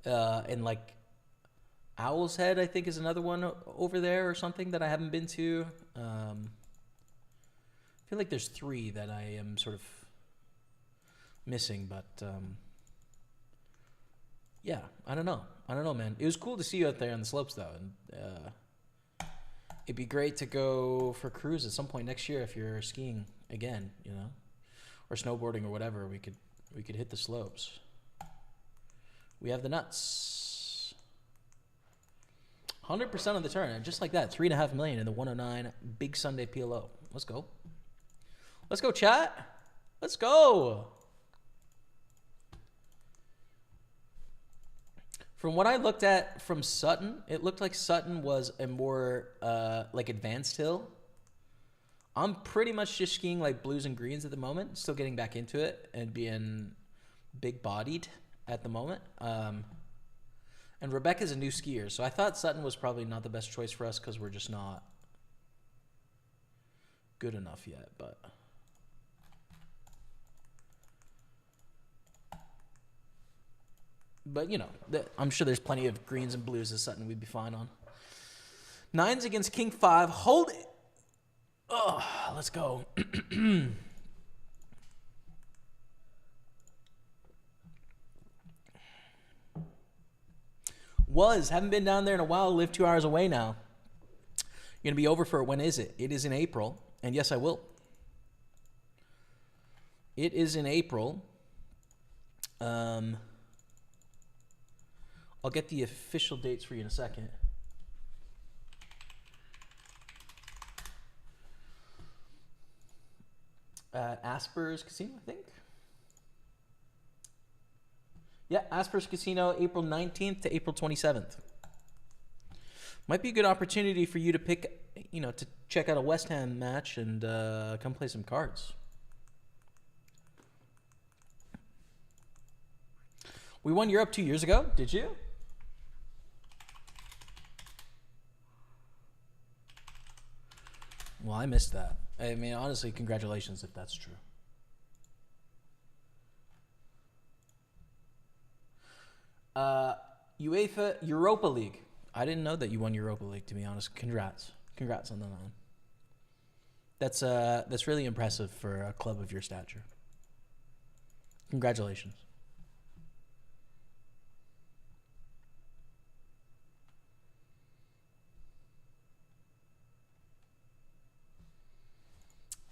And like Owl's Head, I think, is another one over there or something that I haven't been to. I feel like there's 3 that I am sort of missing, but yeah, I don't know, man. It was cool to see you out there on the slopes though, and it'd be great to go for a cruise at some point next year if you're skiing again, you know, or snowboarding or whatever. We could hit the slopes. We have the nuts. 100% on the turn, and just like that, 3.5 million in the 109 Big Sunday PLO. Let's go. Let's go, chat. Let's go. From what I looked at from Sutton, it looked like Sutton was a more like advanced hill. I'm pretty much just skiing like blues and greens at the moment, still getting back into it and being big bodied at the moment. And Rebecca's a new skier, so I thought Sutton was probably not the best choice for us because we're just not good enough yet, But you know, I'm sure there's plenty of greens and blues at Sutton we'd be fine on. 9s against King 5. Hold it. Oh, let's go. Haven't been down there in a while. Live 2 hours away now. You're going to be over for it. When is it? It is in April. And yes, I will. It is in April. I'll get the official dates for you in a second. Asper's Casino, I think. Yeah, Asper's Casino, April 19th to April 27th. Might be a good opportunity for you to pick, you know, to check out a West Ham match and come play some cards. We won Europe 2 years ago. Did you? Well, I missed that. I mean, honestly, congratulations if that's true. UEFA Europa League. I didn't know that you won Europa League, to be honest. Congrats on that one. That's really impressive for a club of your stature. Congratulations.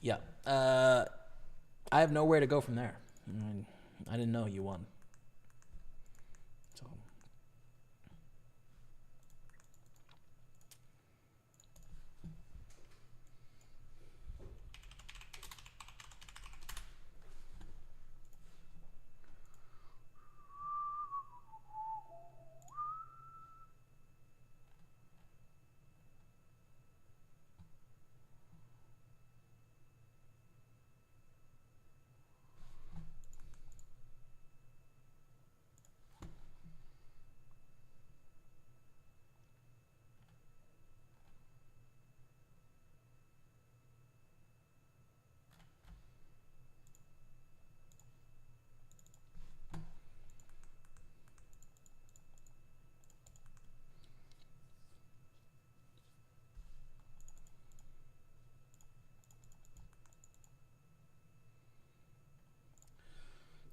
Yeah. I have nowhere to go from there. I didn't know you won. So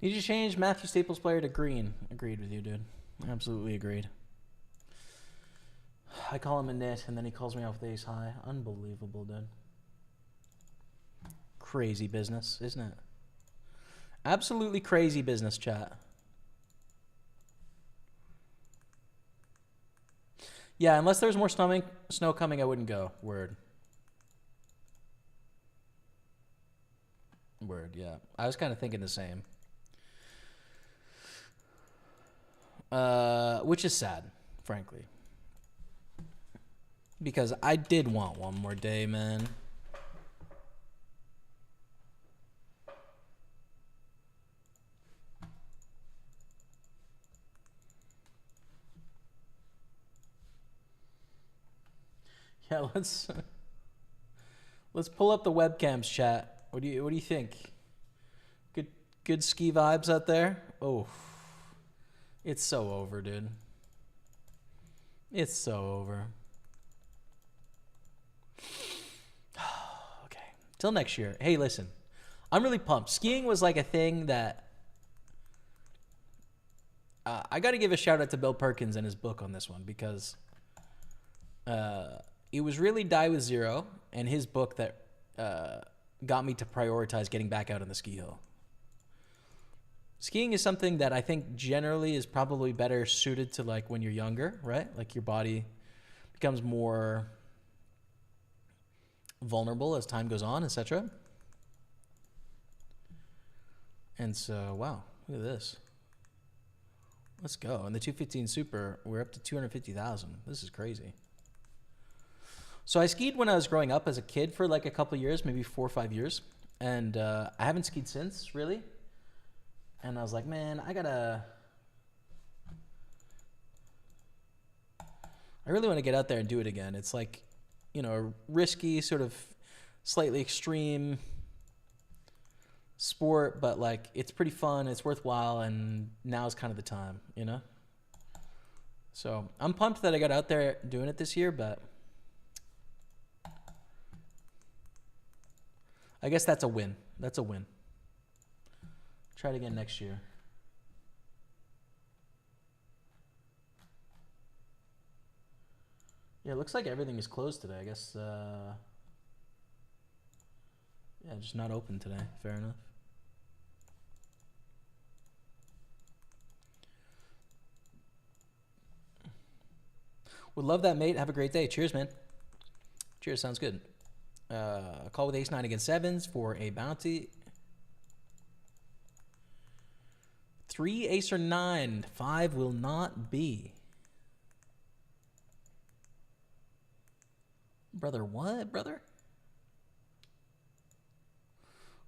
You just changed Matthew Staples player to green. Agreed with you, dude. Absolutely agreed. I call him a nit, and then he calls me off with ace high. Unbelievable, dude. Crazy business, isn't it? Absolutely crazy business, chat. Yeah, unless there's more snow coming, I wouldn't go. Word. Word, yeah. I was kind of thinking the same. Which is sad, frankly. Because I did want one more day, man. Yeah, let's pull up the webcams, chat. What do you think? Good ski vibes out there? Oh. It's so over, dude. It's so over. Okay. Till next year. Hey, listen. I'm really pumped. Skiing was like a thing that I got to give a shout out to Bill Perkins and his book on this one because it was really Die with Zero and his book that got me to prioritize getting back out on the ski hill. Skiing is something that I think generally is probably better suited to like when you're younger, right? Like your body becomes more vulnerable as time goes on, etc. And so, wow, look at this. Let's go. And the 215 Super, we're up to 250,000. This is crazy. So I skied when I was growing up as a kid for like a couple of years, maybe 4 or 5 years. And I haven't skied since, really. And I was like, man, I really want to get out there and do it again. It's like, you know, a risky, sort of slightly extreme sport, but like it's pretty fun, it's worthwhile, and now's kind of the time, you know? So I'm pumped that I got out there doing it this year, but I guess that's a win. That's a win. Try it again next year. Yeah, it looks like everything is closed today. I guess, yeah, just not open today. Fair enough. Would love that, mate. Have a great day. Cheers, man. Cheers. Sounds good. Call with ace-9 against sevens for a bounty. 3 ace or 9. 5 will not be. Brother, what, brother?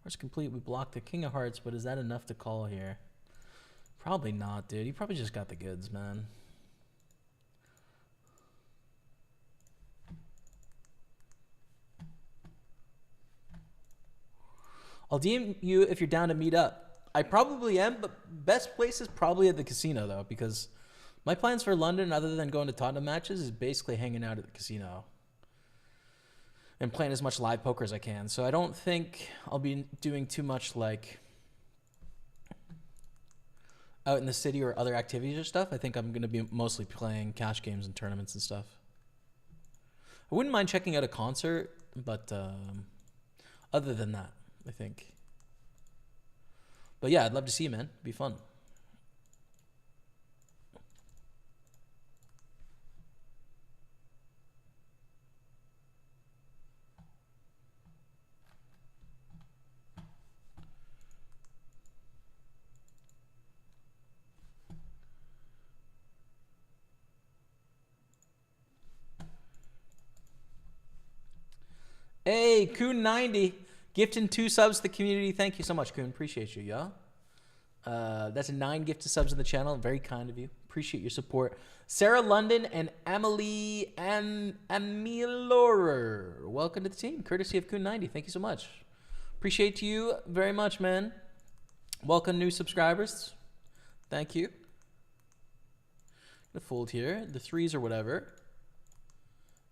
Hearts complete. We blocked the king of hearts, but is that enough to call here? Probably not, dude. He probably just got the goods, man. I'll DM you if you're down to meet up. I probably am, but best place is probably at the casino, though, because my plans for London, other than going to Tottenham matches, is basically hanging out at the casino and playing as much live poker as I can. So I don't think I'll be doing too much, like, out in the city or other activities or stuff. I think I'm going to be mostly playing cash games and tournaments and stuff. I wouldn't mind checking out a concert, but other than that, I think. But yeah, I'd love to see you, man. It'd be fun. Hey, Coon90. Gifting 2 subs to the community. Thank you so much, Coon. Appreciate you, y'all. That's a 9 gifted subs in the channel. Very kind of you. Appreciate your support. Sarah London and Emily Amilorer. Welcome to the team. Courtesy of Coon90. Thank you so much. Appreciate you very much, man. Welcome new subscribers. Thank you. Gonna fold here. The 3s or whatever.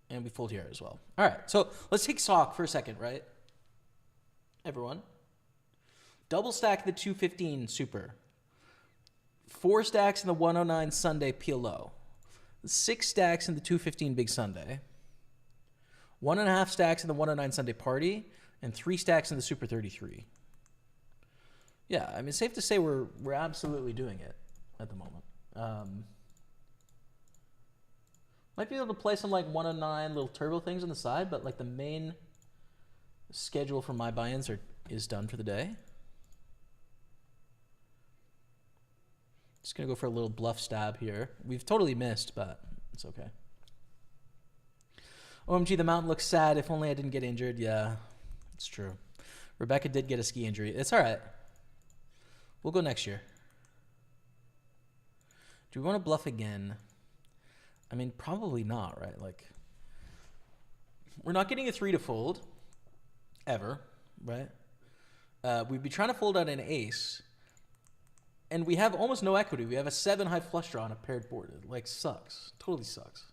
And we fold here as well. All right. So let's take stock for a second, right? Everyone. Double stack the 215 super. 4 stacks in the 109 Sunday PLO. 6 stacks in the 215 Big Sunday. 1.5 stacks in the 109 Sunday Party. And 3 stacks in the Super 33. Yeah, I mean, it's safe to say we're absolutely doing it at the moment. Might be able to play some like 109 little turbo things on the side, but like the main schedule for my buy-ins is done for the day. Just gonna go for a little bluff stab here. We've totally missed, but it's okay. OMG, the mountain looks sad. If only I didn't get injured. Yeah, it's true. Rebecca did get a ski injury. It's all right. We'll go next year. Do we want to bluff again? I mean, probably not, right? Like, we're not getting a 3 to fold ever, right? We'd be trying to fold out an ace, and we have almost no equity. We have a 7 high flush draw on a paired board. It, like, sucks. Totally sucks.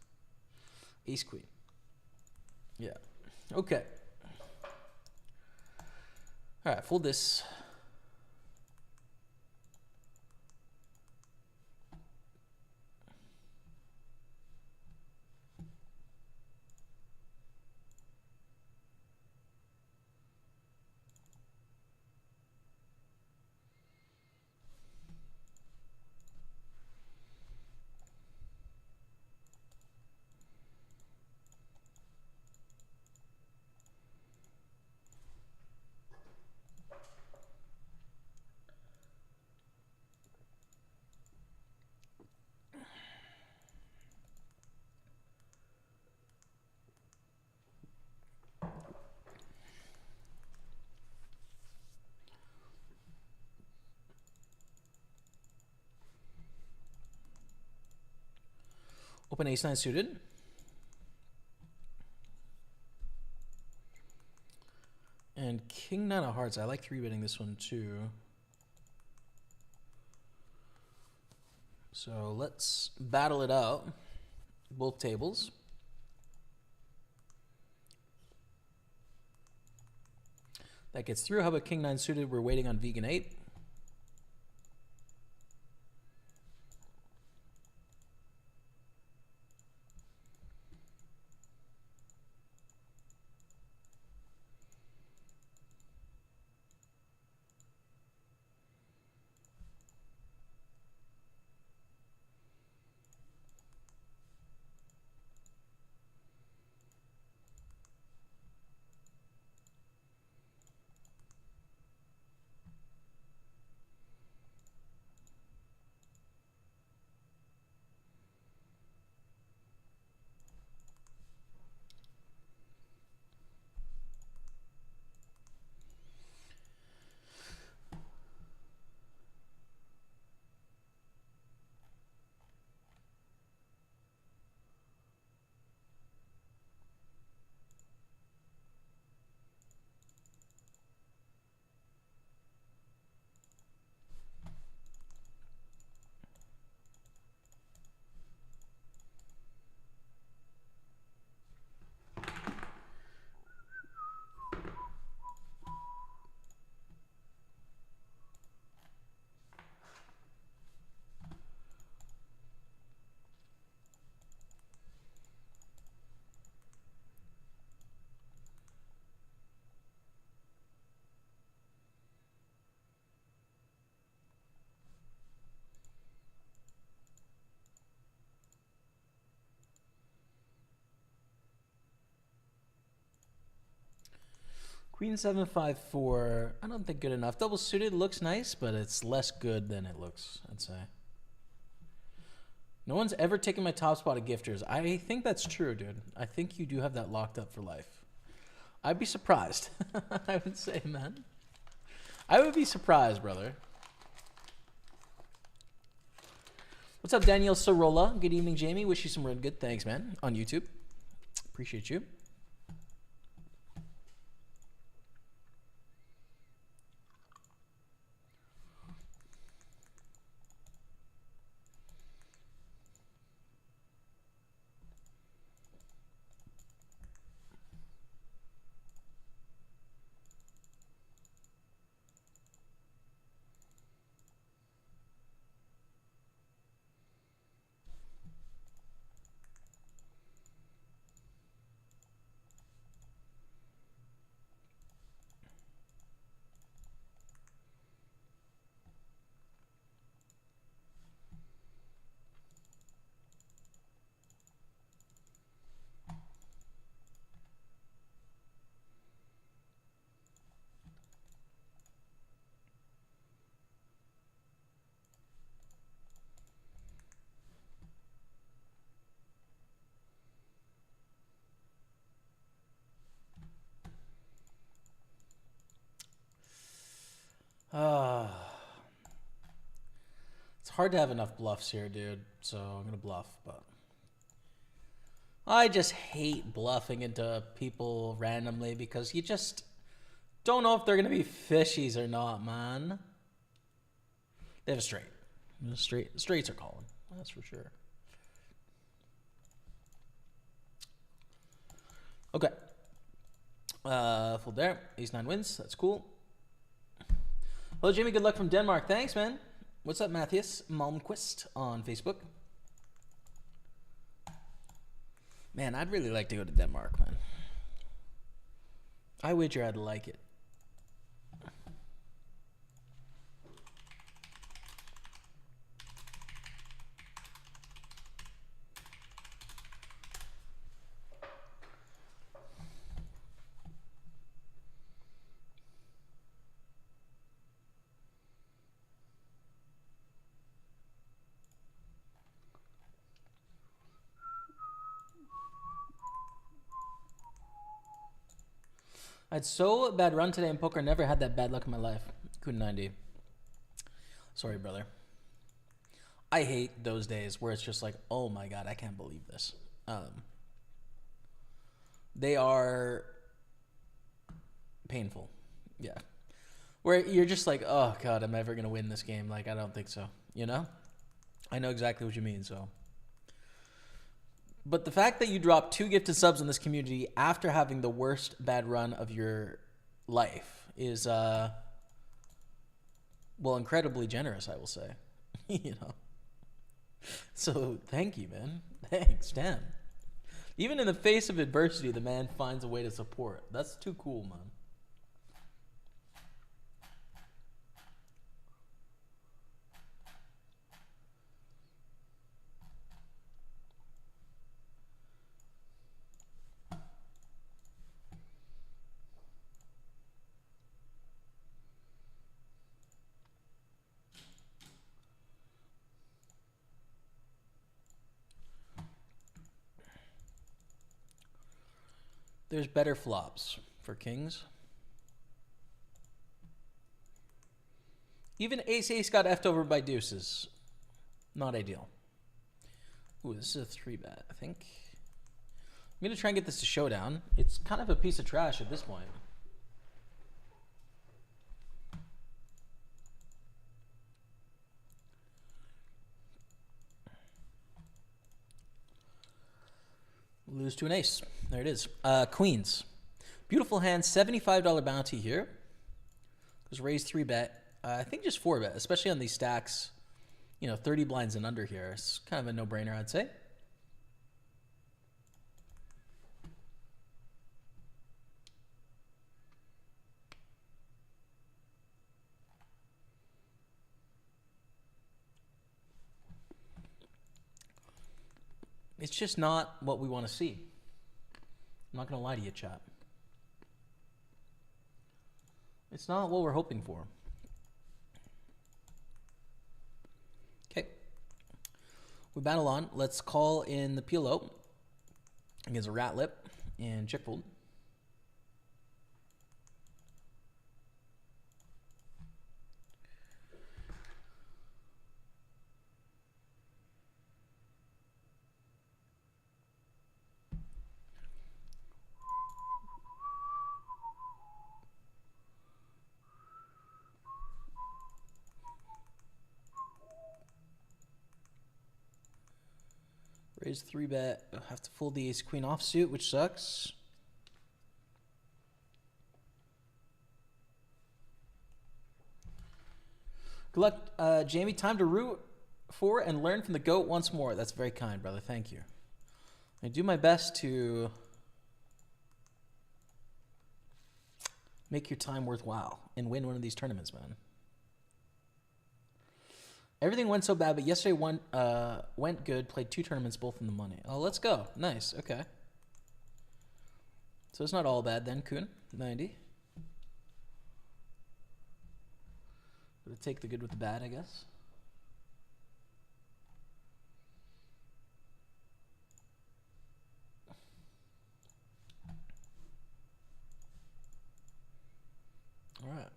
Ace queen. Yeah. Okay. All right, fold this. Open ace-9 suited. And king-9 of hearts. I like 3-betting this one too. So let's battle it out. Both tables. That gets through. How about king-9 suited? We're waiting on vegan 8. Queen 7-5-4. I don't think good enough. Double suited looks nice, but it's less good than it looks, I'd say. No one's ever taken my top spot at gifters. I think that's true, dude. I think you do have that locked up for life. I'd be surprised. I would say, man. I would be surprised, brother. What's up, Daniel Sorolla? Good evening, Jamie. Wish you some real good. Thanks, man. On YouTube. Appreciate you. It's hard to have enough bluffs here, dude. So I'm gonna bluff, but I just hate bluffing into people randomly because you just don't know if they're gonna be fishies or not, man. They have a straight. Straights are calling. That's for sure. Okay. Full there. Ace 9 wins. That's cool. Hello, Jimmy. Good luck from Denmark. Thanks, man. What's up, Matthias Malmquist on Facebook? Man, I'd really like to go to Denmark, man. I wager I'd like it. I had so bad run today in poker. Never had that bad luck in my life. Couldn't 90. Sorry, brother. I hate those days where it's just like, oh my god, I can't believe this. They are painful. Yeah. Where you're just like, oh god, am I ever gonna win this game? Like, I don't think so. You know? I know exactly what you mean, so. But the fact that you dropped 2 gifted subs in this community after having the worst bad run of your life is, well, incredibly generous, I will say. You know? So, thank you, man. Thanks, damn. Even in the face of adversity, the man finds a way to support. That's too cool, man. There's better flops for kings. Even ace-ace got effed over by deuces. Not ideal. Ooh, this is a 3-bet, I think. I'm going to try and get this to showdown. It's kind of a piece of trash at this point. Lose to an ace. There it is. Queens. Beautiful hand. $75 bounty here. Goes raise 3-bet. I think just 4-bet, especially on these stacks. You know, 30 blinds and under here. It's kind of a no-brainer, I'd say. It's just not what we want to see. I'm not going to lie to you, chat. It's not what we're hoping for. Okay. We battle on. Let's call in the PLO against a rat lip and check fold. Raise 3-bet. I'll have to fold the ace-queen offsuit, which sucks. Good luck, Jamie. Time to root for and learn from the GOAT once more. That's very kind, brother. Thank you. I do my best to make your time worthwhile and win one of these tournaments, man. Everything went so bad, but yesterday went good. Played 2 tournaments, both in the money. Oh, let's go. Nice. Okay. So it's not all bad then, Kuhn. 90. Gonna take the good with the bad, I guess. All right.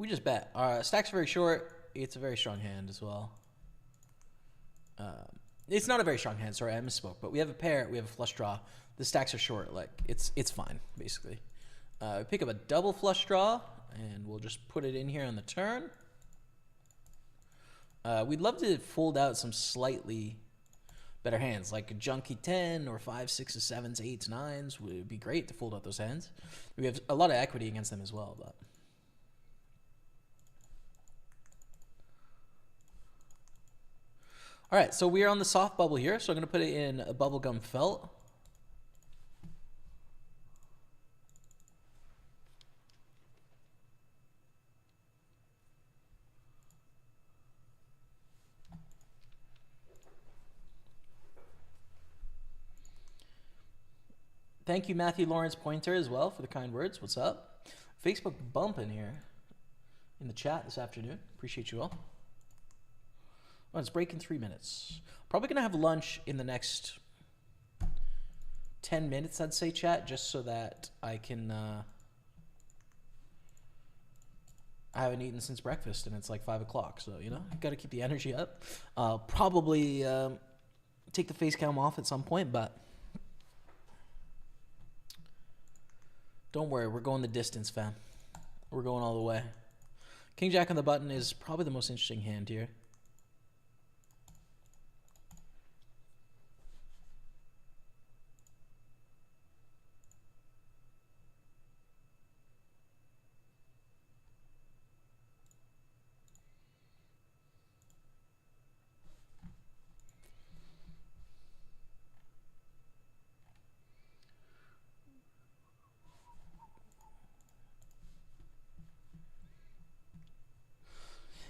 We just bet. Stack's very short. It's a very strong hand as well. It's not a very strong hand. Sorry, I misspoke. But we have a pair. We have a flush draw. The stacks are short. Like it's fine basically. We pick up a double flush draw, and we'll just put it in here on the turn. We'd love to fold out some slightly better hands, like a junky 10 or 5, 6s, 7s, 8s, 9s. Would be great to fold out those hands. We have a lot of equity against them as well, but. All right, so we are on the soft bubble here, so I'm going to put it in a bubblegum felt. Thank you, Matthew Lawrence Pointer, as well, for the kind words. What's up? Facebook bumping here in the chat this afternoon. Appreciate you all. Well, it's break in 3 minutes. Probably going to have lunch in the next 10 minutes, I'd say, chat, just so that I can... I haven't eaten since breakfast, and it's like 5 o'clock, so, you know, got to keep the energy up. Probably take the face cam off at some point, but... Don't worry, we're going the distance, fam. We're going all the way. King Jack on the button is probably the most interesting hand here.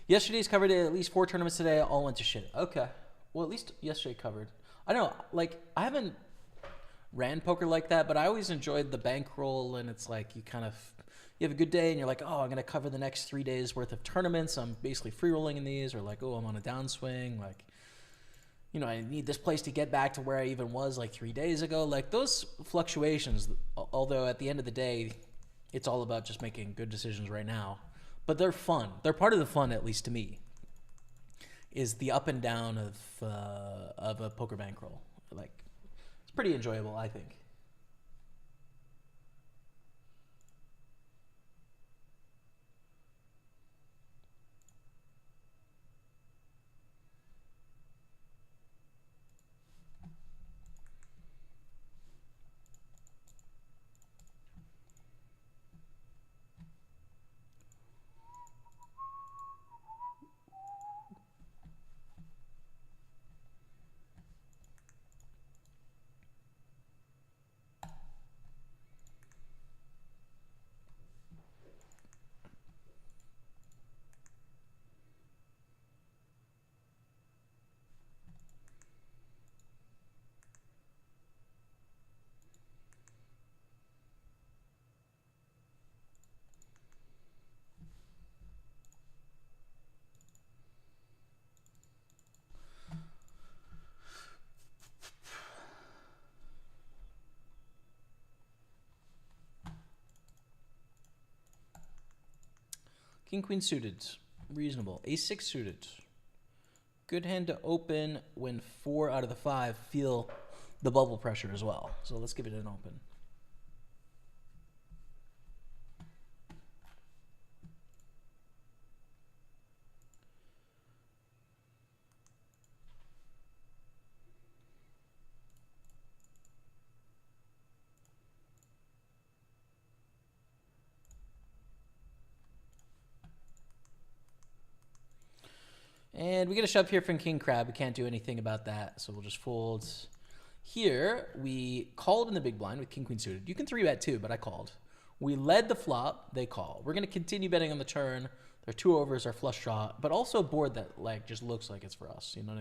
Yesterday's covered at least 4 tournaments today. All went to shit. Okay. Well, at least yesterday covered. I don't know. Like, I haven't ran poker like that, but I always enjoyed the bankroll, and it's like you have a good day, and you're like, oh, I'm going to cover the next 3 days worth of tournaments. I'm basically free rolling in these, or like, oh, I'm on a downswing. Like, you know, I need this place to get back to where I even was like 3 days ago. Like, those fluctuations, although at the end of the day, it's all about just making good decisions right now. But they're fun. They're part of the fun, at least to me, is the up and down of a poker bankroll. Like, it's pretty enjoyable, I think. King, queen suited. Reasonable. Ace-6 suited. Good hand to open when 4 out of the 5 feel the bubble pressure as well. So let's give it an open. And we get a shove here from King Crab. We can't do anything about that, so we'll just fold. Here, we called in the big blind with King Queen suited. You can 3-bet too, but I called. We led the flop. They call. We're going to continue betting on the turn. Their 2 overs, our flush draw, but also a board that like just looks like it's for us. You know what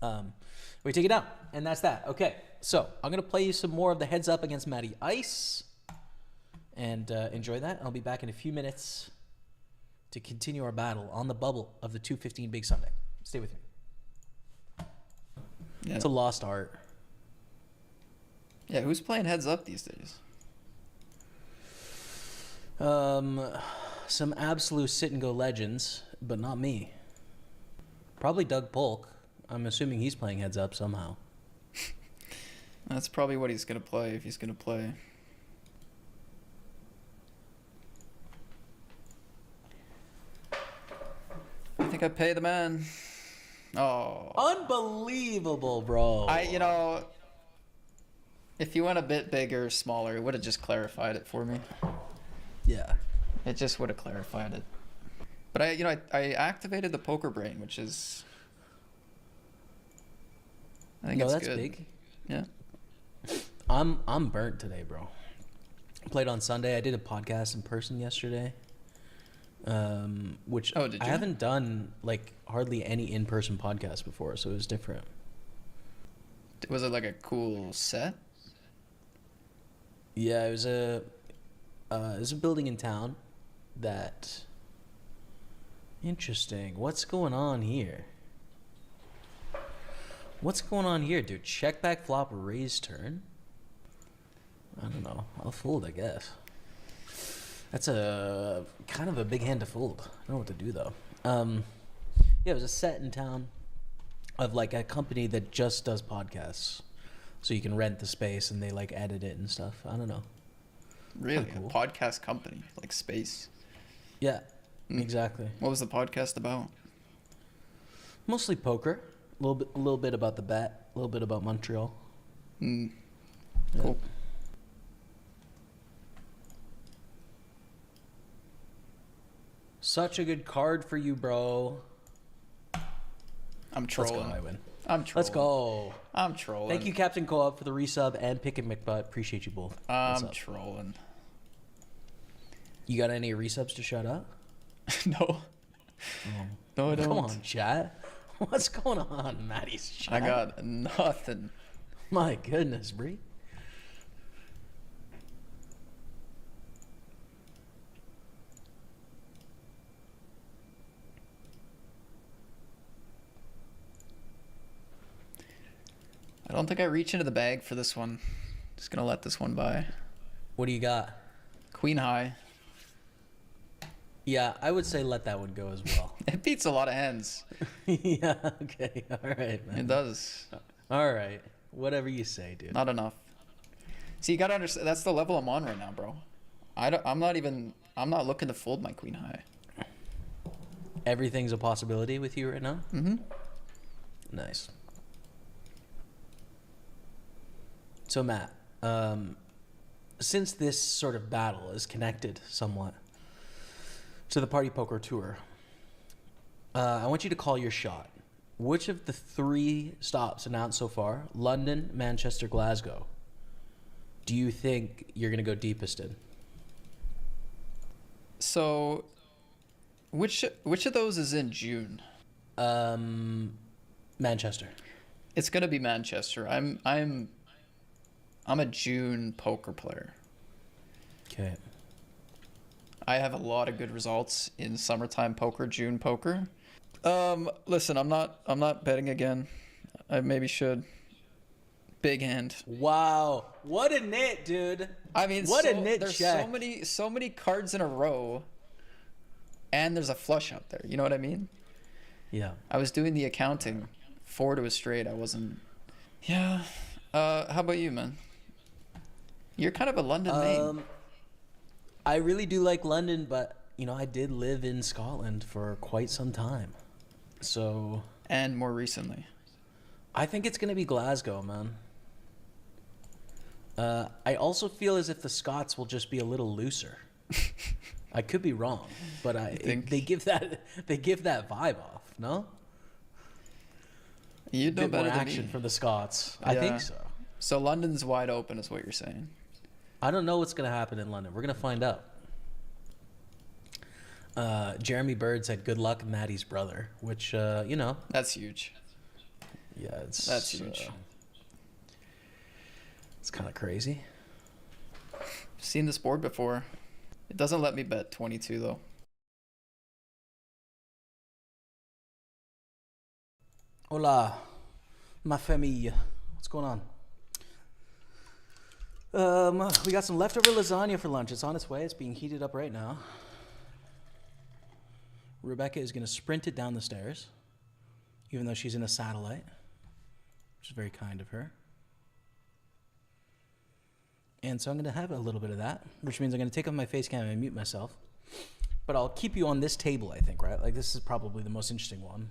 I mean? We take it down, and that's that. Okay, so I'm going to play you some more of the heads up against Matty Ice, and enjoy that. I'll be back in a few minutes to continue our battle on the bubble of the 215 Big Sunday. Stay with me. Yeah. It's a lost art. Yeah, who's playing heads up these days? some absolute sit-and-go legends, but not me. Probably Doug Polk. I'm assuming he's playing heads up somehow. That's probably what he's going to play if he's going to play. I think I pay the man. Oh. Unbelievable, bro. If you went a bit bigger or smaller, it would have just clarified it for me. Yeah. It just would have clarified it. But I activated the poker brain, which is... I think it's that's good. big. Yeah. I'm burnt today, bro. Played on Sunday. I did a podcast in person yesterday. Which did you? I haven't done like hardly any in-person podcast before, so it was different. Was it like a cool set? Yeah, it was a building in town that... Interesting. What's going on here? What's going on here, dude? Check back flop raise turn? I don't know. I'll fold, I guess. That's a kind of a big hand to fold. I don't know what to do, though. Yeah, it was a set in town of like a company that just does podcasts. So you can rent the space and they like edit it and stuff. I don't know. Really? Cool. A podcast company, like space? Yeah, exactly. What was the podcast about? Mostly poker. A little bit about the bet. A little bit about Montreal. Mm. Yeah. Cool. Such a good card for you, bro. I'm trolling. Let's go, I win. I'm trolling. Let's go. I'm trolling. Thank you, Captain Co-op, for the resub and Pick and McButt. Appreciate you both. What's I'm up? trolling. You got any resubs to shut up? No. No, I don't. Come on, chat. What's going on, Maddie's chat? I got nothing. My goodness, Bree. I don't think I reach into the bag for this one. Just gonna let this one by. What do you got? Queen high. Yeah, I would say let that one go as well. It beats a lot of hands. Yeah, okay. All right, man. It does. All right. Whatever you say, dude. Not enough. See, you gotta understand. That's the level I'm on right now, bro. I'm not looking to fold my queen high. Everything's a possibility with you right now? Mm-hmm. Nice. So, Matt, since this sort of battle is connected somewhat to the Party Poker Tour, I want you to call your shot. Which of the 3 stops announced so far, London, Manchester, Glasgow, do you think you're going to go deepest in? So, which of those is in June? Manchester. It's gonna be Manchester. I'm a June poker player. Okay. I have a lot of good results in summertime poker, June poker. Listen, I'm not betting again. I maybe should. Big hand. Wow. What a nit, dude. I mean, what a nit there's check. so many cards in a row, and there's a flush out there. You know what I mean? Yeah. I was doing the accounting. 4 to a straight. I wasn't. Yeah. How about you, man? You're kind of a London main. I really do like London, but I did live in Scotland for quite some time, so. And more recently. I think it's gonna be Glasgow, man. I also feel as if the Scots will just be a little looser. I could be wrong, but they give that vibe off. No. You know better more than action me. for the Scots. I think so. So London's wide open, is what you're saying. I don't know what's gonna happen in London. We're gonna find out. Jeremy Bird said, "Good luck, Maddie's brother," which That's huge. Yeah, That's huge. It's kind of crazy. I've seen this board before. It doesn't let me bet 22 though. Hola, ma famille. What's going on? We got some leftover lasagna for lunch. It's on its way. It's being heated up right now. Rebecca is going to sprint it down the stairs, even though she's in a satellite, which is very kind of her. And so I'm going to have a little bit of that, which means I'm going to take off my face cam and mute myself. But I'll keep you on this table, I think, right? Like, this is probably the most interesting one.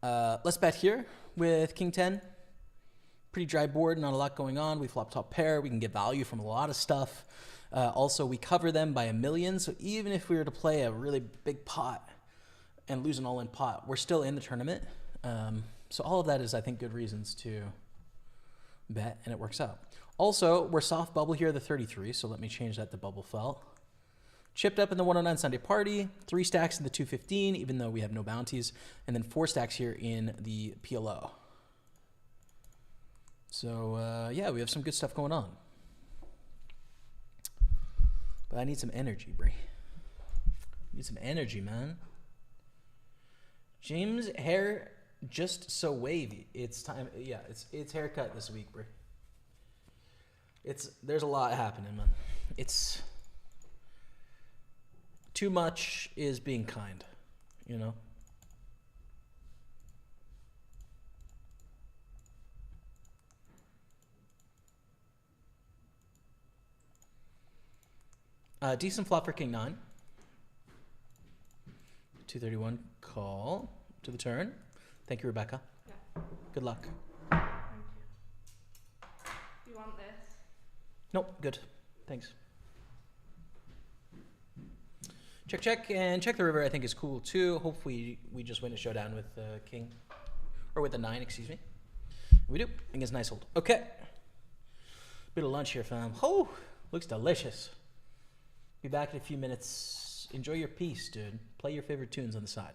Let's bet here with King 10. Pretty dry board, not a lot going on. We flop top pair. We can get value from a lot of stuff. Also, we cover them by 1 million. So even if we were to play a really big pot and lose an all-in pot, we're still in the tournament. So all of that is, I think, good reasons to bet, and it works out. Also, we're soft bubble here, the 33. So let me change that to bubble felt. Chipped up in the 109 Sunday party, 3 stacks in the 215, even though we have no bounties, and then 4 stacks here in the PLO. So, yeah, we have some good stuff going on. But I need some energy, Brie. Need some energy, man. James' hair just so wavy. It's time. Yeah, it's haircut this week, Brie. There's a lot happening, man. It's too much is being kind, you know? Decent flop for King 9. 231 call to the turn. Thank you, Rebecca. Yeah. Good luck. Thank you. You want this? Nope, good. Thanks. Check, and check the river, I think, is cool, too. Hopefully, we just win a showdown with the King. Or with the 9, excuse me. We do. I think it's a nice hold. Okay. Bit of lunch here, fam. Oh, looks delicious. Be back in a few minutes. Enjoy your piece, dude. Play your favorite tunes on the side.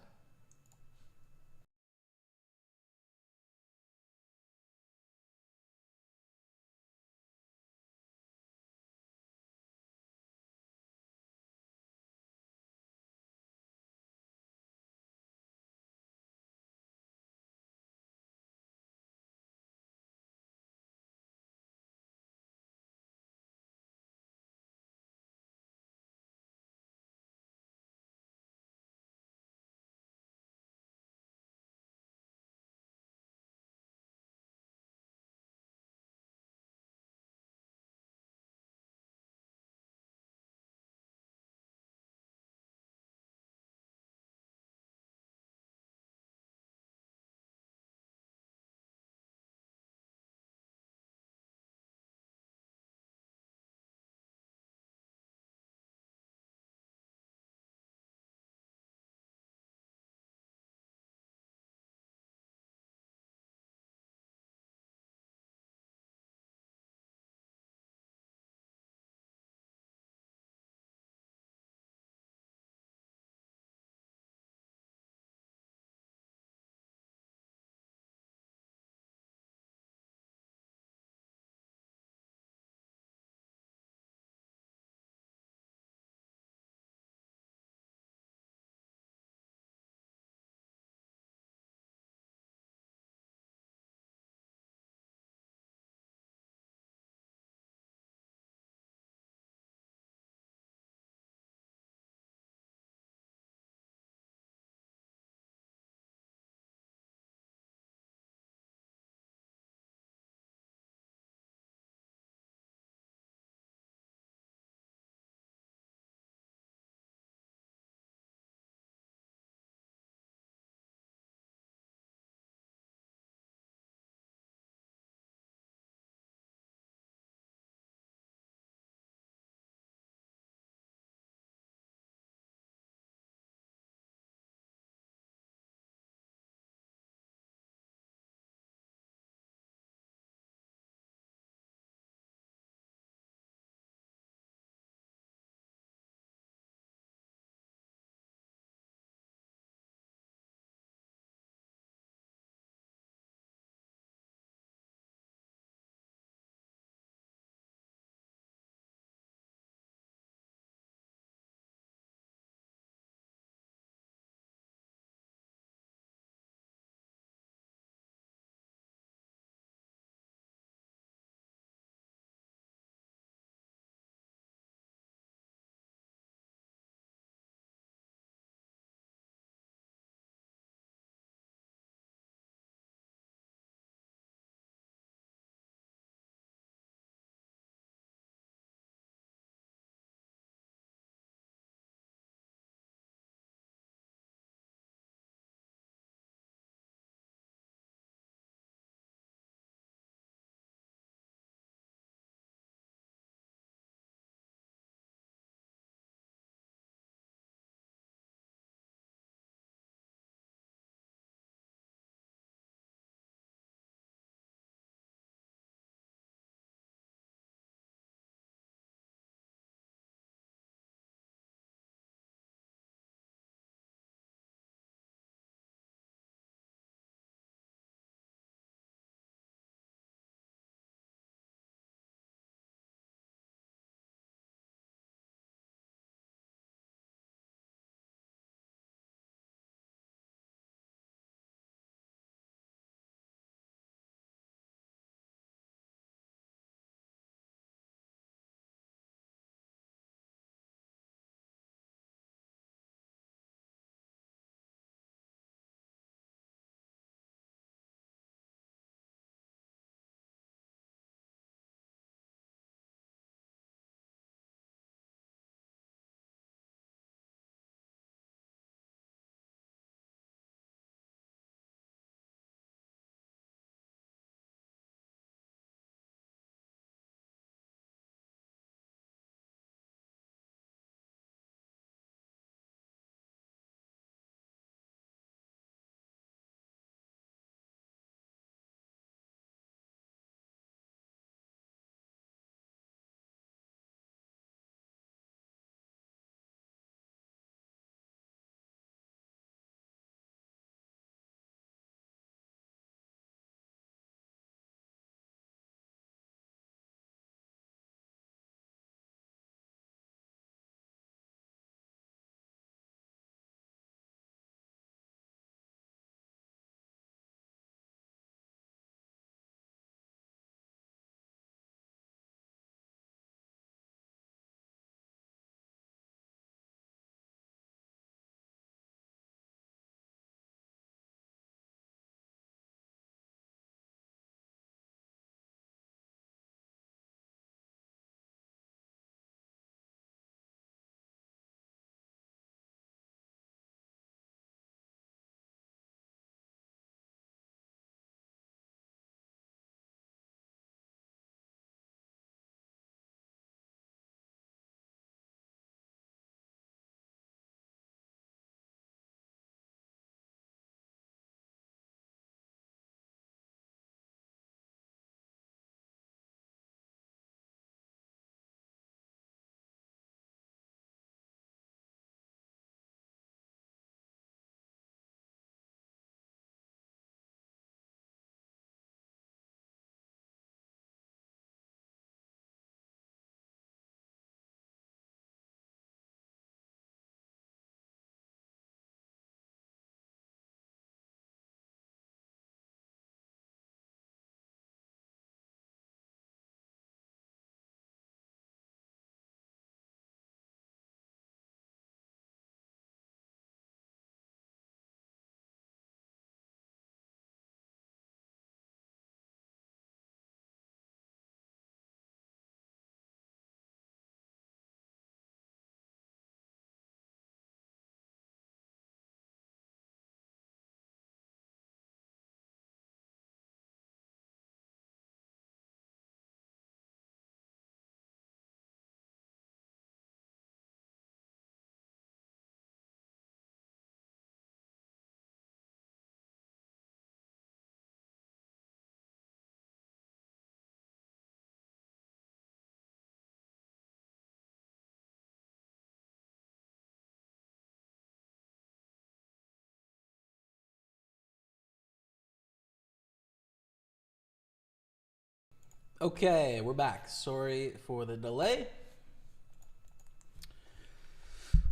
Okay, we're back. Sorry for the delay.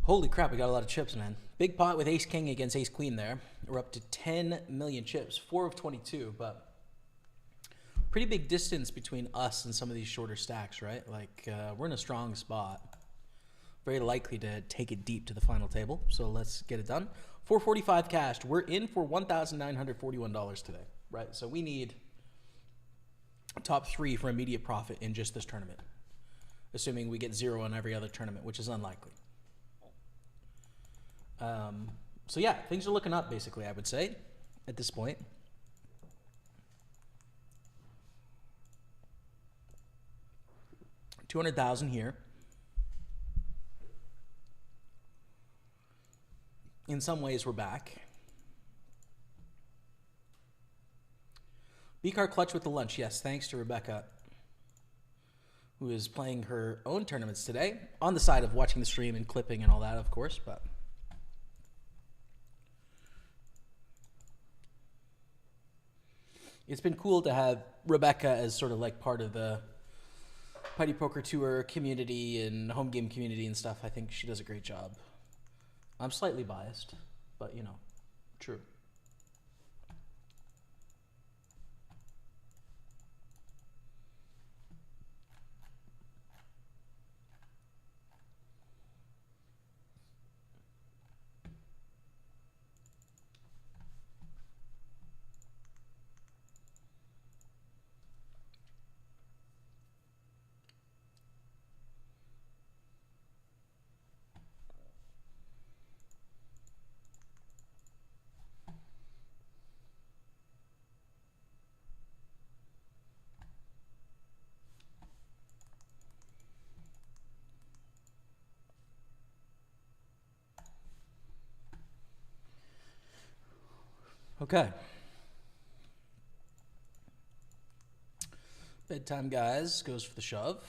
Holy crap, we got a lot of chips, man. Big pot with ace king against ace queen there. We're up to 10 million chips, 4 of 22, but pretty big distance between us and some of these shorter stacks, right? Like, we're in a strong spot. Very likely to take it deep to the final table, so let's get it done. 445 cashed. We're in for $1,941 today, right? So we need top 3 for immediate profit in just this tournament, assuming we get 0 on every other tournament, which is unlikely. So yeah, things are looking up, basically, I would say, at this point. $200,000 here. In some ways, we're back. B-card clutch with the lunch. Yes, thanks to Rebecca, who is playing her own tournaments today, on the side of watching the stream and clipping and all that, of course, but it's been cool to have Rebecca as sort of like part of the PartyPoker Tour community and home game community and stuff. I think she does a great job. I'm slightly biased, but you know, true. Okay. Bedtime guys goes for the shove.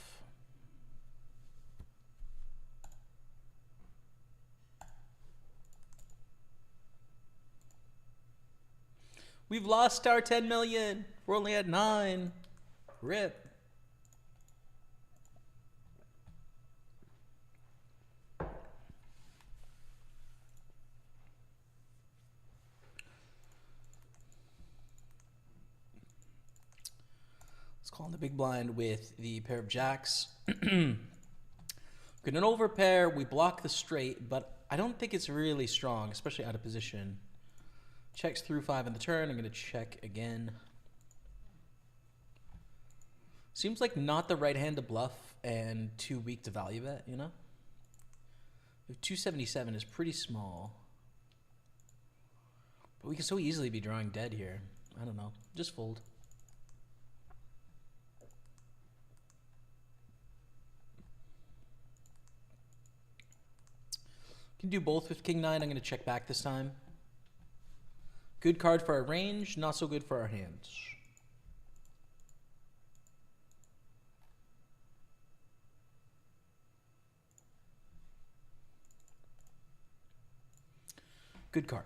We've lost our 10 million. We're only at 9. Rip. Calling the big blind with the pair of jacks. Got an overpair. We block the straight, but I don't think it's really strong, especially out of position. Checks through 5 in the turn. I'm going to check again. Seems like not the right hand to bluff and too weak to value bet, you know? 277 is pretty small. But we can so easily be drawing dead here. I don't know. Just fold. Can do both with king 9. I'm going to check back this time. Good card for our range, not so good for our hands. Good card.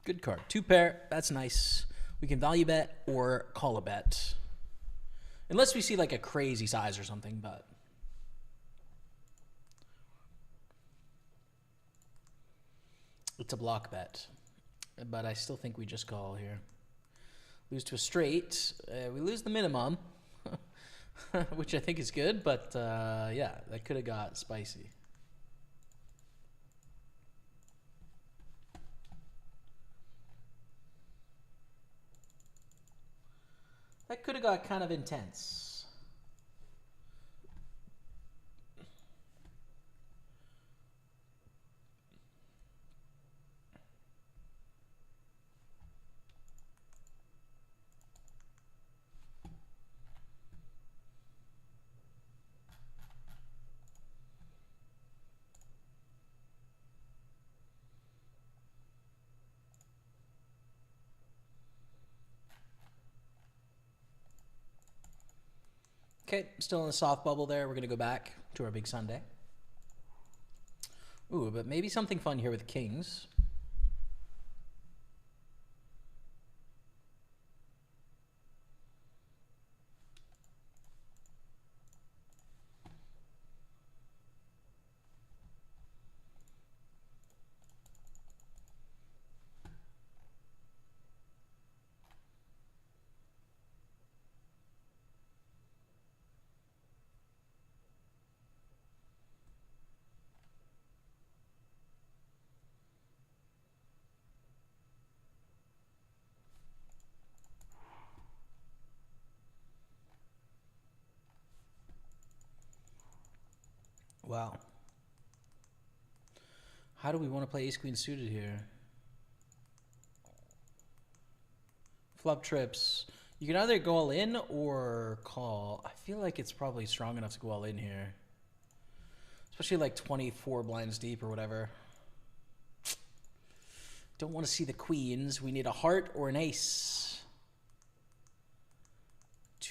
Good card. 2 pair, that's nice. We can value bet or call a bet. Unless we see like a crazy size or something, but it's a block bet, but I still think we just call here. Lose to a straight. We lose the minimum, which I think is good, but yeah, that could have got spicy. That could have got kind of intense. Okay, still in the soft bubble there. We're going to go back to our big Sunday. Ooh, but maybe something fun here with kings. Wow. How do we want to play ace queen suited here? Flop trips. You can either go all in or call. I feel like it's probably strong enough to go all in here. Especially like 24 blinds deep or whatever. Don't want to see the queens. We need a heart or an ace.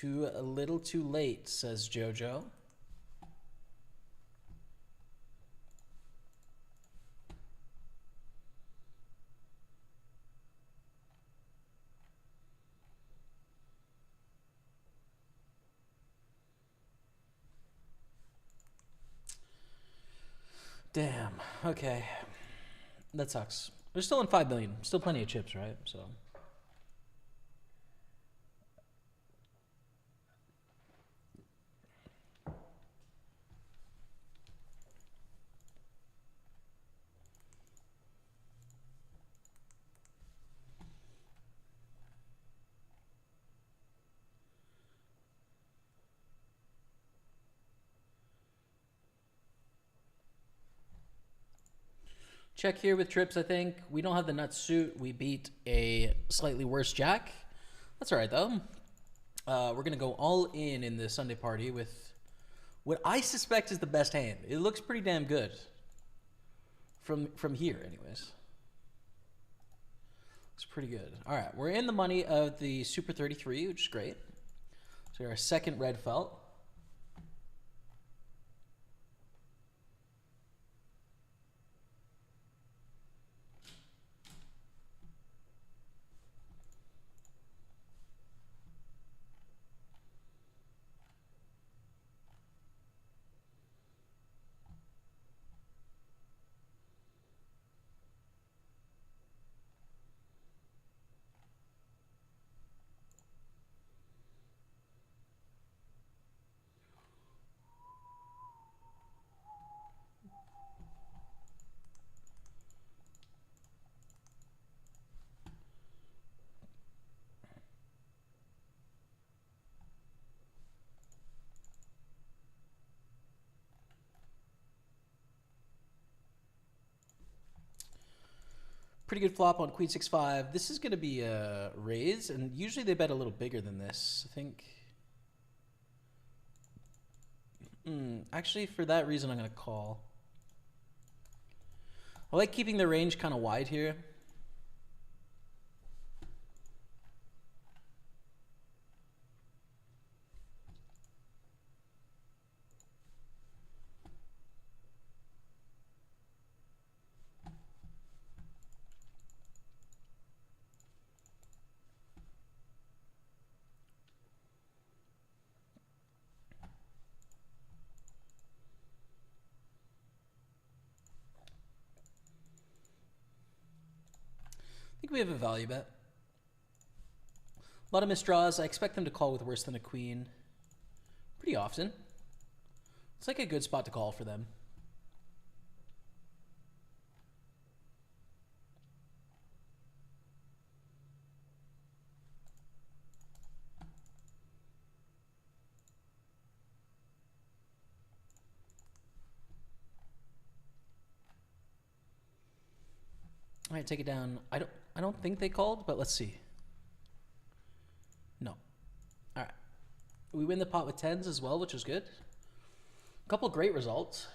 A little too late, says Jojo. Damn. Okay. That sucks. We're still in 5 million. Still plenty of chips, right? So. Check here with trips, I think. We don't have the nut suit. We beat a slightly worse jack. That's all right, though. We're going to go all in the Sunday party with what I suspect is the best hand. It looks pretty damn good from here, anyways. Looks pretty good. All right, we're in the money of the Super 33, which is great. So our second red felt. Pretty good flop on queen 6-5. This is going to be a raise, and usually they bet a little bigger than this. I think. Actually, for that reason, I'm going to call. I like keeping the range kind of wide here. I think we have a value bet. A lot of misdraws. I expect them to call with worse than a queen pretty often. It's like a good spot to call for them. All right, take it down. I don't think they called, but let's see. No. All right. We win the pot with tens as well, which is good. A couple great results.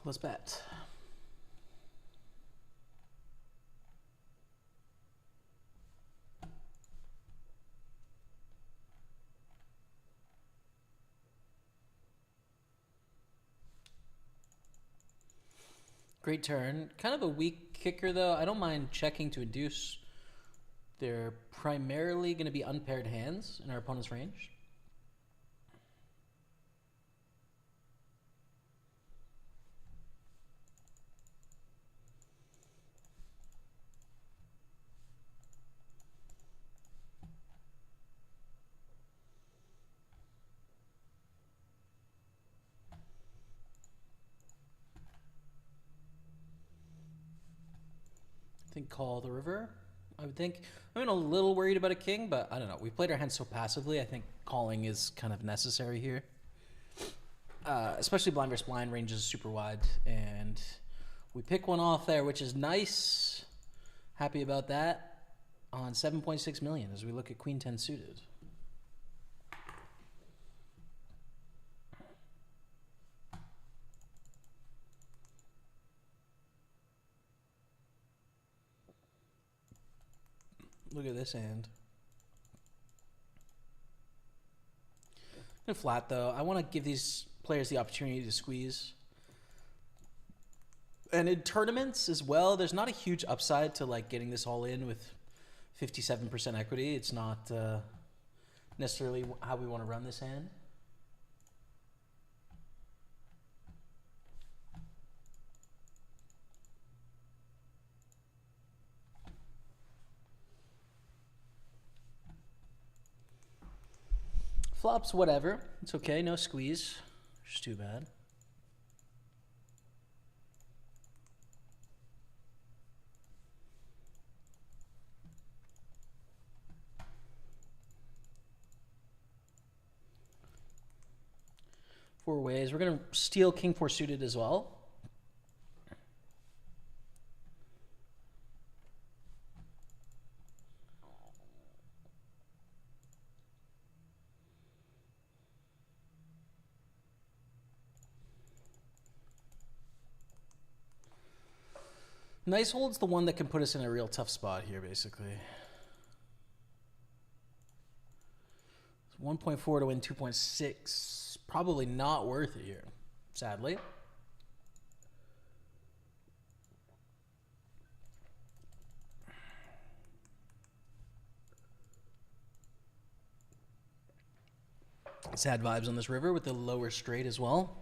Let's bet. Great turn. Kind of a weak kicker, though. I don't mind checking to induce. They're primarily going to be unpaired hands in our opponent's range. think call the river. I would think. I'm a little worried about a king, but I don't know. We played our hand so passively. I think calling is kind of necessary here. Especially blind versus blind, range is super wide, and we pick one off there, which is nice. Happy about that. On 7.6 million as we look at Queen 10 suited. Look at this hand. I'm flat though. I want to give these players the opportunity to squeeze. And in tournaments as well, there's not a huge upside to like getting this all in with 57% equity. It's not necessarily how we want to run this hand. Flops, whatever. It's okay. No squeeze. Just too bad. Four ways. We're going to steal King 4 suited as well. Nice hold's the one that can put us in a real tough spot here, basically. 1.4 to win 2.6. Probably not worth it here, sadly. Sad vibes on this river with the lower straight as well.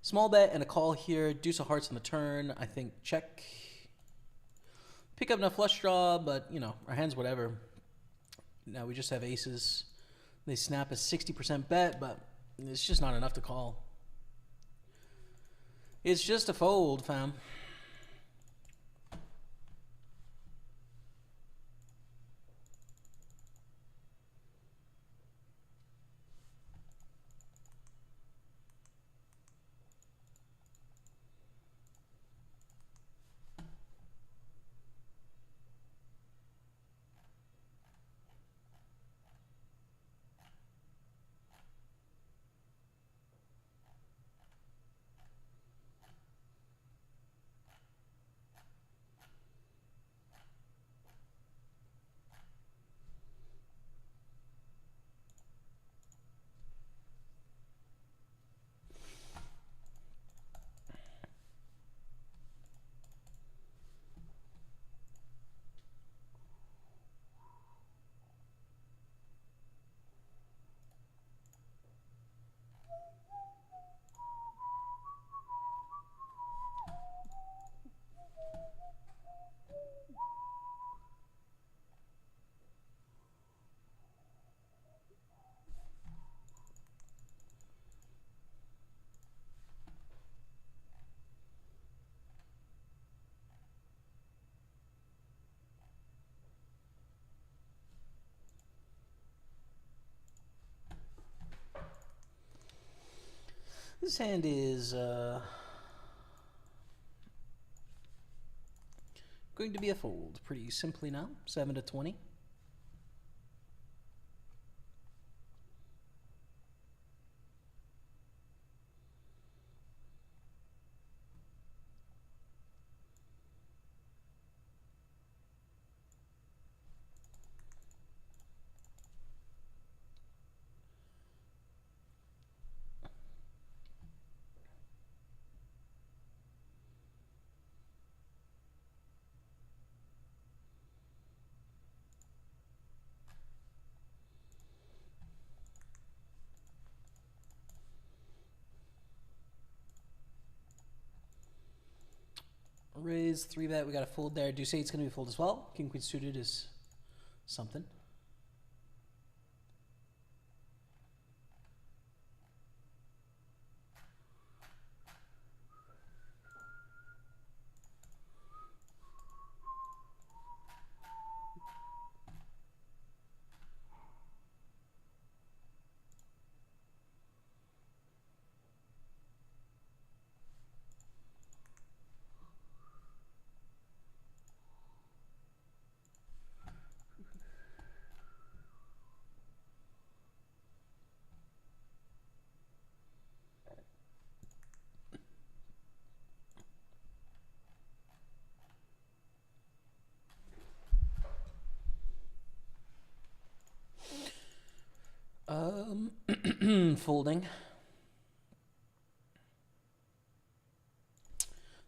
Small bet and a call here. Deuce of hearts on the turn. I think check. Pick up enough flush draw, but, you know, our hand's whatever. Now we just have aces. They snap a 60% bet, but it's just not enough to call. It's just a fold, fam. This hand is going to be a fold pretty simply now. 7 to 20. Raise 3-bet. We got a fold there. Deuce 8's going to be fold as well. King Queen suited is something. folding.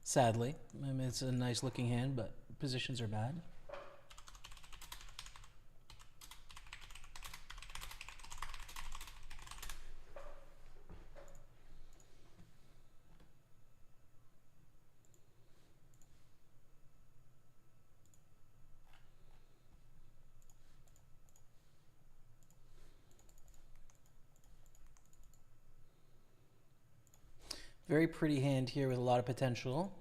Sadly. I mean, it's a nice looking hand, but positions are bad. Very pretty hand here with a lot of potential.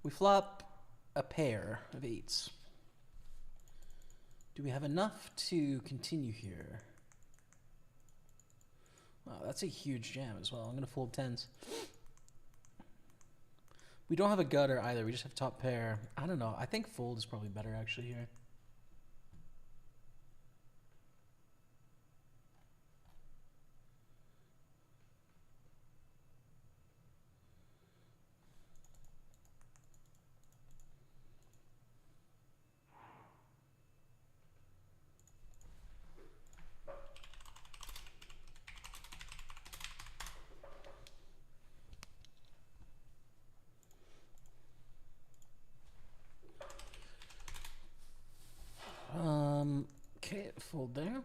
We flop a pair of 8s. Do we have enough to continue here? Wow, that's a huge jam as well. I'm going to fold 10s. We don't have a gutter either. We just have top pair. I don't know. I think fold is probably better actually here. Okay, fold there.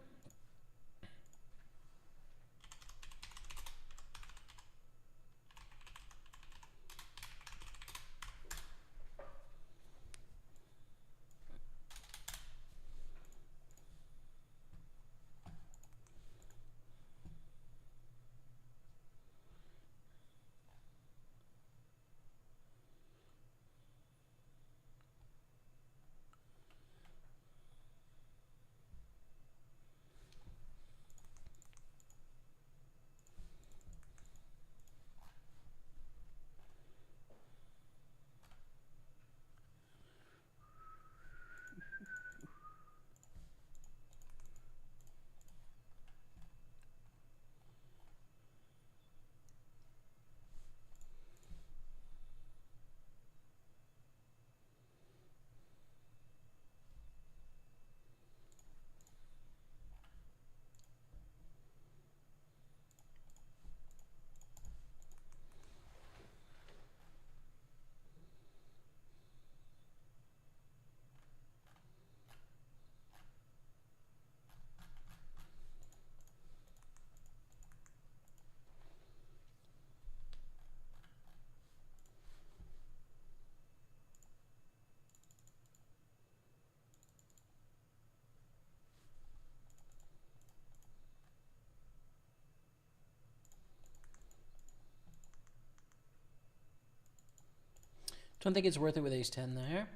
Don't think it's worth it with ace 10 there.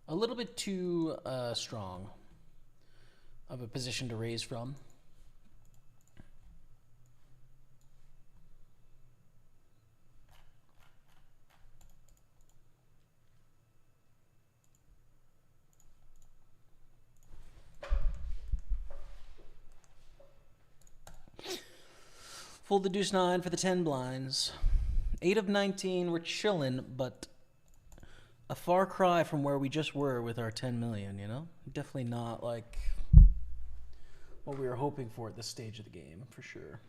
A little bit too strong of a position to raise from. Fold the deuce 9 for the 10 blinds. 8 of 19, we're chilling, but a far cry from where we just were with our 10 million, you know? Definitely not like what we were hoping for at this stage of the game, for sure.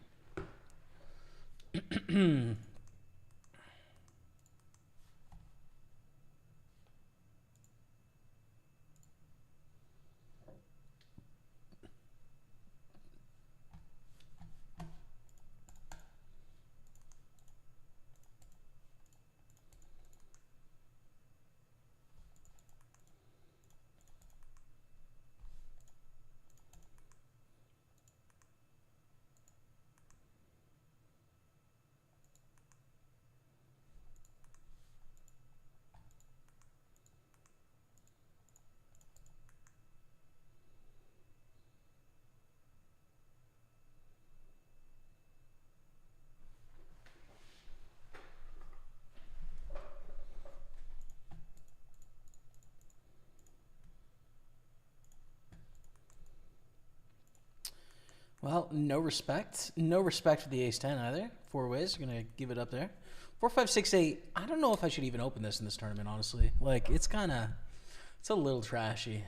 Well, no respect. No respect for the ace-10 either. 4 ways. Going to give it up there. 4, 5, 6, 8. I don't know if I should even open this in this tournament, honestly. Like, it's a little trashy.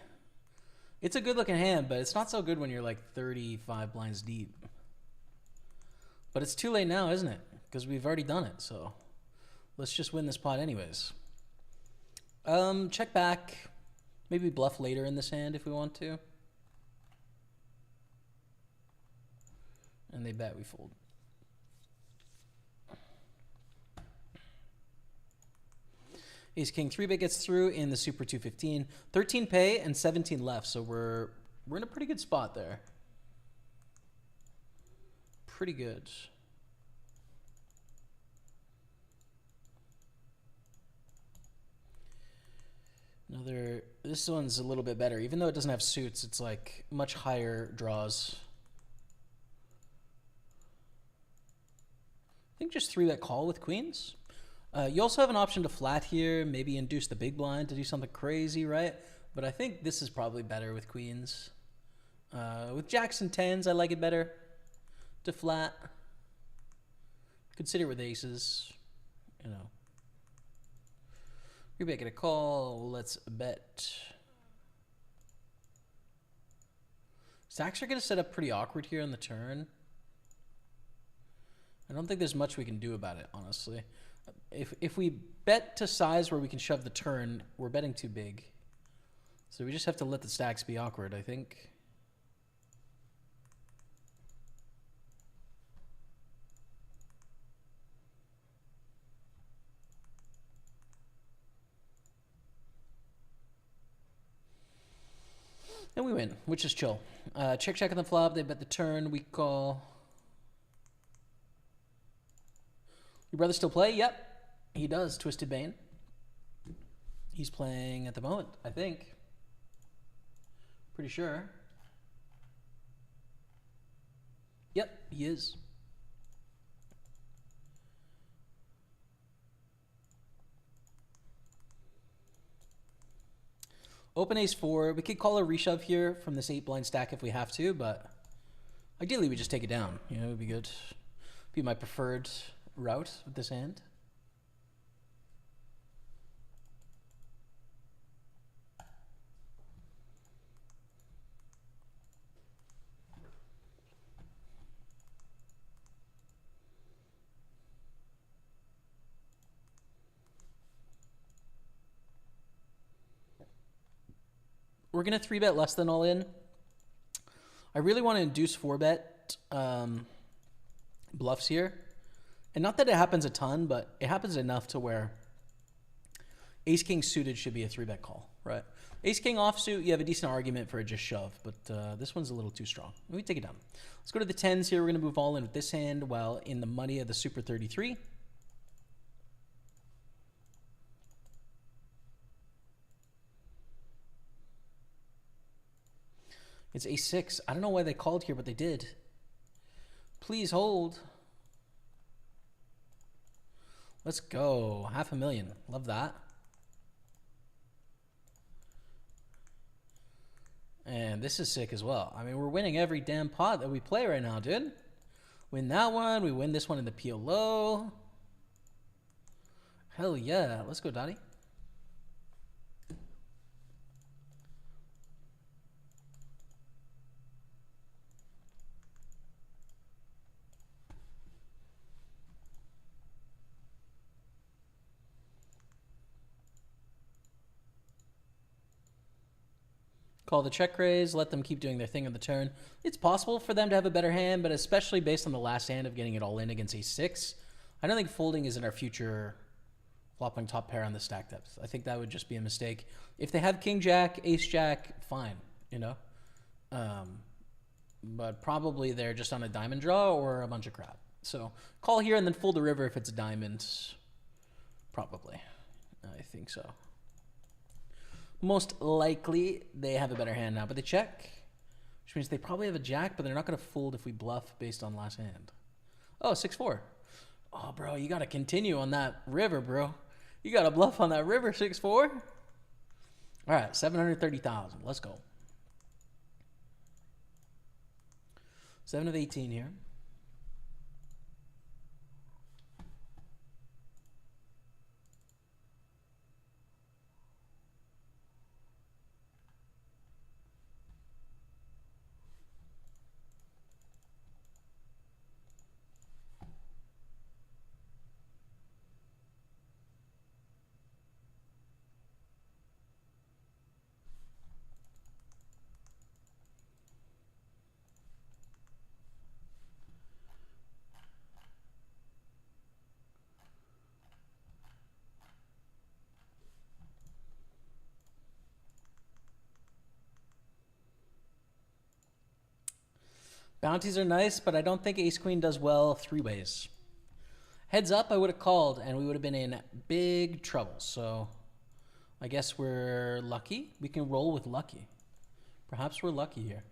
It's a good-looking hand, but it's not so good when you're, like, 35 blinds deep. But it's too late now, isn't it? Because we've already done it. So let's just win this pot anyways. Check back. Maybe bluff later in this hand if we want to. And they bet, we fold. Ace King 3-bet gets through in the Super 215. 13 pay and 17 left, so we're in a pretty good spot there. Pretty good. This one's a little bit better. Even though it doesn't have suits, it's like much higher draws. I think just 3-bet call with queens. You also have an option to flat here, maybe induce the big blind to do something crazy, right? But I think this is probably better with queens. With jacks and tens, I like it better to flat. Consider with aces, you know. You're making a call. Let's bet. Stacks are going to set up pretty awkward here on the turn. I don't think there's much we can do about it, honestly. If we bet to size where we can shove the turn, we're betting too big. So we just have to let the stacks be awkward, I think. And we win, which is chill. Check on the flop. They bet the turn. We call. Your brother still play? Yep, he does. Twisted Bane. He's playing at the moment, I think. Pretty sure. Yep, he is. Open ace 4. We could call a reshove here from this 8-blind stack if we have to, but ideally we just take it down. You know, it would be good. Be my preferred route with this hand. We're going to 3-bet less than all in. I really want to induce 4-bet bluffs here. And not that it happens a ton, but it happens enough to where ace-king suited should be a 3-bet call, right? Ace-king offsuit, you have a decent argument for a just shove, but this one's a little too strong. Let me take it down. Let's go to the 10s here. We're going to move all in with this hand while in the money of the Super 33. It's ace-6. I don't know why they called here, but they did. Please hold. Let's go. $500,000. Love that. And this is sick as well. I mean, we're winning every damn pot that we play right now, dude. Win that one. We win this one in the PLO. Hell yeah. Let's go, Dottie. Call the check raise, let them keep doing their thing on the turn. It's possible for them to have a better hand, but especially based on the last hand of getting it all in against ace-6, I don't think folding is in our future flopping top pair on the stack depth. I think that would just be a mistake. If they have king-jack, ace-jack, fine, you know? But probably they're just on a diamond draw or a bunch of crap. So call here and then fold the river if it's a diamond. Probably. I think so. Most likely they have a better hand now, but they check, which means they probably have a jack, but they're not going to fold if we bluff based on last hand. Oh, 6-4. Oh, bro, you got to continue on that river, bro. You got to bluff on that river, 6-4. All right, 730,000. Let's go. 7 of 18 here. Bounties are nice, but I don't think ace queen does well three ways. Heads up, I would have called, and we would have been in big trouble. So I guess we're lucky. We can roll with lucky. Perhaps we're lucky here.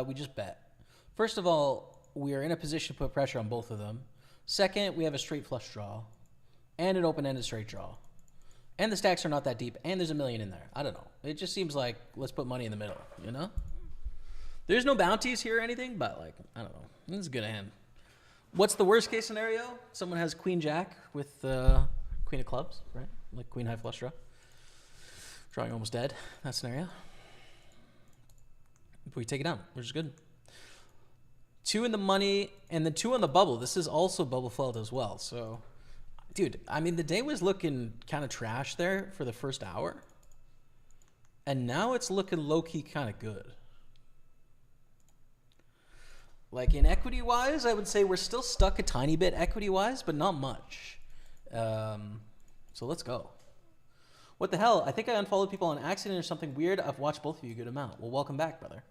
We just bet. First of all, we are in a position to put pressure on both of them. Second, we have a straight flush draw and an open-ended straight draw. And the stacks are not that deep, and there's $1 million in there. I don't know. It just seems like let's put money in the middle, you know? There's no bounties here or anything, but like, I don't know. This is a good hand. What's the worst case scenario? Someone has queen jack with queen of clubs, right? Like queen high flush draw. Drawing almost dead, that scenario. We take it down, which is good. 2 in the money, and then 2 on the bubble. This is also bubble filled as well. So, dude, I mean, the day was looking kind of trash there for the first hour. And now it's looking low-key kind of good. Like, in equity-wise, I would say we're still stuck a tiny bit equity-wise, but not much. So let's go. What the hell? I think I unfollowed people on accident or something weird. I've watched both of you a good amount. Well, welcome back, brother.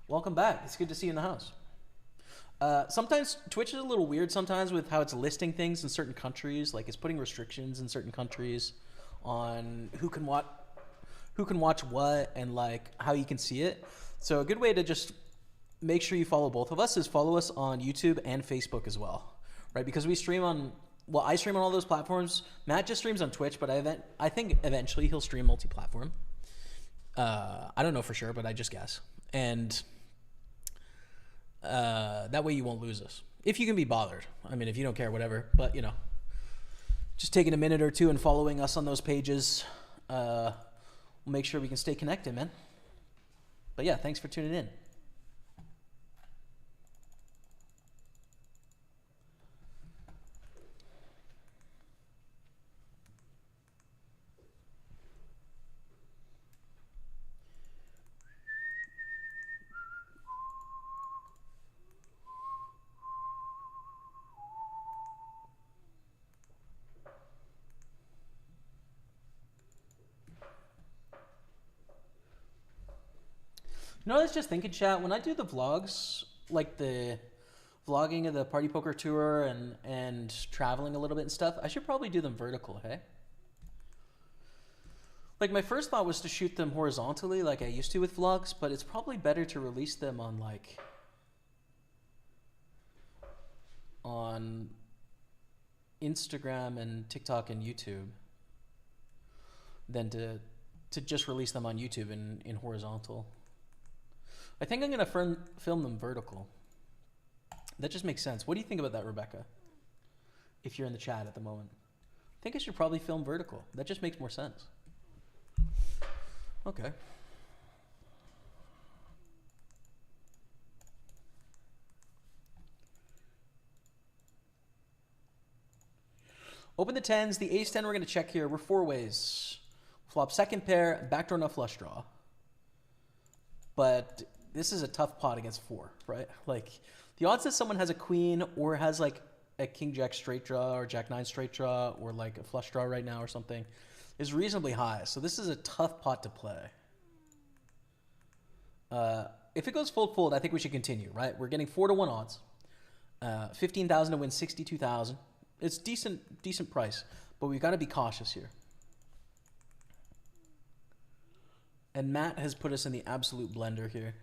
Welcome back. It's good to see you in the house. Sometimes Twitch is a little weird sometimes with how it's listing things in certain countries. Like it's putting restrictions in certain countries on who can watch what and like how you can see it. So a good way to just make sure you follow both of us is follow us on YouTube and Facebook as well, right? Because we stream on, well, I stream on all those platforms. Matt just streams on Twitch, but I think eventually he'll stream multi-platform. I don't know for sure, but I just guess. And that way you won't lose us. If you can be bothered. I mean, if you don't care, whatever. But, you know, just taking a minute or two and following us on those pages will make sure we can stay connected, man. But yeah, thanks for tuning in. You know, I was just thinking, chat, when I do the vlogs, like the vlogging of the Party Poker tour and traveling a little bit and stuff, I should probably do them vertical, hey? Like, my first thought was to shoot them horizontally like I used to with vlogs, but it's probably better to release them on, like, on Instagram and TikTok and YouTube than to just release them on YouTube in horizontal. I think I'm going to film them vertical. That just makes sense. What do you think about that, Rebecca? If you're in the chat at the moment. I think I should probably film vertical. That just makes more sense. Okay. Open the 10s. The ace 10 we're going to check here. We're 4 ways. Flop second pair, backdoor no flush draw. But this is a tough pot against 4, right? Like, the odds that someone has a queen or has like a king jack straight draw or jack 9 straight draw or like a flush draw right now or something is reasonably high. So this is a tough pot to play. If it goes fold, I think we should continue, right? We're getting 4-1 odds. 15,000 to win 62,000. It's decent price, but we've got to be cautious here. And Matt has put us in the absolute blender here.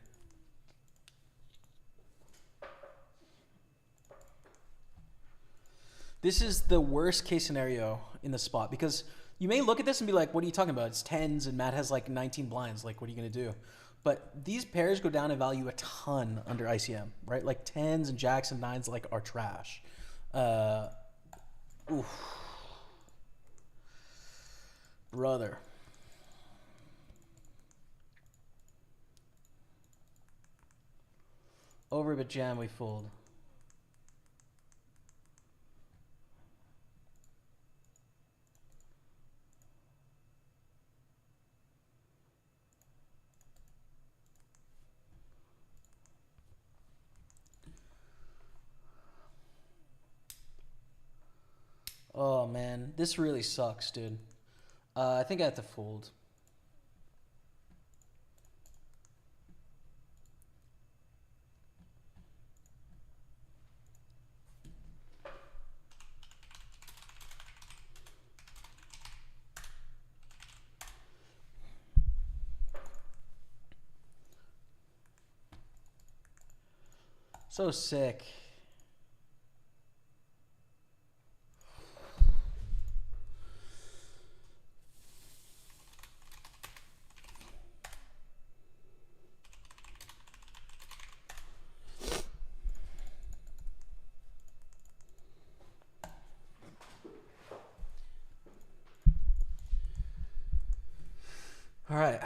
This is the worst case scenario in the spot because you may look at this and be like, what are you talking about? It's 10s and Matt has like 19 blinds. Like, what are you going to do? But these pairs go down in value a ton under ICM, right? Like 10s and jacks and 9s like are trash. Oof. Brother. Over but jam, we fold. Oh man, this really sucks, dude. I think I have to fold. So sick. All right.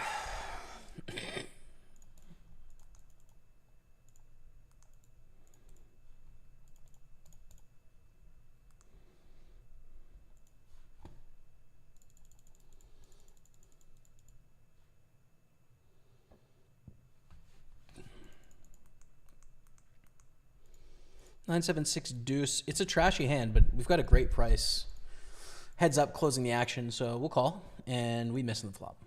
Nine, seven, six, deuce. It's a trashy hand, but we've got a great price. Heads up, closing the action, so we'll call, and we miss in the flop.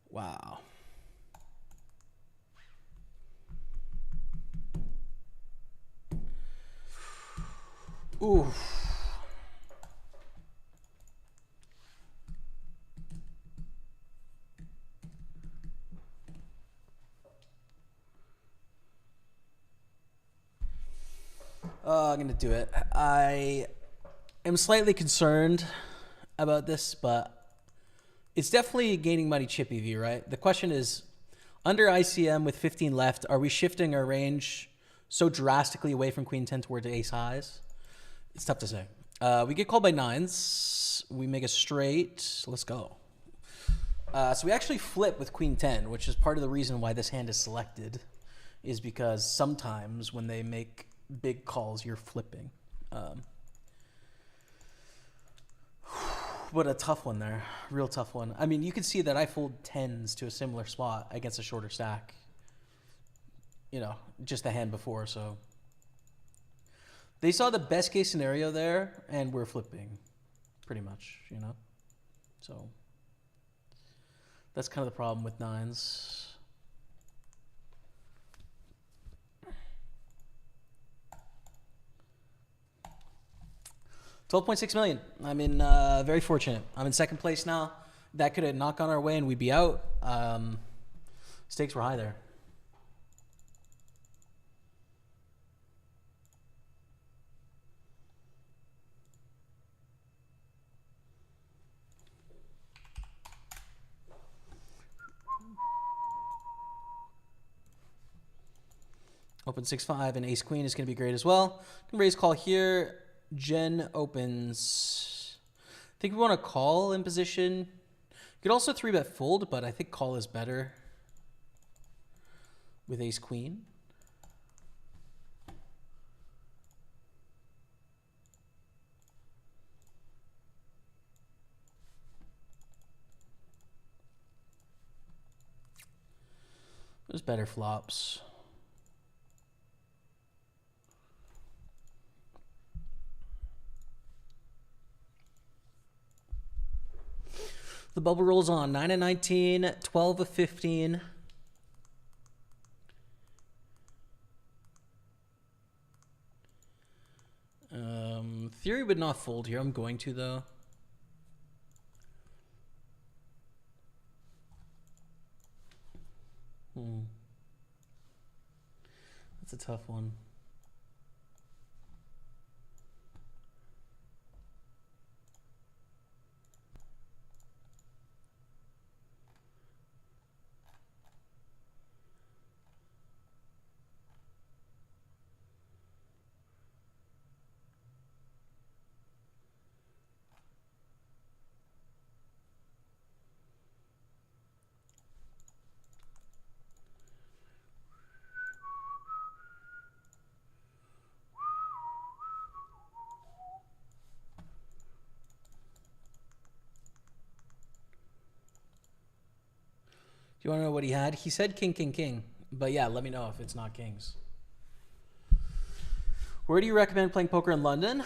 Wow. Ooh. I'm going to do it. I am slightly concerned about this, but it's definitely gaining money chippy V, right? The question is, under ICM with 15 left, are we shifting our range so drastically away from queen 10 toward ace highs? It's tough to say. We get called by nines. We make a straight. Let's go. So we actually flip with queen 10, which is part of the reason why this hand is selected, is because sometimes when they make big calls, you're flipping. What a tough one there. Real tough one. I mean, you can see that I fold tens to a similar spot against a shorter stack. You know, just the hand before, so. They saw the best case scenario there, and we're flipping, pretty much, you know? So, that's kind of the problem with nines. $12.6 million. I'm in very fortunate. I'm in second place now. That could have knocked on our way and we'd be out. Stakes were high there. Open 6-5 and ace queen is going to be great as well. Can raise call here. Jen opens. I think we want to call in position. You could also 3-bet fold, but I think call is better with ace queen. There's better flops. The bubble rolls on. 9 of 19, 12 of 15. Theory would not fold here. I'm going to, though. That's a tough one. you want to know what he had? He said king, king, king. But yeah, let me know if it's not kings. Where do you recommend playing poker in London?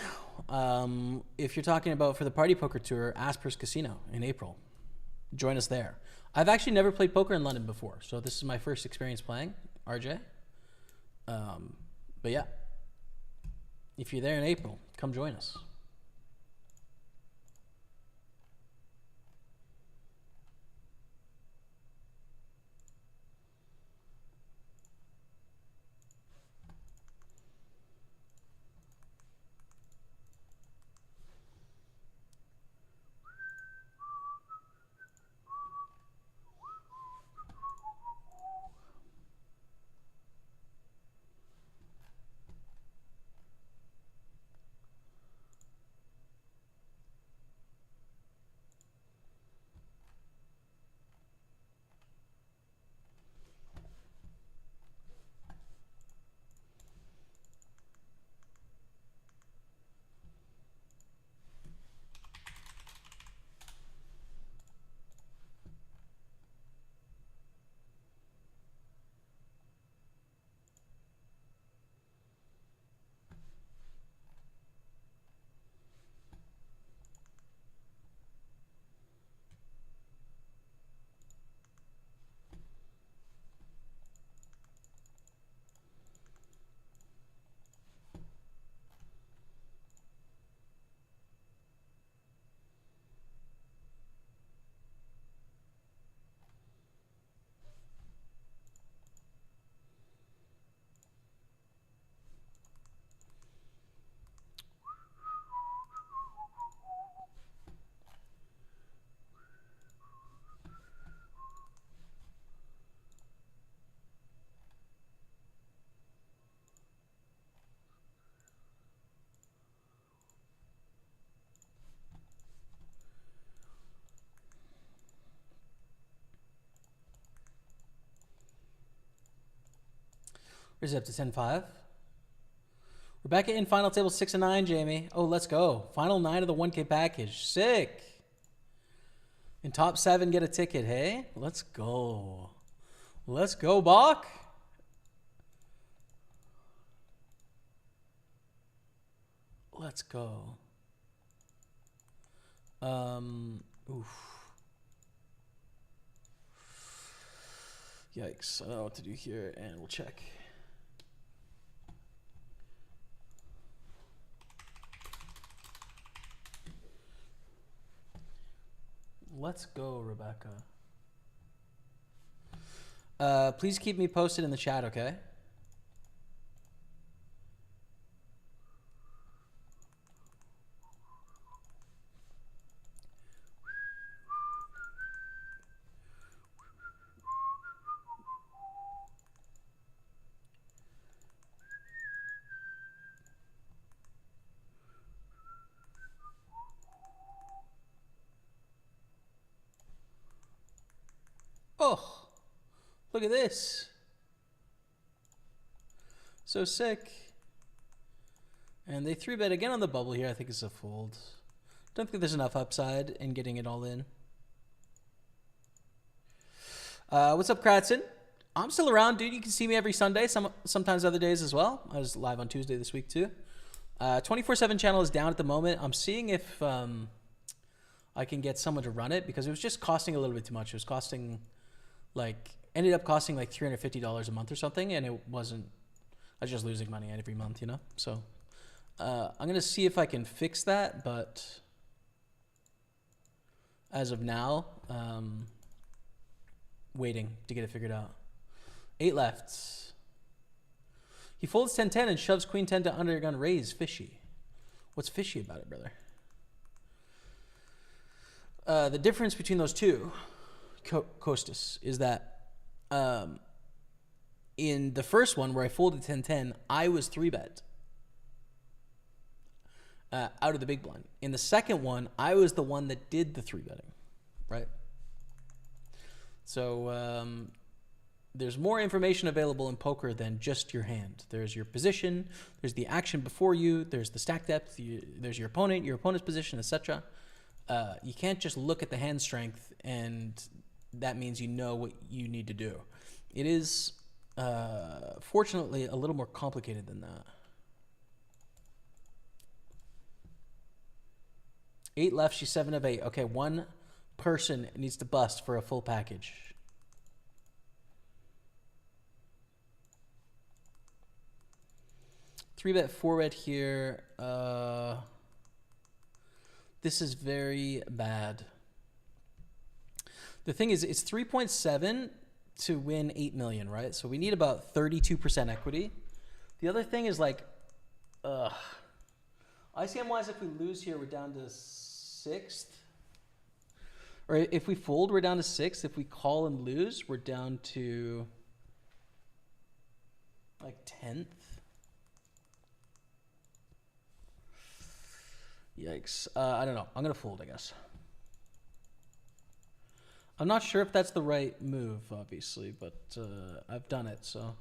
If you're talking about for the Party Poker Tour, Asper's Casino in April. Join us there. I've actually never played poker in London before, so this is my first experience playing, RJ. But yeah, if you're there in April, come join us. Where's it up to 10-5? Rebecca in final table 6 and 9, Jamie. Oh, let's go. Final 9 of the 1K package. Sick. In top 7, get a ticket, hey? Let's go. Let's go, Bach. Let's go. Oof. Yikes. I don't know what to do here, and we'll check. Let's go, Rebecca. Please keep me posted in the chat, okay? Oh, look at this. So sick. And they 3-bet again on the bubble here. I think it's a fold. Don't think there's enough upside in getting it all in. What's up, Kratzen? I'm still around, dude. You can see me every Sunday, sometimes other days as well. I was live on Tuesday this week, too. 24/7 channel is down at the moment. I'm seeing if I can get someone to run it because it was just costing a little bit too much. It was costing... ended up costing like $350 a month or something, and it wasn't. I was just losing money every month, you know. So I'm gonna see if I can fix that, but as of now, waiting to get it figured out. 8 left. He folds 10-10 and shoves queen 10 to undergun raise. Fishy. What's fishy about it, brother? The difference between those two. Costas, is that in the first one where I folded 10-10, I was 3-bet out of the big blind. In the second one, I was the one that did the 3-betting, right? So there's more information available in poker than just your hand. There's your position, there's the action before you, there's the stack depth, there's your opponent, your opponent's position, etc. You can't just look at the hand strength and that means you know what you need to do. It is, fortunately, a little more complicated than that. 8 left, she's 7 of 8. Okay, one person needs to bust for a full package. Three bet, 4 bet here. This is very bad. The thing is, it's 3.7 to win 8 million, right? So we need about 32% equity. The other thing is like, ICM wise, if we lose here, we're down to 6th. Or if we fold, we're down to 6th. If we call and lose, we're down to like 10th. Yikes. I don't know. I'm going to fold, I guess. I'm not sure if that's the right move, obviously, but I've done it, so.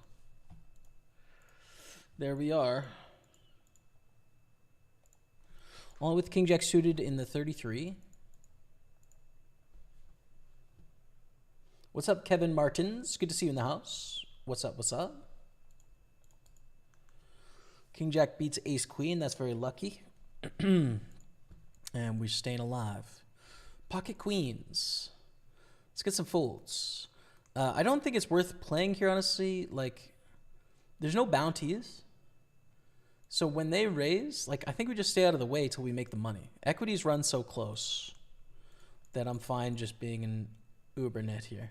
There we are. All with King Jack suited in the 33. What's up, Kevin Martins? Good to see you in the house. What's up? What's up? King Jack beats Ace Queen. That's very lucky. And we're staying alive. Pocket Queens. Let's get some folds. I don't think it's worth playing here, honestly. Like, there's no bounties. So when they raise, like, I think we just stay out of the way till we make the money. Equities run so close that I'm fine just being an uber net here.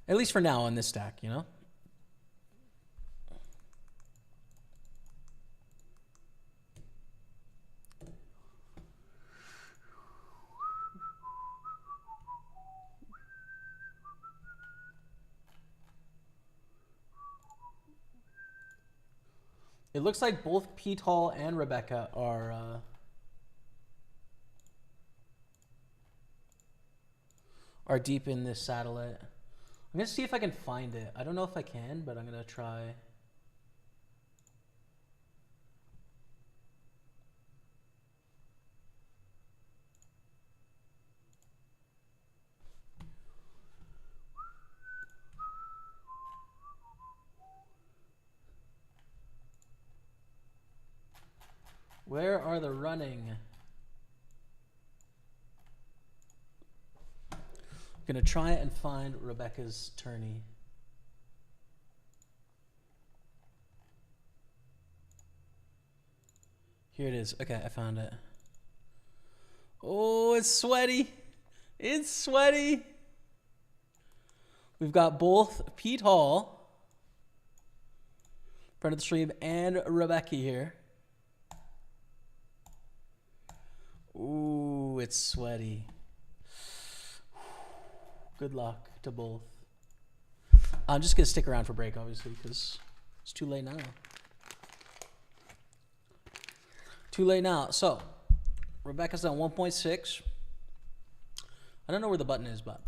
At least for now on this stack, you know? It looks like both Pete Hall and Rebecca are deep in this satellite. I'm going to see if I can find it. I don't know if I can, but I'm going to try. Where are the running? I'm gonna try and find Rebecca's tourney. Here it is. Okay, I found it. Oh, it's sweaty. It's sweaty. We've got both Pete Hall, friend of the stream, and Rebecca here. Ooh, it's sweaty. Good luck to both. I'm just going to stick around for break, obviously, because it's too late now. Too late now. So, Rebecca's on 1.6. I don't know where the button is, but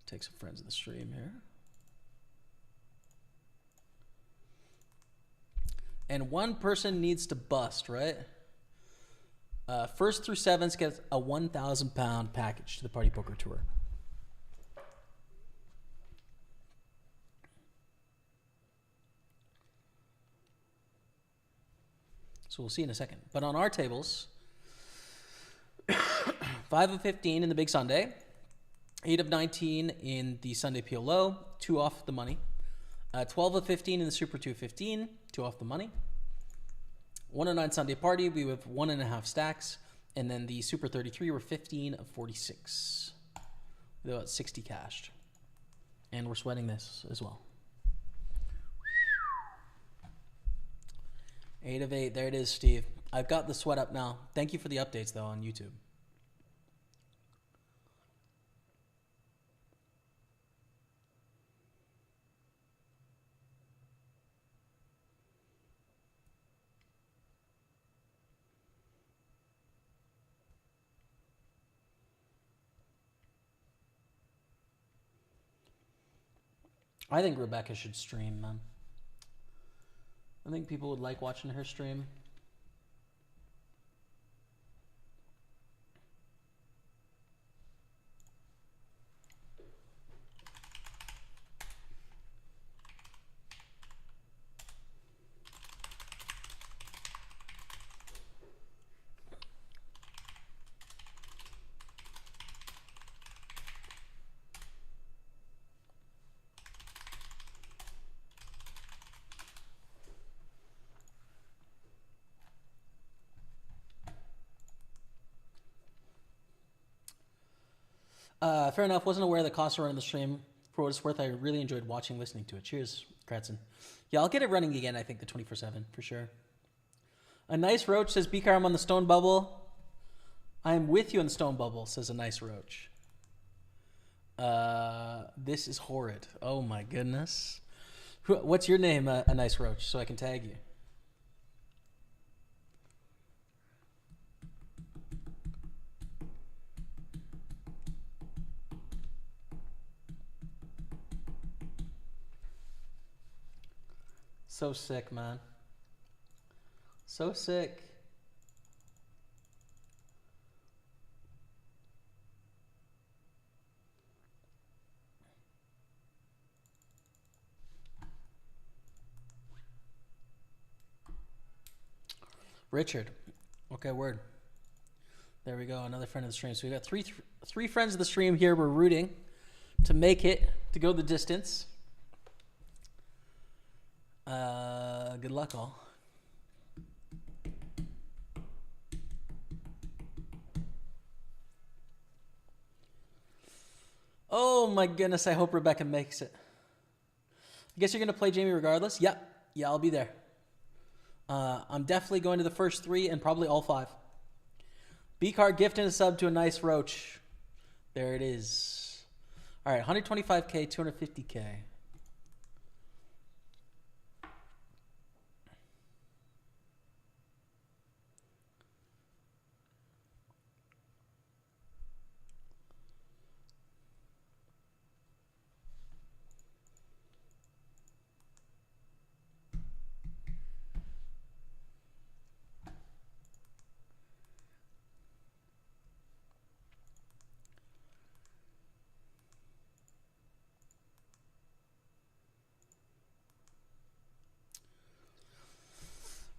take some friends of the stream here. And one person needs to bust, right? First through sevens gets a 1,000 pound package to the Party Poker Tour. So we'll see in a second. But on our tables, 5 of 15 in the Big Sunday, 8 of 19 in the Sunday PLO, 2 off the money. 12 of 15 in the Super 215, 2 off the money. 1 of 9 Sunday Party, we have 1.5 stacks. And then the Super 33 were 15 of 46. With about 60 cashed. And we're sweating this as well. 8 of 8, there it is, Steve. I've got the sweat up now. Thank you for the updates, though, on YouTube. I think Rebecca should stream, man. I think people would like watching her stream. Fair enough. Wasn't aware the costs were running the stream. For what it's worth, I really enjoyed watching, listening to it. Cheers, Kratzen. Yeah, I'll get it running again, I think, the 24/7, for sure. A nice roach says, Beaker, I'm on the stone bubble. I am with you on the stone bubble, says a nice roach. This is horrid. Oh, my goodness. What's your name, a nice roach, so I can tag you? So sick, man. So sick. Richard. Okay, word. There we go. Another friend of the stream. So we got three friends of the stream here. We're rooting to make it, to go the distance. Good luck, all. Oh my goodness, I hope Rebecca makes it. I guess you're going to play Jamie regardless? Yep. Yeah, I'll be there. I'm definitely going to the first 3 and probably all 5. B-Card gifting a sub to a nice roach. There it is. All right, 125K, 250K.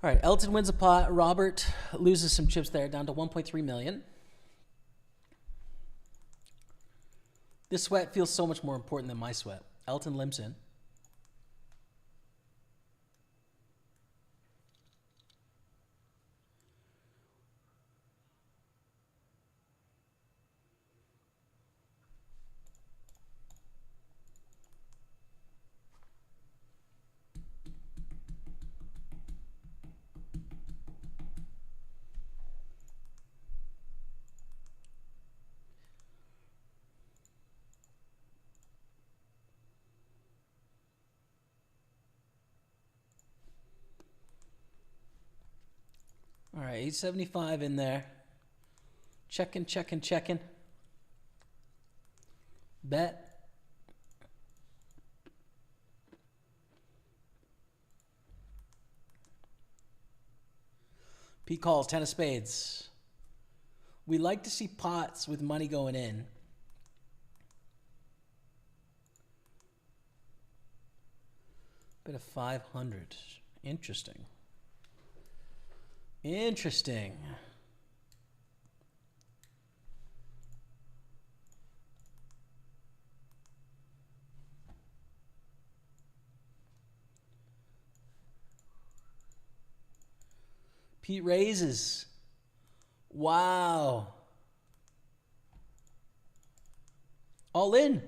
All right, Elton wins a pot. Robert loses some chips there, down to 1.3 million. This sweat feels so much more important than my sweat. Elton limps in. All right, 875 in there. Checking. Bet. Pete calls, 10 of spades. We like to see pots with money going in. Bit of 500. Interesting. Pete raises. Wow. All in.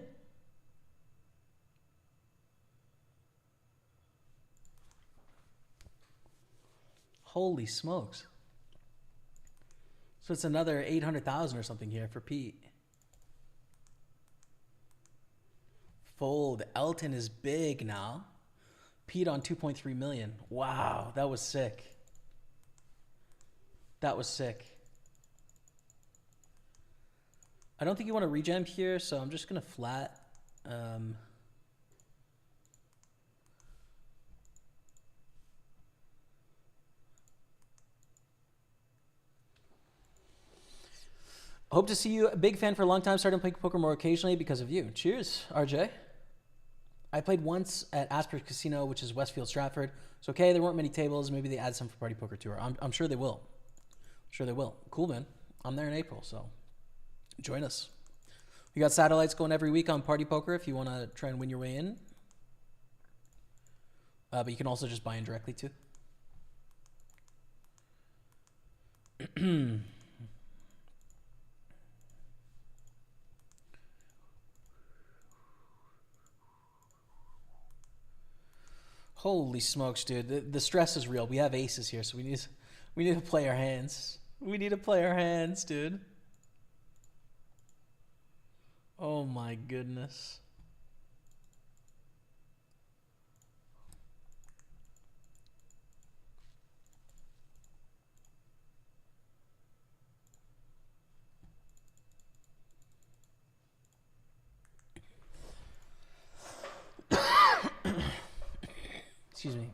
Holy smokes. So it's another 800,000 or something here for Pete. Fold. Elton is big now. Pete on 2.3 million. Wow, that was sick. That was sick. I don't think you want to rejam here, so I'm just going to flat. Hope to see you. A big fan for a long time. Started playing poker more occasionally because of you. Cheers, RJ. I played once at Asper's Casino, which is Westfield Stratford. It's okay. There weren't many tables. Maybe they add some for Party Poker Tour. I'm sure they will. Sure they will. Cool, man. I'm there in April, so join us. We got satellites going every week on Party Poker if you want to try and win your way in. But you can also just buy in directly too. Holy smokes, dude. The stress is real. We have aces here, so we need to play our hands. We need to play our hands, dude. Oh my goodness. Excuse me.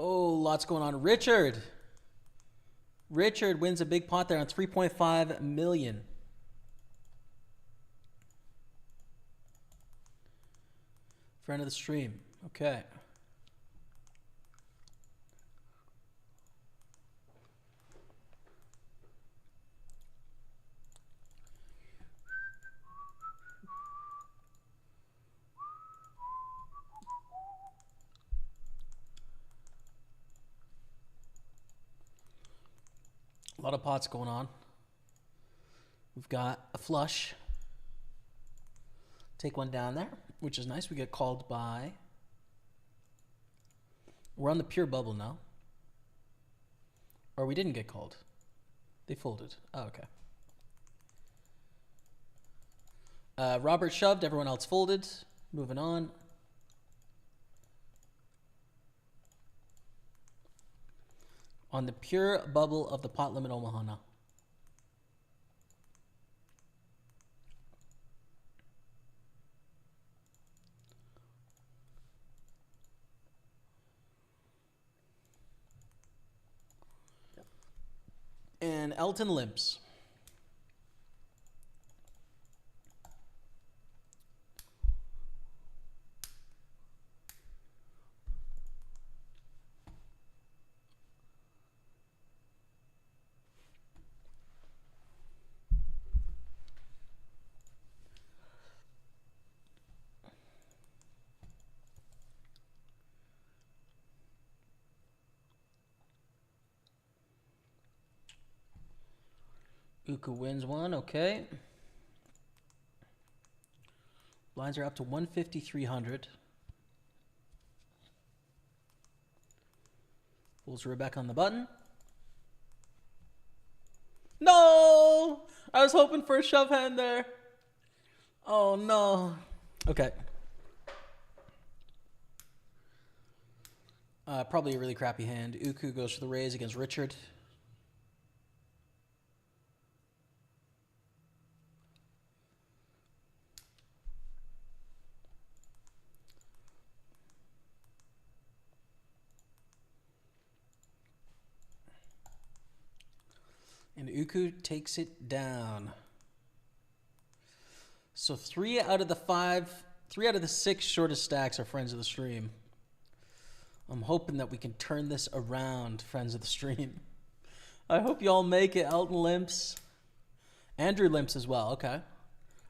Oh, lots going on. Richard wins a big pot there on 3.5 million. Friend of the stream. Okay. A lot of pots going on. We've got a flush. Take one down there, which is nice. We get called by... We're on the pure bubble now. Or we didn't get called. They folded. Oh, okay. Robert shoved. Everyone else folded. Moving on. On the pure bubble of the pot limit Omaha now. And Elton limps. Uku wins one, okay. Blinds are up to 150-300. Pulls Rebecca on the button. No! I was hoping for a shove hand there. Oh no. Okay. Probably a really crappy hand. Uku goes for the raise against Richard. And Uku takes it down. So 3 out of the 6 shortest stacks are friends of the stream. I'm hoping that we can turn this around, friends of the stream. I hope y'all make it. Elton limps. Andrew limps as well. Okay.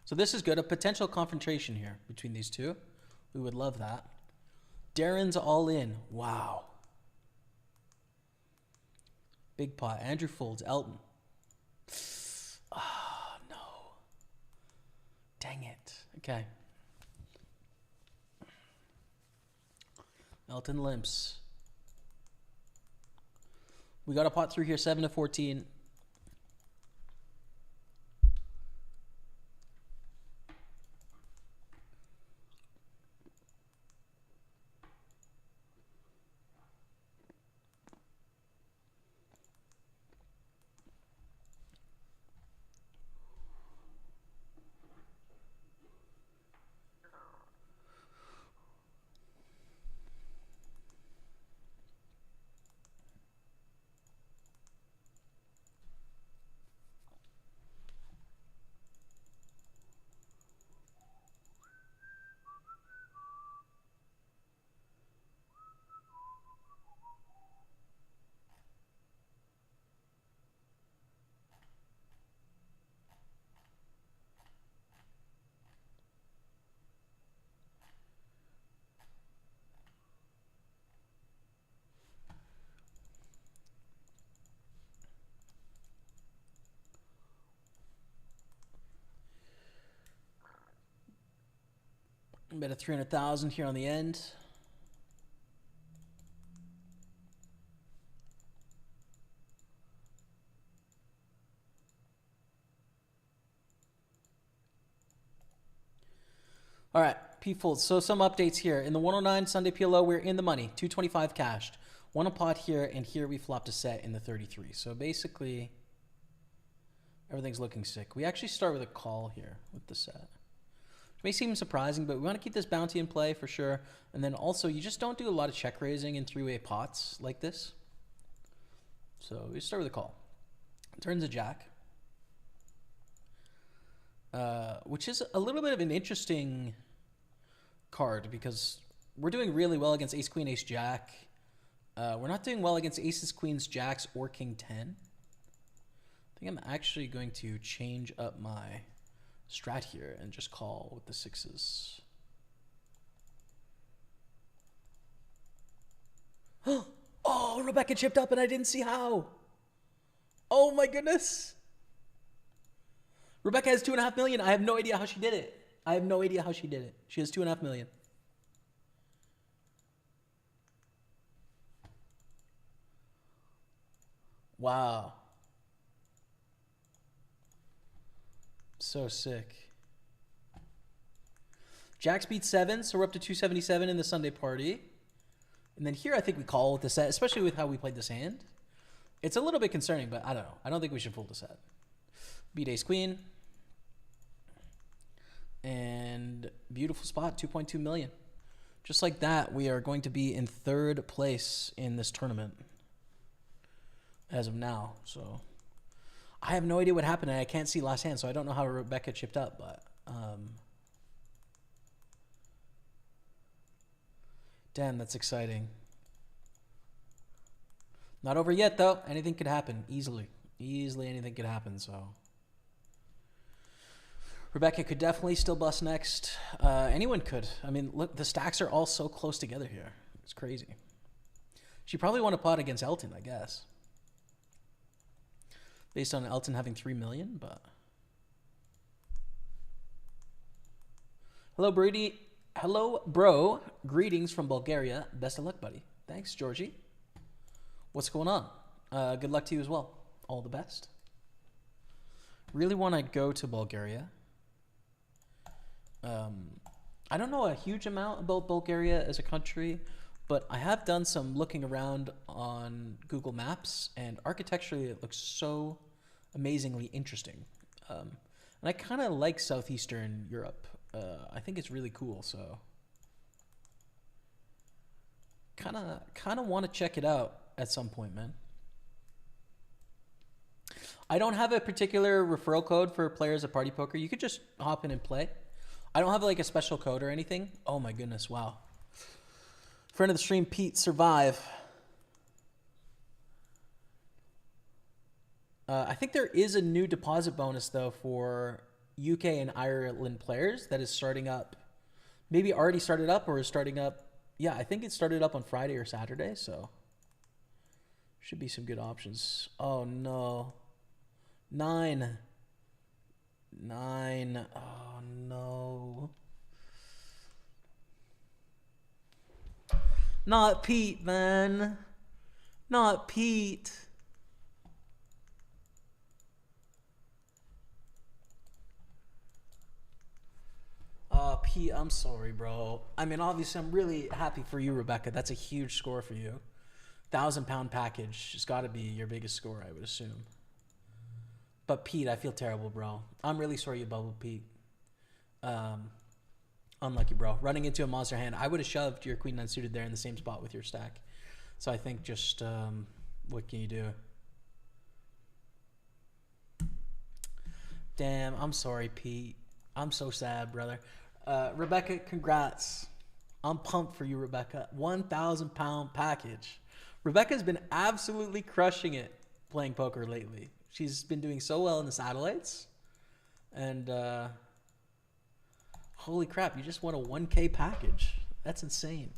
So this is good. A potential confrontation here between these two. We would love that. Darren's all in. Wow. Big pot. Andrew folds. Elton. Oh, no. Dang it. Okay. Elton limps. We got a pot through here, 7-14. Bet a 300,000 here on the end. All right, P folds. So some updates here. In the 109 Sunday PLO, we're in the money. 225 cashed. Won a pot here, and here we flopped a set in the 33. So basically, everything's looking sick. We actually start with a call here with the set. It may seem surprising, but we want to keep this bounty in play for sure. And then also, you just don't do a lot of check raising in three-way pots like this. So we start with a call. Turns a jack. Which is a little bit of an interesting card because we're doing really well against ace, queen, ace, jack. We're not doing well against aces, queens, jacks, or king 10. I think I'm actually going to change up my strat here and just call with the sixes. Oh, Rebecca chipped up and I didn't see how. Oh my goodness. Rebecca has 2.5 million. I have no idea how she did it. I have no idea how she did it. She has 2.5 million. Wow. So sick. Jacks beat 7, so we're up to 277 in the Sunday party. And then here I think we call with the set, especially with how we played this hand. It's a little bit concerning, but I don't know. I don't think we should fold the set. Beat ace queen. And beautiful spot, 2.2 million. Just like that, we are going to be in third place in this tournament as of now. So I have no idea what happened, and I can't see last hand, so I don't know how Rebecca chipped up, but damn, that's exciting. Not over yet, though. Anything could happen easily. Easily anything could happen, so Rebecca could definitely still bust next. Anyone could. I mean, look, the stacks are all so close together here. It's crazy. She probably won a pot against Elton, I guess. Based on Elton having 3 million, but... Hello, Brady. Hello, bro. Greetings from Bulgaria. Best of luck, buddy. Thanks, Georgie. What's going on? Good luck to you as well. All the best. Really want to go to Bulgaria. I don't know a huge amount about Bulgaria as a country, but I have done some looking around on Google Maps, and architecturally it looks so amazingly interesting. And I kind of like Southeastern Europe. I think it's really cool, so kind of want to check it out at some point, man. I don't have a particular referral code for players at Party Poker. You could just hop in and play. I don't have like a special code or anything. Oh my goodness, wow. Friend of the stream, Pete, survive. I think there is a new deposit bonus though for UK and Ireland players that is starting up. Maybe already started up or is starting up. Yeah, I think it started up on Friday or Saturday, so should be some good options. Oh no. 9. Oh no. Not Pete, man. Not Pete. Pete, I'm sorry, bro. I mean, obviously, I'm really happy for you, Rebecca. That's a huge score for you. £1,000 package has got to be your biggest score, I would assume. But Pete, I feel terrible, bro. I'm really sorry you bubbled, Pete. Unlucky, bro. Running into a monster hand. I would have shoved your queen nine suited there in the same spot with your stack. So I think just, what can you do? Damn, I'm sorry, Pete. I'm so sad, brother. Rebecca, congrats. I'm pumped for you, Rebecca. £1,000 package. Rebecca's been absolutely crushing it playing poker lately. She's been doing so well in the satellites. And holy crap, you just won a 1K package. That's insane.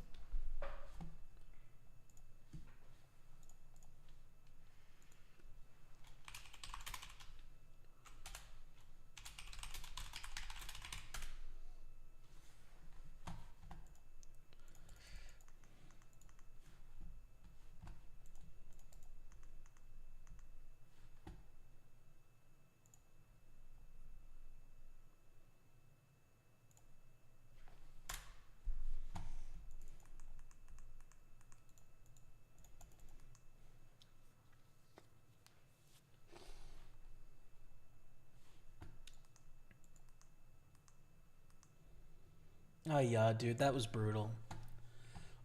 Oh yeah, dude, that was brutal.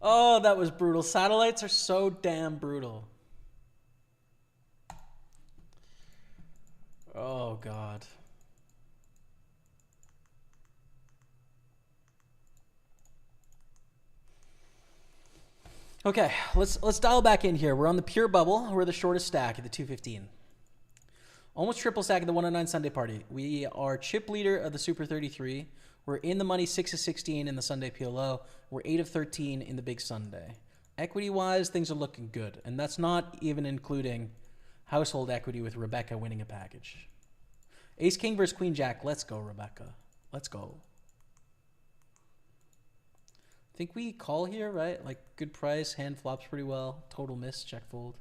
Oh, that was brutal. Satellites are so damn brutal. Oh god. Okay, let's dial back in here. We're on the pure bubble. We're the shortest stack at the 215. Almost triple stack at the 109 Sunday party. We are chip leader of the Super 33. We're in the money 6 of 16 in the Sunday PLO. We're 8 of 13 in the Big Sunday. Equity-wise, things are looking good. And that's not even including household equity with Rebecca winning a package. Ace King versus Queen Jack. Let's go, Rebecca. Let's go. I think we call here, right? Like, good price. Hand flops pretty well. Total miss. Check fold.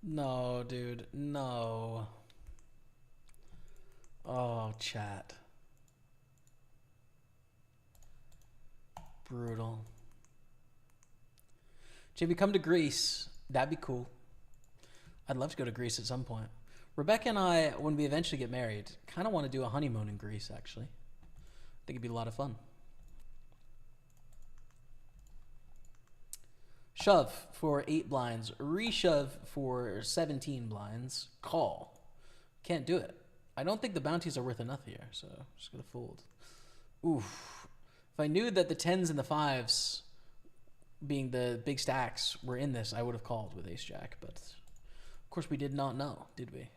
No, dude. No. Oh, chat. Brutal. JB, come to Greece. That'd be cool. I'd love to go to Greece at some point. Rebecca and I, when we eventually get married, kind of want to do a honeymoon in Greece, actually. I think it'd be a lot of fun. Shove for 8 blinds. Reshove for 17 blinds. Call. Can't do it. I don't think the bounties are worth enough here, so I'm just going to fold. Oof. If I knew that the 10s and the 5s, being the big stacks, were in this, I would have called with ace-jack, but of course we did not know, did we?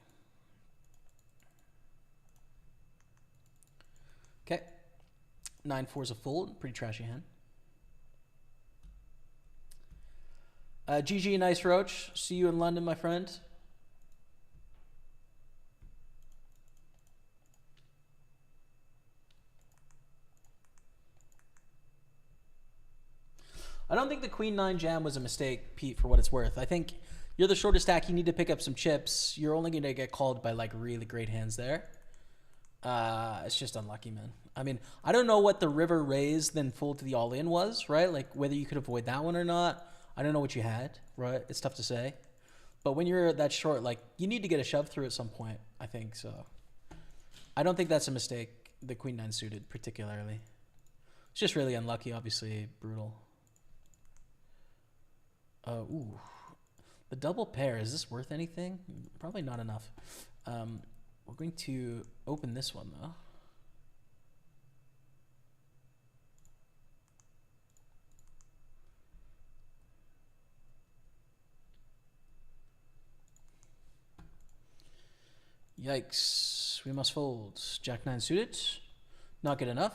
Okay. 9-4's a fold. Pretty trashy hand. GG, nice roach. See you in London, my friend. I don't think the Queen 9 jam was a mistake, Pete, for what it's worth. I think you're the shortest stack. You need to pick up some chips. You're only going to get called by, like, really great hands there. It's just unlucky, man. I mean, I don't know what the river raise then fold to the all-in was, right? Like, whether you could avoid that one or not. I don't know what you had, right? It's tough to say. But when you're that short, like, you need to get a shove through at some point, I think. So I don't think that's a mistake, the Queen 9 suited particularly. It's just really unlucky, obviously. Brutal. Ooh. The double pair, is this worth anything? Probably not enough. We're going to open this one, though. Yikes. We must fold. Jack 9 suited. Not good enough.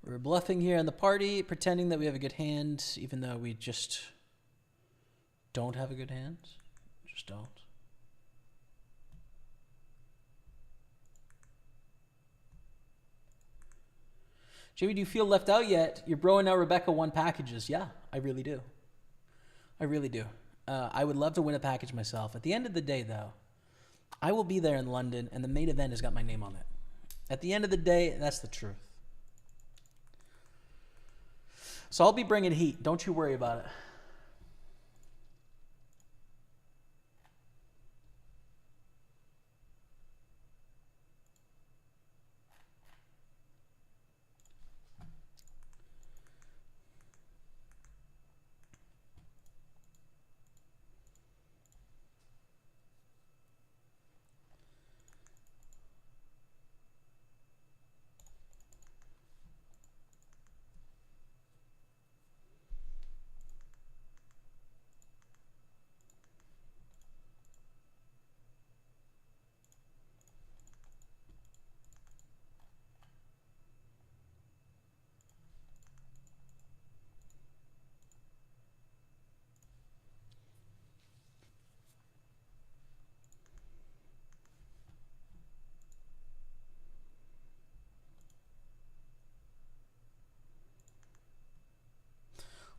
We're bluffing here in the party, pretending that we have a good hand, even though we just don't have a good hand. Just don't. Jamie, do you feel left out yet? You're broing out Rebecca 1 packages. Yeah, I really do. I really do. I would love to win a package myself. At the end of the day, though, I will be there in London, and the main event has got my name on it. At the end of the day, that's the truth. So I'll be bringing heat. Don't you worry about it.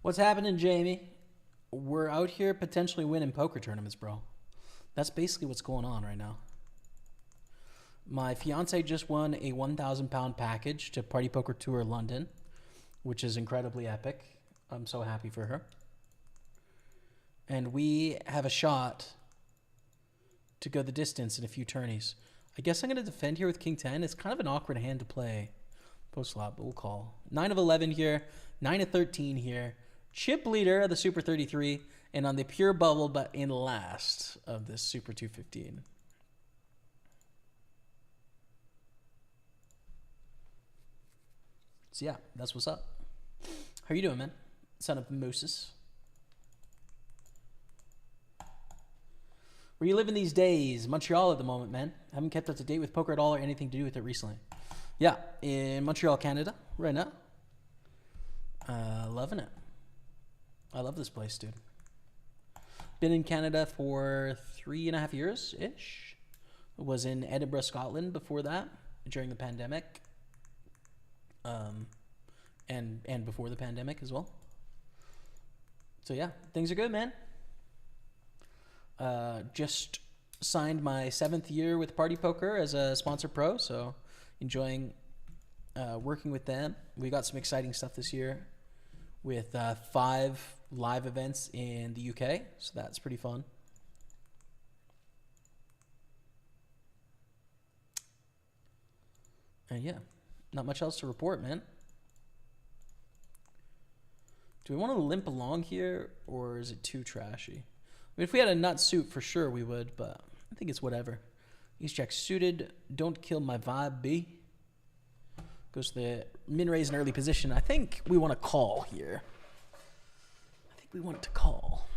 What's happening, Jamie? We're out here potentially winning poker tournaments, bro. That's basically what's going on right now. My fiance just won a 1,000 pound package to Party Poker Tour London, which is incredibly epic. I'm so happy for her. And we have a shot to go the distance in a few tourneys. I guess I'm going to defend here with King 10. It's kind of an awkward hand to play post flop, but we'll call. 9 of 11 here, 9 of 13 here. Chip leader of the Super 33, and on the pure bubble, but in last of this Super 215. So yeah, that's what's up. How you doing, man? Son of Moses. Where you living these days? Montreal at the moment, man. Haven't kept up to date with poker at all or anything to do with it recently. Yeah, in Montreal, Canada, right now. Loving it. I love this place, dude. Been in Canada for 3.5 years-ish. Was in Edinburgh, Scotland before that, during the pandemic. And before the pandemic as well. So yeah, things are good, man. Just signed my 7th year with Party Poker as a sponsor pro, so enjoying working with them. We got some exciting stuff this year with 5 live events in the UK, so that's pretty fun. And yeah, not much else to report, man. Do we want to limp along here, or is it too trashy? I mean, if we had a nut suit, for sure we would, but I think it's whatever. Ace jack suited, don't kill my vibe, B. Goes to the min raise in early position. I think we want to call here. I think we want to call.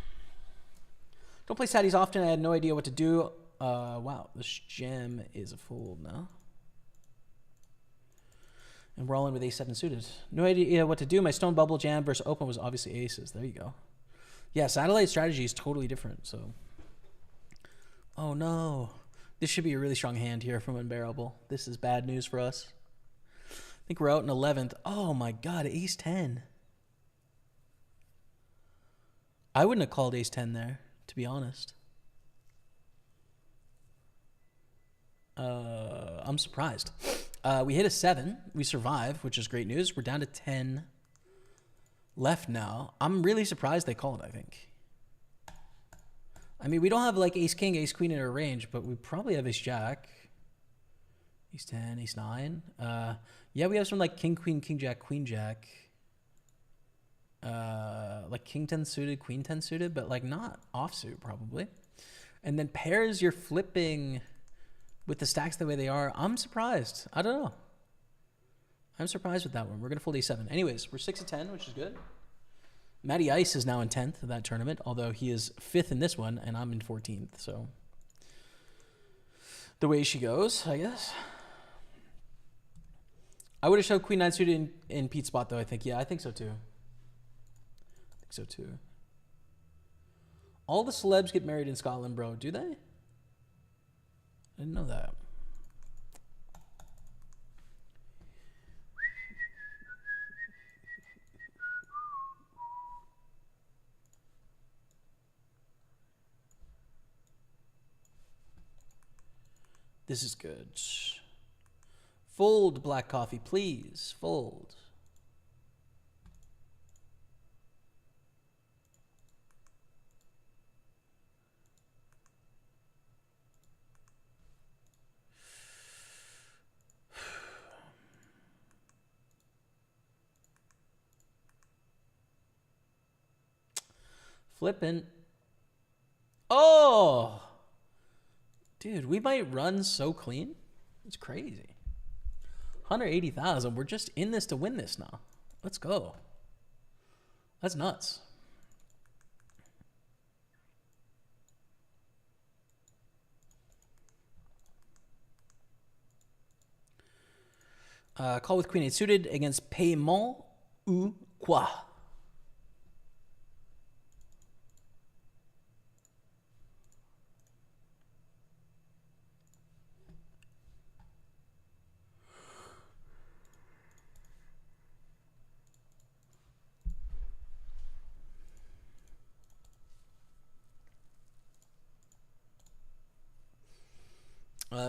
Don't play saddies often. I had no idea what to do. Wow, this gem is a fold now. And we're all in with ace 7 suited. No idea what to do. My stone bubble jam versus open was obviously aces. There you go. Yeah, satellite strategy is totally different, so. Oh no. This should be a really strong hand here from Unbearable. This is bad news for us. I think we're out in 11th. Oh my god, ace 10. I wouldn't have called ace 10 there, to be honest. I'm surprised. We hit a 7. We survive, which is great news. We're down to 10 left now. I'm really surprised they called, I think. I mean, we don't have like ace king, ace queen in our range, but we probably have ace jack. Ace 10, ace 9. Yeah, we have some like king, queen, king, jack, queen, jack. Like king 10 suited, queen 10 suited, but like not offsuit probably. And then pairs you're flipping with the stacks the way they are. I'm surprised. I don't know. I'm surprised with that one. We're going to fold a7. Anyways, we're 6 of 10, which is good. Matty Ice is now in 10th of that tournament, although he is 5th in this one, and I'm in 14th. So the way she goes, I guess. I would have showed queen 9 suited in Pete's spot, though, I think. Yeah, I think so, too. I think so, too. All the celebs get married in Scotland, bro. Do they? I didn't know that. This is good. Fold, black coffee, please. Fold. Flipping. Oh! Dude, we might run so clean. It's crazy. 180,000. We're just in this to win this now. Let's go. That's nuts. Call with queen 8 suited against Paiement ou quoi?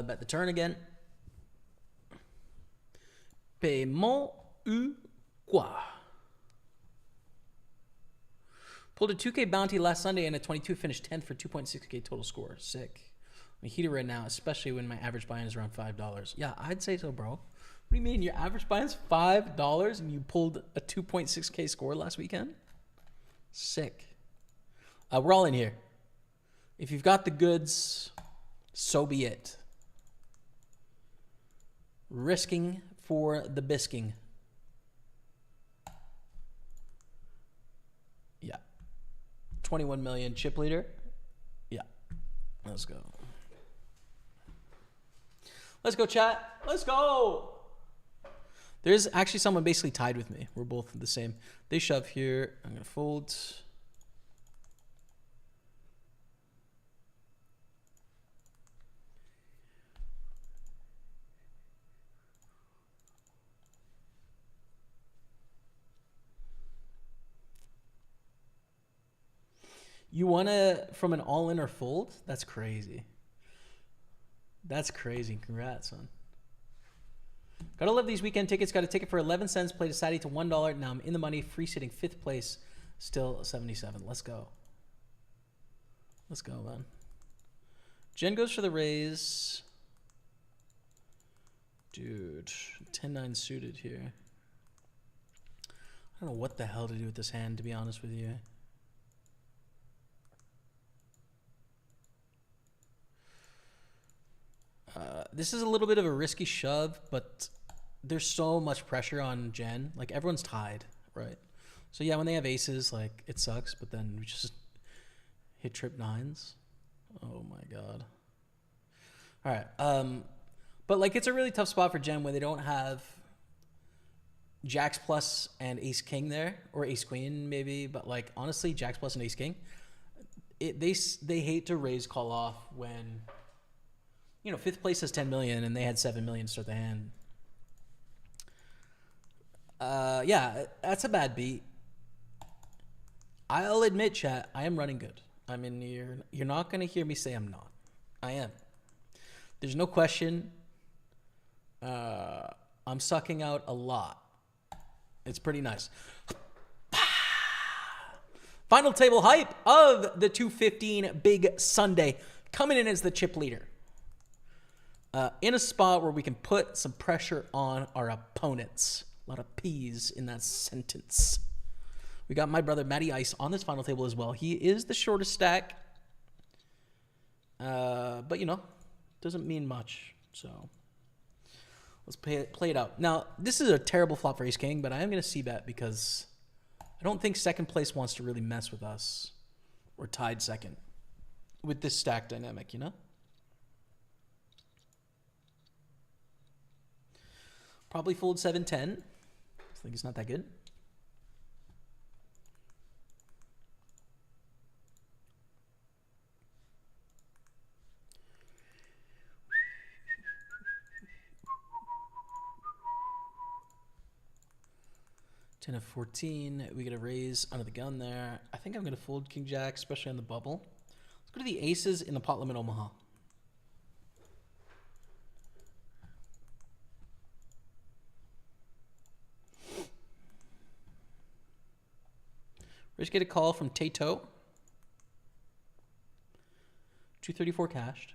Bet the turn again. Paiement ou quoi? Pulled a 2K bounty last Sunday and a 22 finished 10th for 2.6K total score. Sick. I'm heated right now, especially when my average buy-in is around $5. Yeah, I'd say so, bro. What do you mean? Your average buy-in is $5 and you pulled a 2.6K score last weekend? Sick. We're all in here. If you've got the goods, so be it. Risking for the bisking. Yeah. 21 million chip leader. Yeah. Let's go. Let's go, chat. Let's go. There's actually someone basically tied with me. We're both the same. They shove here. I'm going to fold. You want to from an all-in or fold? That's crazy. That's crazy. Congrats, son. Gotta love these weekend tickets. Got a ticket for 11 cents. Played a Saturday to $1. Now I'm in the money. Free sitting 5th place. Still 77. Let's go. Let's go, man. Jen goes for the raise. Dude. 10-9 suited here. I don't know what the hell to do with this hand, to be honest with you. This is a little bit of a risky shove, but there's so much pressure on Jen. Like, everyone's tied, right? So, yeah, when they have aces, like, it sucks, but then we just hit trip nines. Oh, my God. All right. But, like, it's a really tough spot for Jen when they don't have Jacks plus and ace king there, or ace queen maybe. But, like, honestly, Jacks plus and ace king, they hate to raise call off when... You know, 5th place has 10 million and they had 7 million to start the hand. Yeah, that's a bad beat. I'll admit, chat, I am running good. I mean, you're not going to hear me say I'm not. I am. There's no question. I'm sucking out a lot. It's pretty nice. Final table hype of the 215 Big Sunday. Coming in as the chip leader. In a spot where we can put some pressure on our opponents. A lot of P's in that sentence. We got my brother Matty Ice on this final table as well. He is the shortest stack. But, you know, doesn't mean much. So, let's play it out. Now, this is a terrible flop for Ace King, but I am going to c-bet because I don't think second place wants to really mess with us. We're tied second with this stack dynamic, you know? Probably fold 7-10. I think it's not that good. Ten of 14. We get a raise under the gun there. I think I'm going to fold King Jack, especially on the bubble. Let's go to the aces in the pot limit Omaha. We just get a call from Tato. 234 cashed.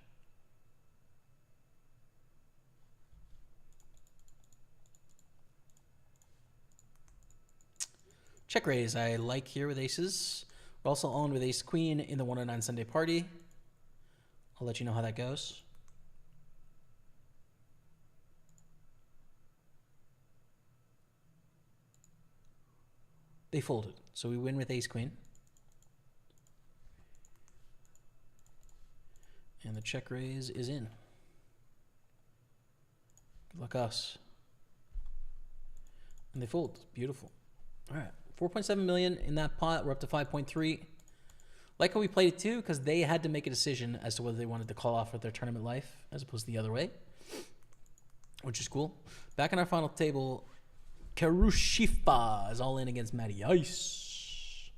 Check raise. I like here with aces. We're also on with ace queen in the 109 Sunday party. I'll let you know how that goes. They folded, so we win with ace queen. And the check raise is in. Good luck us. And they fold. Beautiful. All right. 4.7 million in that pot. We're up to 5.3. Like how we played it too, because they had to make a decision as to whether they wanted to call off with their tournament life as opposed to the other way, which is cool. Back in our final table, Karushifa is all in against Matty Ice.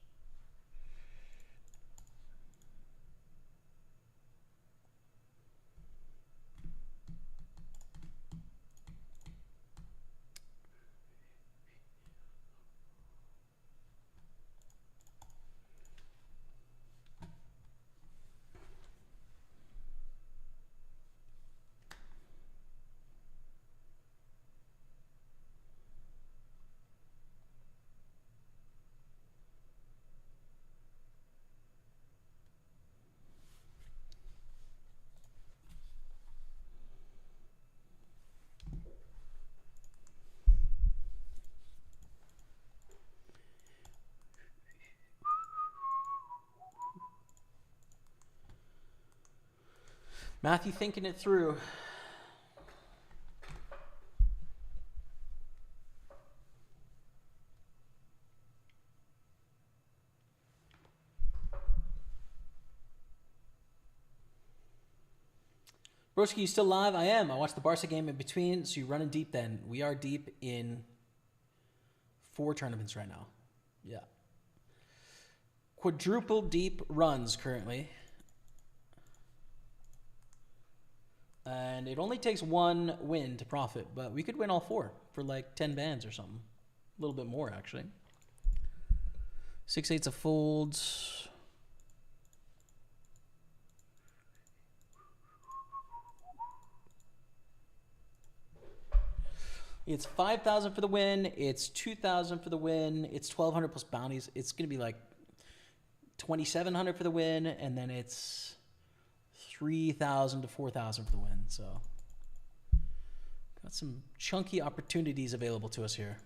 Matthew thinking it through. Broski, you still live? I am. I watched the Barca game in between, so you're running deep then. We are deep in 4 tournaments right now. Yeah. Quadruple deep runs currently. And it only takes 1 win to profit, but we could win all 4 for like 10 bands or something. A little bit more, actually. 6/8 of folds. It's 5,000 for the win. It's 2,000 for the win. It's 1,200 plus bounties. It's going to be like 2,700 for the win, and then it's 3,000 to 4,000 for the win. So got some chunky opportunities available to us here.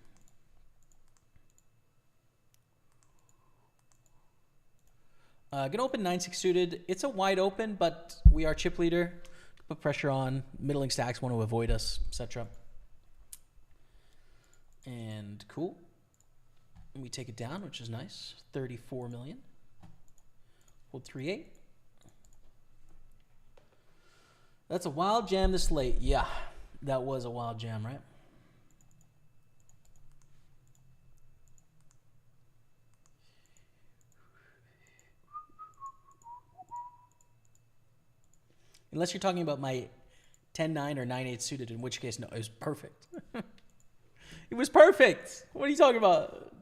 Gonna open 9-6 suited. It's a wide open, but we are chip leader. Put pressure on. Middling stacks want to avoid us, etc. And cool. And we take it down, which is nice. 34 million. Hold 3-8. That's a wild jam this late. Yeah, that was a wild jam, right? Unless you're talking about my 10-9 or 9-8 suited, in which case, no, it was perfect. It was perfect. What are you talking about?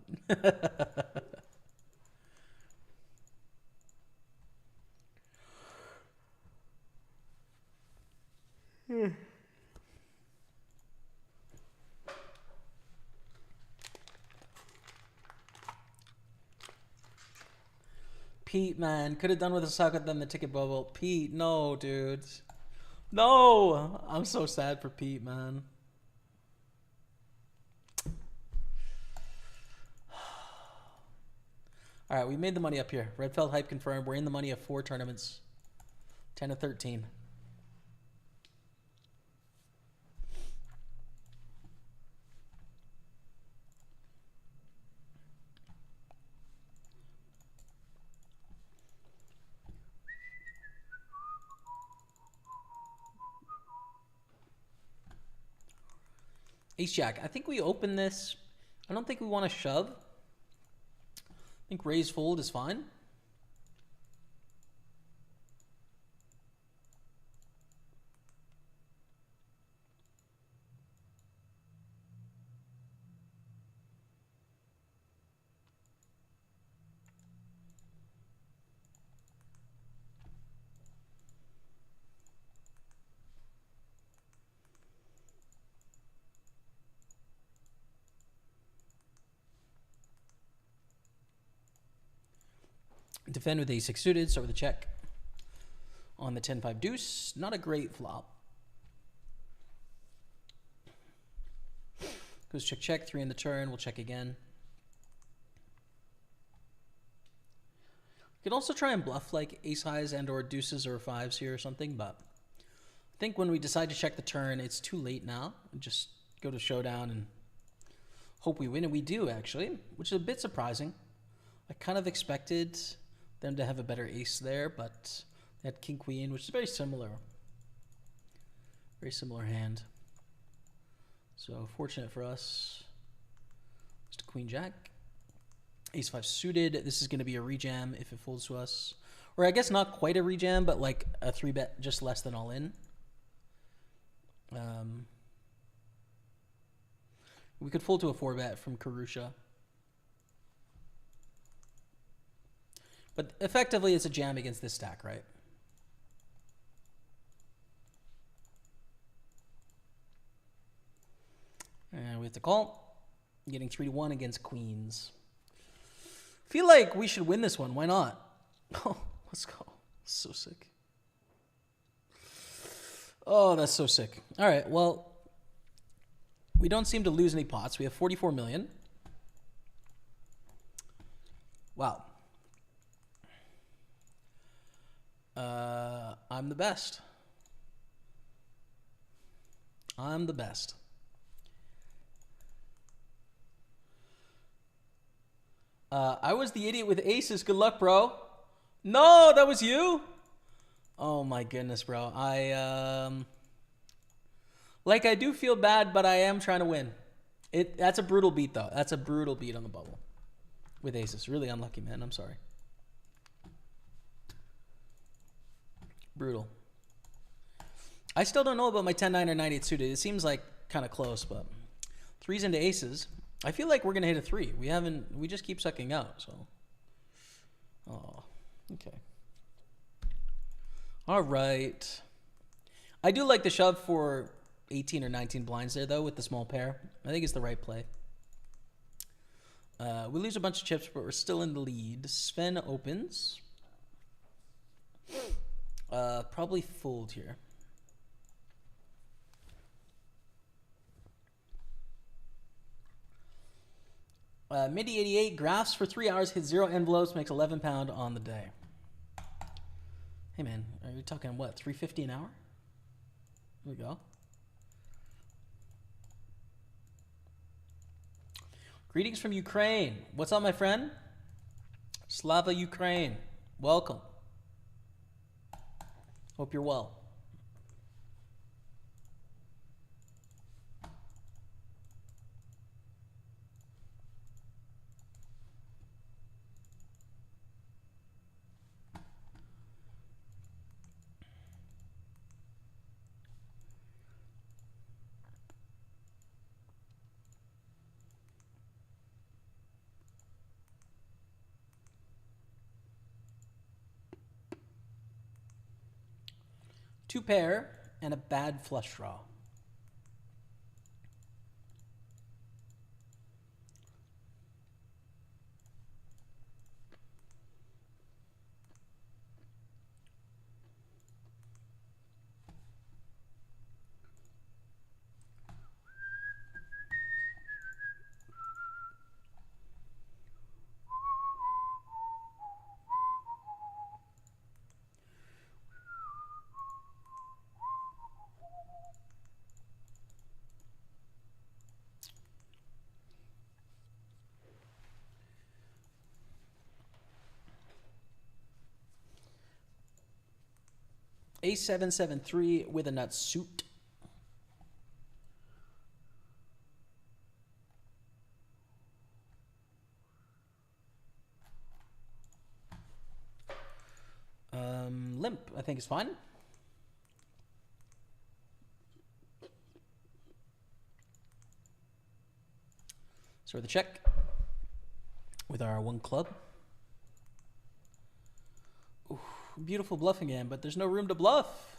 Pete, man, could have done with a sucker than the ticket bubble. Pete, no, dude. No, I'm so sad for Pete, man. All right, we made the money up here. Redfeld hype confirmed. We're in the money of 4 tournaments. 10 to 13. Ace Jack. I think we open this. I don't think we want to shove. I think raise fold is fine. Defend with a 6 suited, start with a check. On the 10-5 deuce, not a great flop. Goes check, check, 3 in the turn, we'll check again. You could also try and bluff like ace highs and or deuces or 5s here or something, but I think when we decide to check the turn, it's too late now. Just go to showdown and hope we win, and we do actually, which is a bit surprising. I kind of expected them to have a better ace there, but they had king queen, which is very similar. Very similar hand. So fortunate for us. Just a queen jack. Ace 5 suited. This is going to be a rejam if it folds to us. Or I guess not quite a rejam, but like a 3-bet just less than all in. We could fold to a 4-bet from Karusha. But effectively, it's a jam against this stack, right? And we have to call. Getting 3-1 against queens. Feel like we should win this one. Why not? Oh, let's go. So sick. Oh, that's so sick. All right, well, we don't seem to lose any pots. We have 44 million. Wow. I'm the best. I'm the best. I was the idiot with aces. Good luck, bro. No, that was you? Oh my goodness, bro. Like, I do feel bad, but I am trying to win. That's a brutal beat, though. That's a brutal beat on the bubble with aces. Really unlucky, man. I'm sorry. Brutal. I still don't know about my 10-9 or 9-8 suited. It seems like kind of close, but threes into aces. I feel like we're gonna hit a 3. We just keep sucking out. So, oh, okay. All right. I do like the shove for 18 or 19 blinds there, though, with the small pair. I think it's the right play. We lose a bunch of chips, but we're still in the lead. Sven opens. Probably fold here. Midi 88 graphs for 3 hours, hits 0 envelopes, makes £11 on the day. Hey man, are you talking what? $3.50 an hour? Here we go. Greetings from Ukraine. What's up, my friend? Slava Ukraine. Welcome. Hope you're well. Two pair and a bad flush draw. A773 with a nut suit. Limp, I think is fine. So the check with our one club. Ooh, beautiful bluffing game, but there's no room to bluff.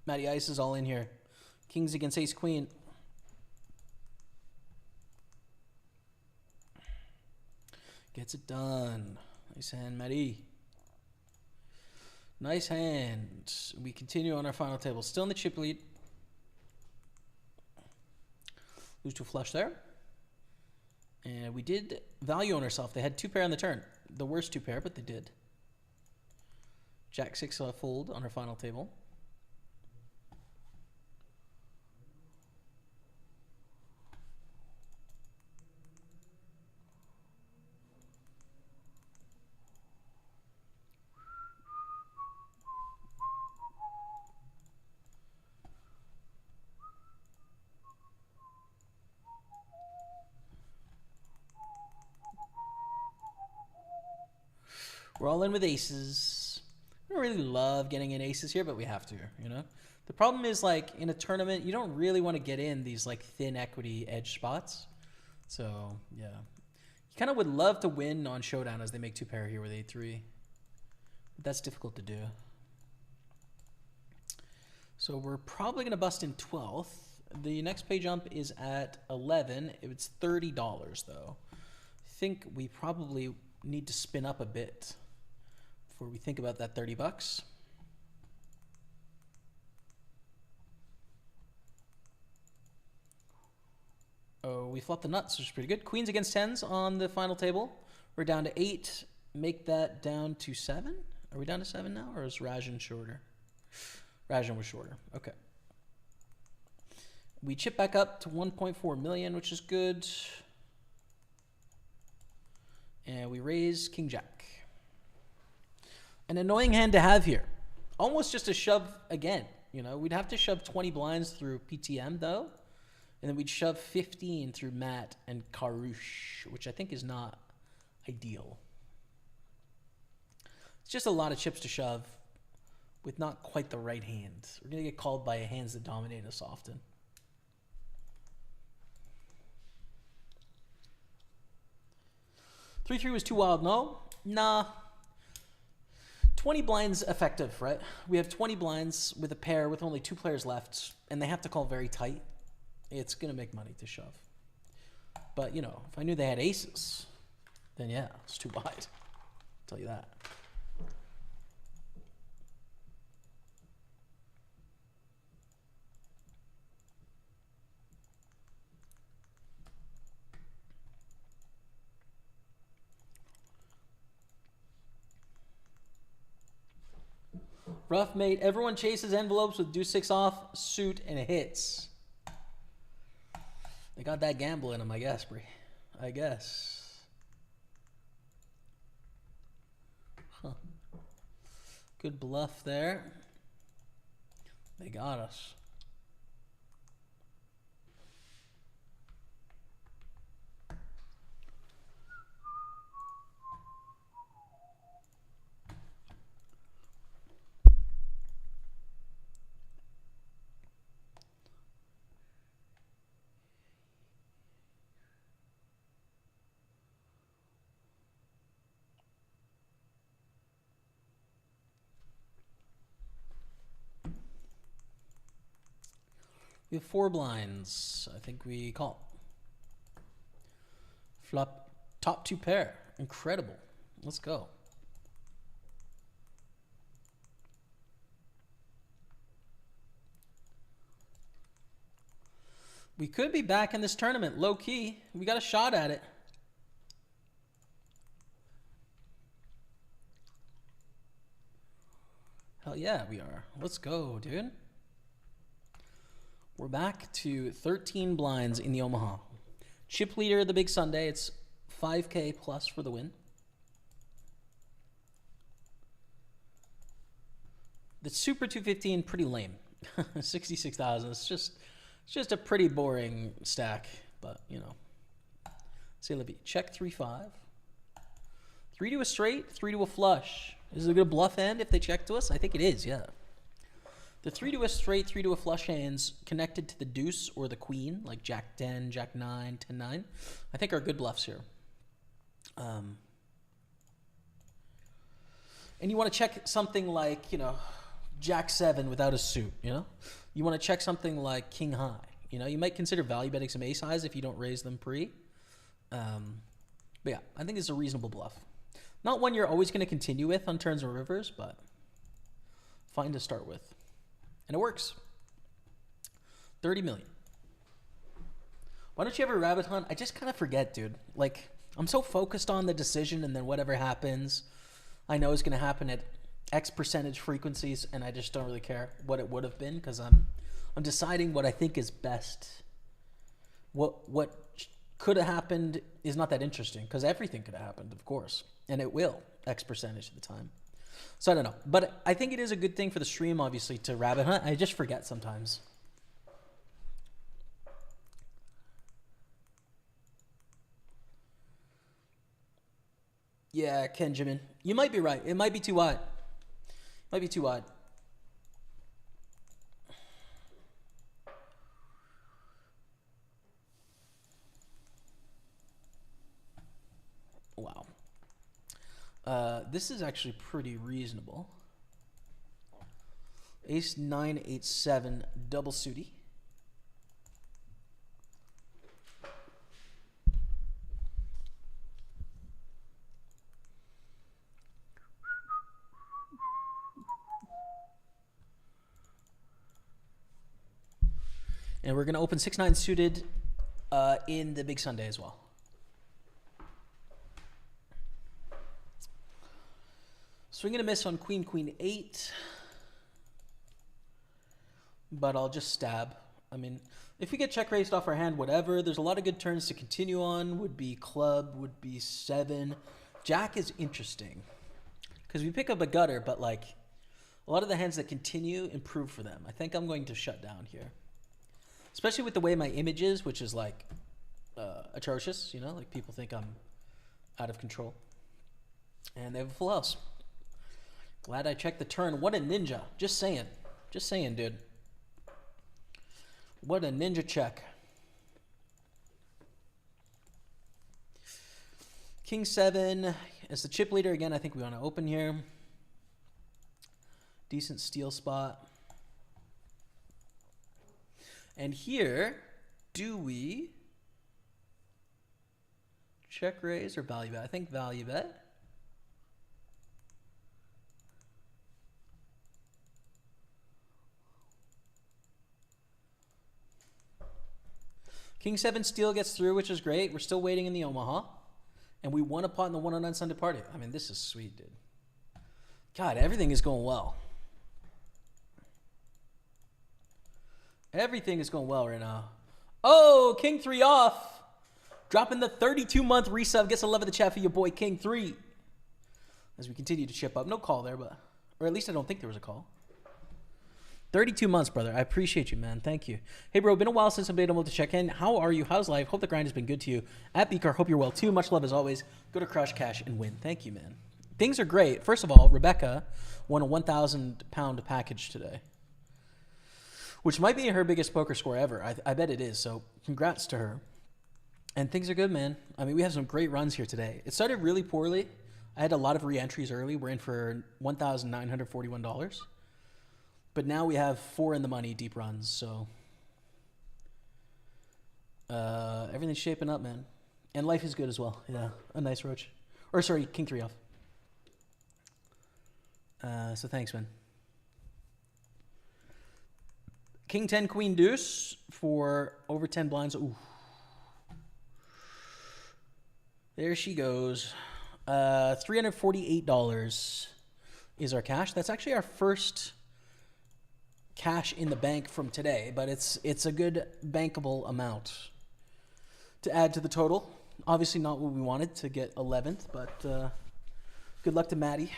Matty Ice is all in here. Kings against ace queen. Gets it done. Nice hand, Matty. Nice hand. We continue on our final table. Still in the chip lead. Lose to a flush there. And we did value on ourselves. They had two pair on the turn. The worst two pair, but they did. Jack 6 fold on our final table. We're all in with aces. I don't really love getting in aces here, but we have to, you know? The problem is, like, in a tournament, you don't really want to get in these, like, thin equity edge spots. So, yeah. You kind of would love to win on showdown as they make two pair here with 8-3. But that's difficult to do. So we're probably going to bust in 12th. The next pay jump is at 11. It's $30, though. I think we probably need to spin up a bit before we think about that 30 bucks. we flopped the nuts, which is pretty good. Queens against tens on the final table. We're down to 8. Make that down to 7. Are we down to 7 now, or is Rajan shorter? Rajan was shorter. Okay. We chip back up to 1.4 million, which is good. And we raise King Jack. An annoying hand to have here. Almost just a shove again. You know, we'd have to shove 20 blinds through PTM though. And then we'd shove 15 through Matt and Karush, which I think is not ideal. It's just a lot of chips to shove with not quite the right hand. We're going to get called by hands that dominate us often. Three was too wild. No? Nah. 20 blinds effective, right? We have 20 blinds with a pair with only 2 players left, and they have to call very tight. It's going to make money to shove. But, you know, if I knew they had aces, then yeah, it's too wide. I'll tell you that. Rough mate. Everyone chases envelopes with deuce 6 off, suit, and hits. They got that gamble in them, I guess, Bree. I guess. Huh. Good bluff there. They got us. We have 4 blinds. I think we call. Flop top 2 pair. Incredible. Let's go. We could be back in this tournament, low key. We got a shot at it. Hell yeah, we are. Let's go, dude. We're back to 13 blinds in the Omaha. Chip leader of the big Sunday. It's 5K plus for the win. The Super 215, pretty lame. 66,000. It's just a pretty boring stack, but you know. Say let me check 3-5. 3 to a straight, 3 to a flush. Is it a good bluff hand if they check to us? I think it is, yeah. The 3 to a straight, 3 to a flush hands connected to the deuce or the queen, like Jack 10, Jack 9, 10, 9, I think are good bluffs here. And you want to check something like, you know, Jack 7 without a suit, you know? You want to check something like King High, you know? You might consider value betting some ace highs if you don't raise them pre. But yeah, I think it's a reasonable bluff. Not one you're always going to continue with on turns or rivers, but fine to start with. And it works. 30 million. Why don't you ever rabbit hunt? I just kind of forget, dude. Like, I'm so focused on the decision and then whatever happens, I know is going to happen at X percentage frequencies, and I just don't really care what it would have been because I'm deciding what I think is best. What could have happened is not that interesting because everything could have happened, of course, and it will X percentage of the time. So I don't know, but I think it is a good thing for the stream, obviously, to rabbit hunt. I just forget sometimes. Yeah, Kenjamin, you might be right. It might be too wide. Might be too wide. Wow. This is actually pretty reasonable. Ace 9, 8, 7, double suited. And we're going to open 6-9 suited in the Big Sunday as well. Swing and a miss on queen, queen 8. But I'll just stab. I mean, if we get check raised off our hand, whatever. There's a lot of good turns to continue on. Would be club, would be 7. Jack is interesting because we pick up a gutter, but like a lot of the hands that continue improve for them. I think I'm going to shut down here, especially with the way my image is, which is like atrocious. You know, like people think I'm out of control, and they have a full house. Glad I checked the turn. What a ninja! Just saying, dude. What a ninja check. King 7 as the chip leader. Again, I think we want to open here. Decent steal spot. And here, do we check raise or value bet? I think value bet. King 7 steal gets through, which is great. We're still waiting in the Omaha. And we won a pot in the 109 Sunday party. I mean, this is sweet, dude. God, everything is going well. Everything is going well right now. Oh, King 3 off. Dropping the 32-month resub. Gets a love of the chat for your boy, King 3. As we continue to chip up. No call there, but... Or at least I don't think there was a call. 32 months, brother. I appreciate you, man. Thank you. Hey, bro. Been a while since I've been able to check in. How are you? How's life? Hope the grind has been good to you. At Beaker, hope you're well, too. Much love as always. Go to Crush Cash and win. Thank you, man. Things are great. First of all, Rebecca won a 1,000-pound package today, which might be her biggest poker score ever. I bet it is. So congrats to her. And things are good, man. I mean, we have some great runs here today. It started really poorly. I had a lot of re-entries early. We're in for $1,941. But now we have 4 in the money deep runs, so everything's shaping up, man. And life is good as well. Yeah, a nice roach. Or sorry, King 3 off. So thanks, man. King 10, Queen Deuce for over 10 blinds. Ooh. There she goes. $348 is our cash. That's actually our first cash in the bank from today, but it's a good bankable amount to add to the total. Obviously not what we wanted to get 11th, but good luck to Matty.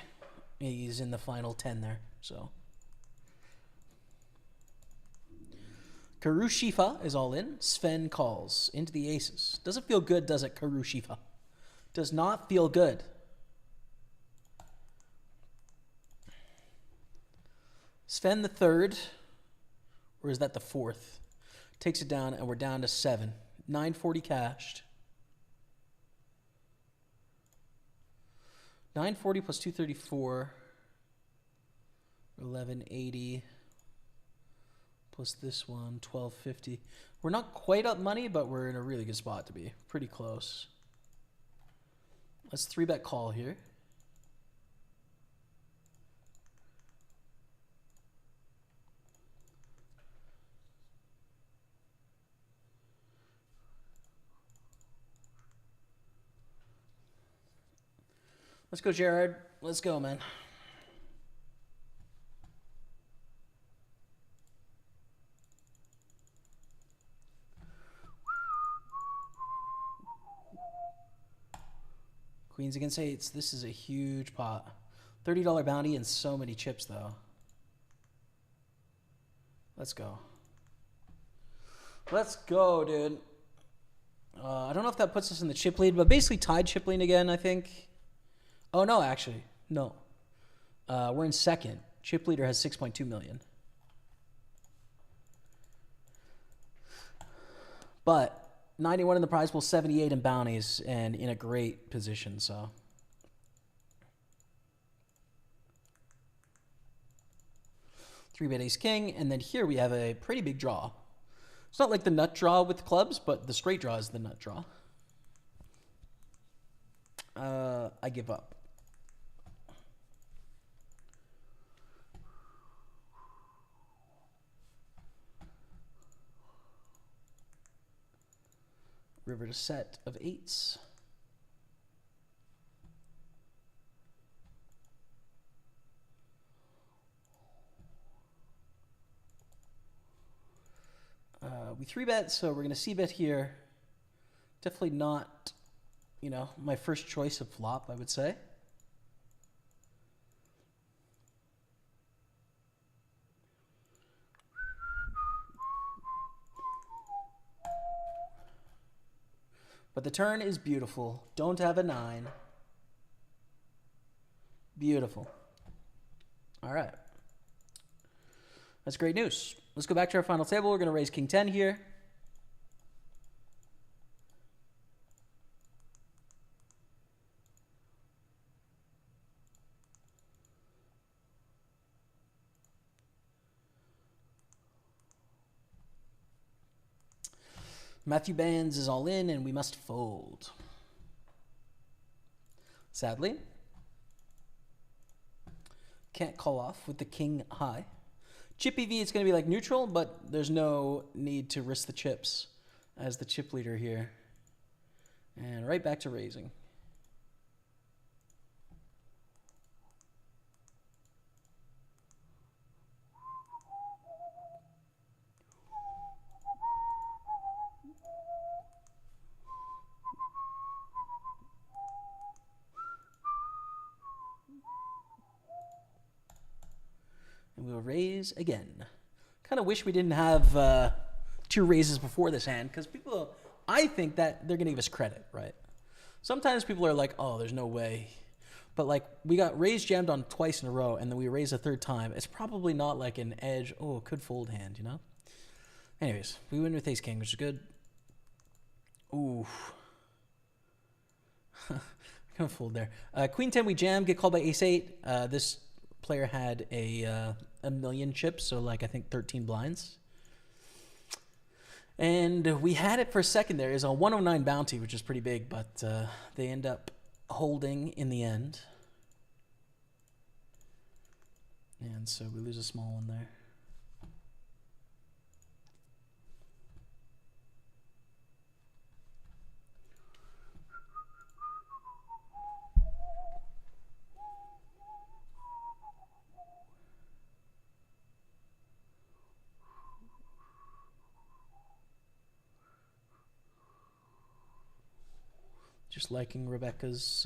He's in the final 10 there. So Karushifa is all in. Sven calls into the aces. Doesn't feel good, does it, Karushifa? Does not feel good. Sven the 3rd, or is that the 4th? Takes it down, and we're down to 7. 940 cashed. 940 plus 234. 1180. Plus this one, 1250. We're not quite up money, but we're in a really good spot to be. Pretty close. Let's 3-bet call here. Let's go, Jared. Let's go, man. Queens against 8s. This is a huge pot. $30 bounty and so many chips, though. Let's go. Let's go, dude. I don't know if that puts us in the chip lead, but basically tied chip lead again, I think. Oh, no, actually. No. We're in second. Chip leader has 6.2 million. But 91 in the prize pool, 78 in bounties, and in a great position, so. Three-bet ace king, and then here we have a pretty big draw. It's not like the nut draw with clubs, but the straight draw is the nut draw. I give up. River to set of 8s. We 3-bet, so we're going to c-bet here. Definitely not, you know, my first choice of flop, I would say. But the turn is beautiful. Don't have a 9. Beautiful. All right. That's great news. Let's go back to our final table. We're going to raise King 10 here. Matthew Bands is all in, and we must fold. Sadly. Can't call off with the king high. Chip EV, it's going to be like neutral, but there's no need to risk the chips as the chip leader here. And right back to raising. And we'll raise again. Kind of wish we didn't have 2 raises before this hand, because people, I think that they're going to give us credit, right? Sometimes people are like, oh, there's no way. But like, we got raised jammed on twice in a row, and then we raised a 3rd time. It's probably not like an edge, oh, could fold hand, you know? Anyways, we win with ace king, which is good. Ooh. I'm going to fold there. Queen 10, we jam, get called by ace 8. This player had a million chips, so like I think 13 blinds. And we had it for a second there. Is a 109 bounty, which is pretty big, but they end up holding in the end. And so we lose a small one there. Just liking Rebecca's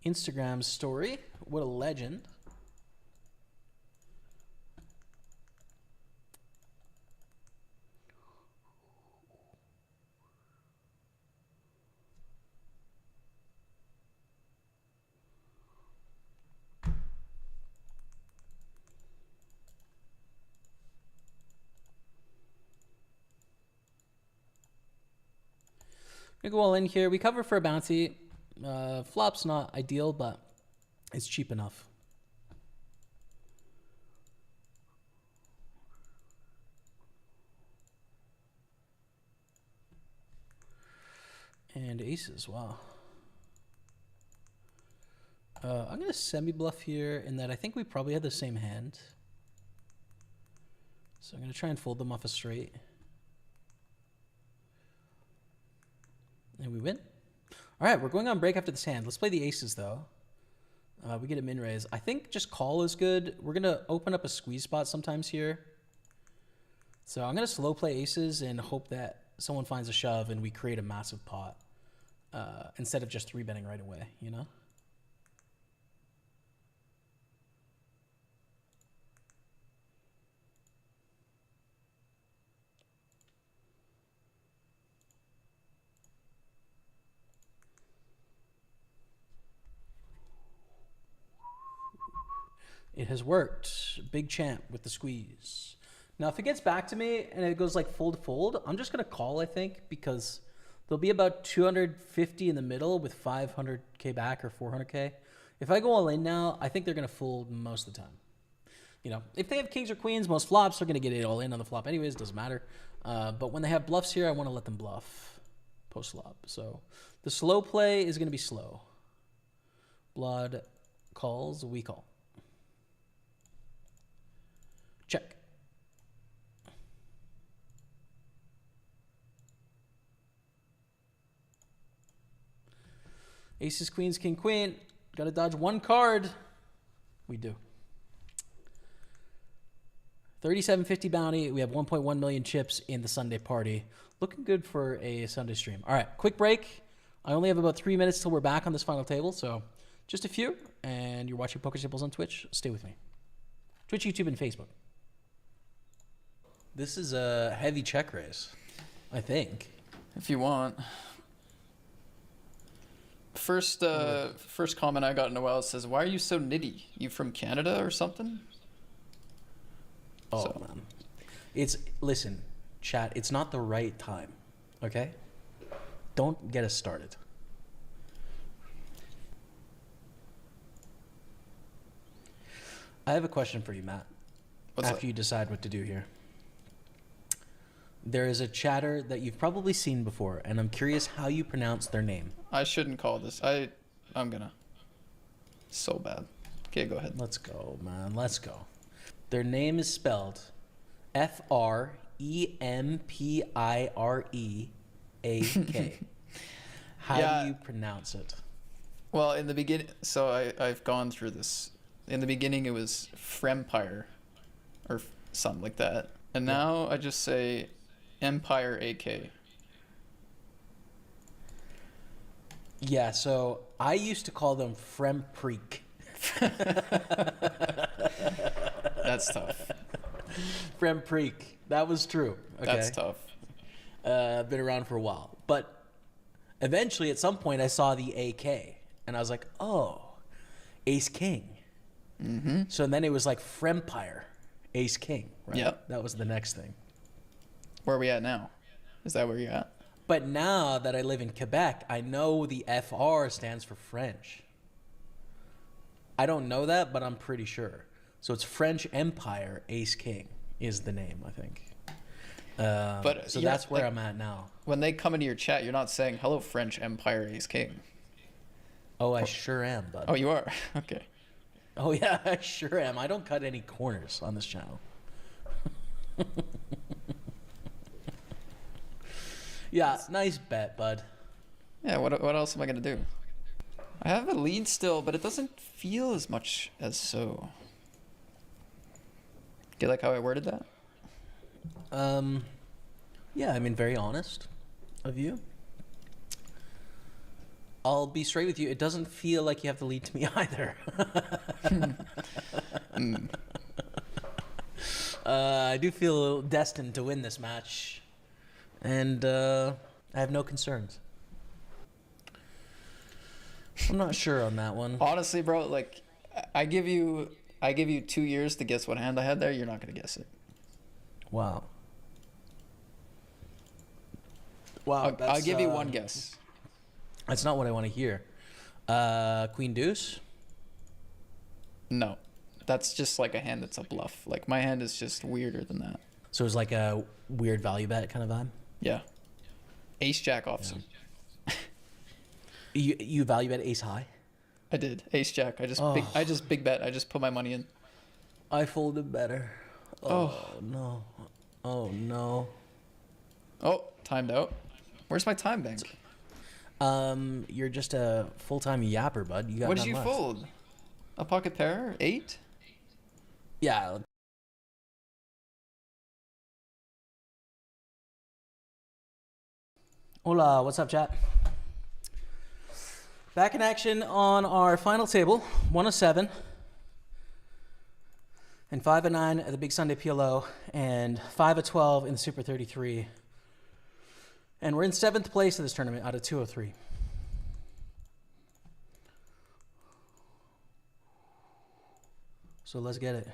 Instagram story. What a legend. We go all in here. We cover for a bounty. Flop's not ideal, but it's cheap enough. And aces, wow. I'm going to semi-bluff here in that I think we probably had the same hand. So I'm going to try and fold them off a straight. And we win. All right, we're going on break after this hand. Let's play the aces, though. We get a min raise. I think just call is good. We're going to open up a squeeze spot sometimes here. So I'm going to slow play aces and hope that someone finds a shove and we create a massive pot instead of just 3-betting right away, you know? It has worked. Big champ with the squeeze. Now, if it gets back to me and it goes like fold to fold, I'm just going to call, I think, because there'll be about 250 in the middle with 500K back or 400K. If I go all in now, I think they're going to fold most of the time. You know, if they have kings or queens, most flops are going to get it all in on the flop anyways. Doesn't matter. But when they have bluffs here, I want to let them bluff post-flop. So the slow play is going to be slow. Blood calls, we call. Check. Aces, queens, king, queen. Got to dodge one card. We do. 37.50 bounty. We have 1.1 million chips in the Sunday party. Looking good for a Sunday stream. All right, quick break. I only have about 3 minutes till we're back on this final table, so just a few. And you're watching Pokerstaples on Twitch. Stay with me. Twitch, YouTube, and Facebook. This is a heavy check raise, I think. If you want. First comment I got in a while says, "Why are you so nitty? You from Canada or something?" Oh, man. Listen, chat, it's not the right time, okay? Don't get us started. I have a question for you, Matt. What's after that? you decide what to do here. There is a chatter that you've probably seen before, and I'm curious how you pronounce their name. I shouldn't call this. I'm gonna. So bad. Okay, go ahead. Let's go, man. Let's go. Their name is spelled Frempireak. How do you pronounce it? Well, in the beginning, so I've gone through this. In the beginning, it was Frempire, or something like that, and now I just say Empire AK. Yeah, so I used to call them Frempreek. That's tough. Frempreek. That was true. Okay. That's tough. Been around for a while. But eventually, at some point, I saw the AK. And I was like, oh, Ace King. Mm-hmm. So then it was like Frempire, Ace King. Right? Yep. That was the next thing. Where are we at now? Is that where you're at? But now that I live in Quebec, I know the FR stands for French. I don't know that, but I'm pretty sure. So it's French Empire Ace King is the name, I think. But so yeah, that's where like, I'm at now. When they come into your chat, you're not saying "Hello, French Empire Ace King." Oh, I sure am, bud. Oh, you are? Okay. Oh, yeah, I sure am. I don't cut any corners on this channel. Yeah, nice bet, bud. Yeah, what else am I going to do? I have a lead still, but it doesn't feel as much as so. Do you like how I worded that? Yeah, I mean, very honest of you. I'll be straight with you. It doesn't feel like you have to lead to me either. I do feel destined to win this match. And I have no concerns. I'm not sure on that one. Honestly, bro, like I give you 2 years to guess what hand I had there. You're not gonna guess it. Wow. Wow. I'll give you one guess. That's not what I want to hear. Queen Deuce? No, that's just like a hand that's a bluff. Like my hand is just weirder than that. So it's like a weird value bet kind of vibe? Yeah. Ace Jack off some. You value bet ace high? I did. Ace Jack. I just big bet. I just put my money in. I folded better. Oh, no. Oh, no. Oh, timed out. Where's my time bank? You're just a full-time yapper, bud. You got What did none you left. fold? A pocket pair? 8? Yeah. Hola, what's up, chat? Back in action on our final table, 107. And 5 of 9 at the Big Sunday PLO, and 5 of 12 in the Super 33. And we're in 7th place of this tournament out of 203. So let's get it.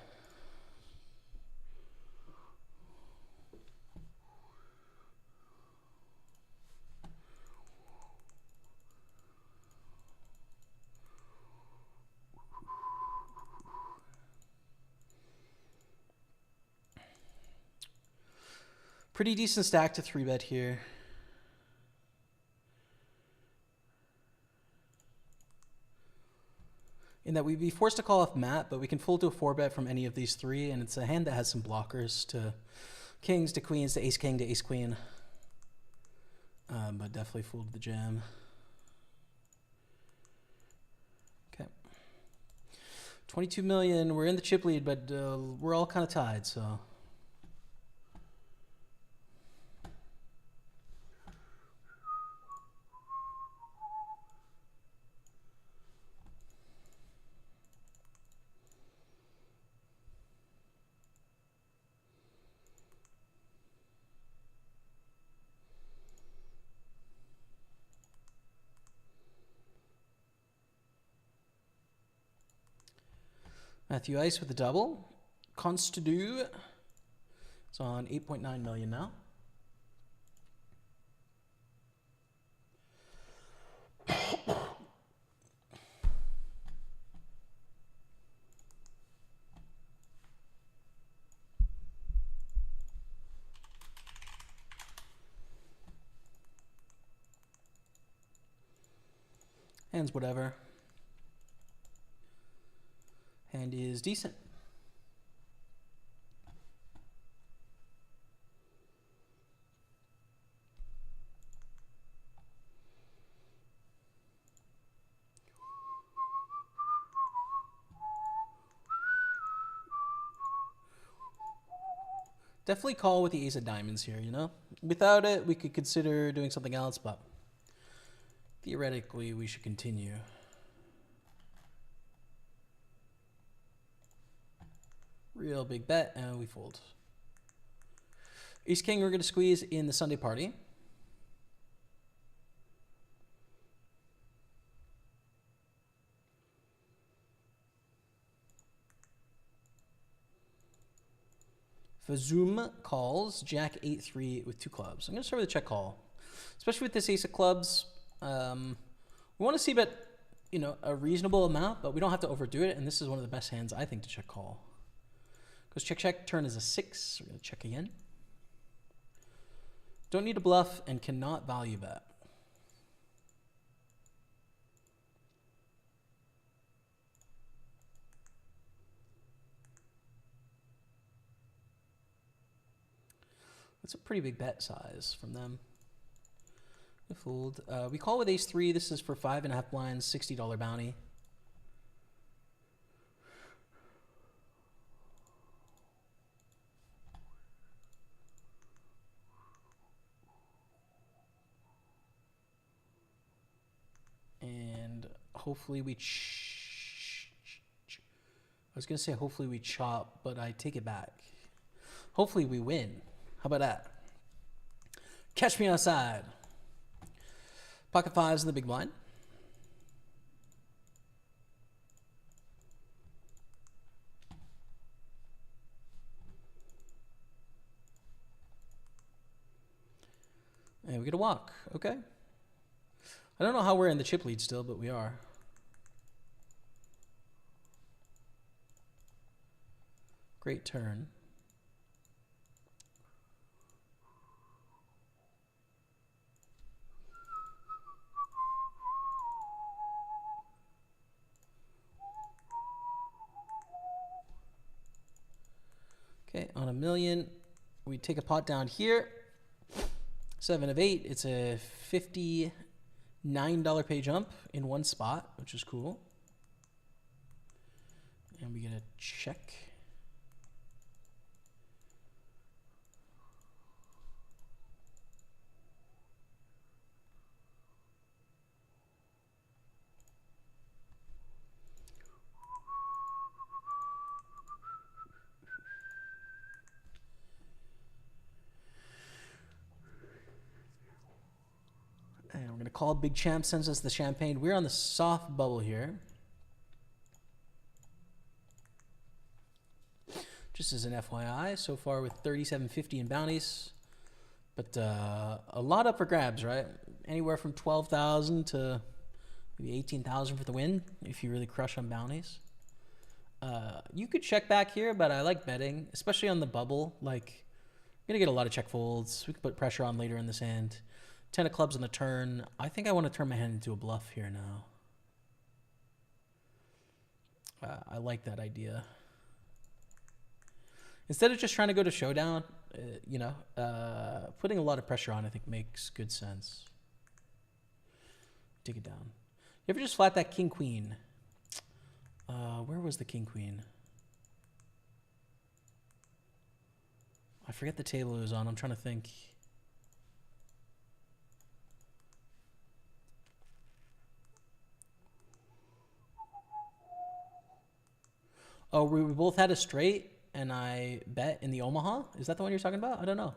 Pretty decent stack to 3-bet here. In that we'd be forced to call off Matt, but we can fold to a 4-bet from any of these three, and it's a hand that has some blockers to kings, to queens, to ace king, to ace queen. But definitely fold the jam. 22 million. We're in the chip lead, but we're all kind of tied, so. Matthew Ice with the double. Constadu is on 8.9 million now. Hands whatever. Hand is decent. Definitely call with the ace of diamonds here, you know? Without it, we could consider doing something else, but theoretically, we should continue. Real big bet, and we fold. Ace King, we're going to squeeze in the Sunday party. Fazoom calls, Jack 8-3 with 2 clubs. I'm going to start with a check call, especially with this ace of clubs. We want to see bet, you know, a reasonable amount, but we don't have to overdo it, and this is one of the best hands, I think, to check call. Goes check, check. Turn is a 6. We're going to check again. Don't need a bluff and cannot value bet. That's a pretty big bet size from them. We fold. We call with ace 3. This is for 5.5 blinds, $60 bounty. And hopefully we I was going to say hopefully we chop, but I take it back. Hopefully we win. How about that? Catch me outside. Pocket 5s in the big blind. And we get a walk. Okay. I don't know how we're in the chip lead still, but we are. Great turn. Okay, on a million, we take a pot down here. 7 of 8. It's a $59 pay jump in one spot, which is cool. And we get a check. And we're going to call. Big Champ sends us the champagne. We're on the soft bubble here. Just as an FYI, so far with 37.50 in bounties. But a lot up for grabs, right? Anywhere from 12,000 to maybe 18,000 for the win if you really crush on bounties. You could check back here, but I like betting, especially on the bubble. Like, you're going to get a lot of check folds. We can put pressure on later in this hand. 10 of clubs on the turn. I think I want to turn my hand into a bluff here now. I like that idea. Instead of just trying to go to showdown, you know, putting a lot of pressure on, I think, makes good sense. Take it down. You ever just flat that king queen? Where was the king queen? I forget the table it was on. I'm trying to think. Oh, we both had a straight, and I bet in the Omaha. Is that the one you're talking about? I don't know.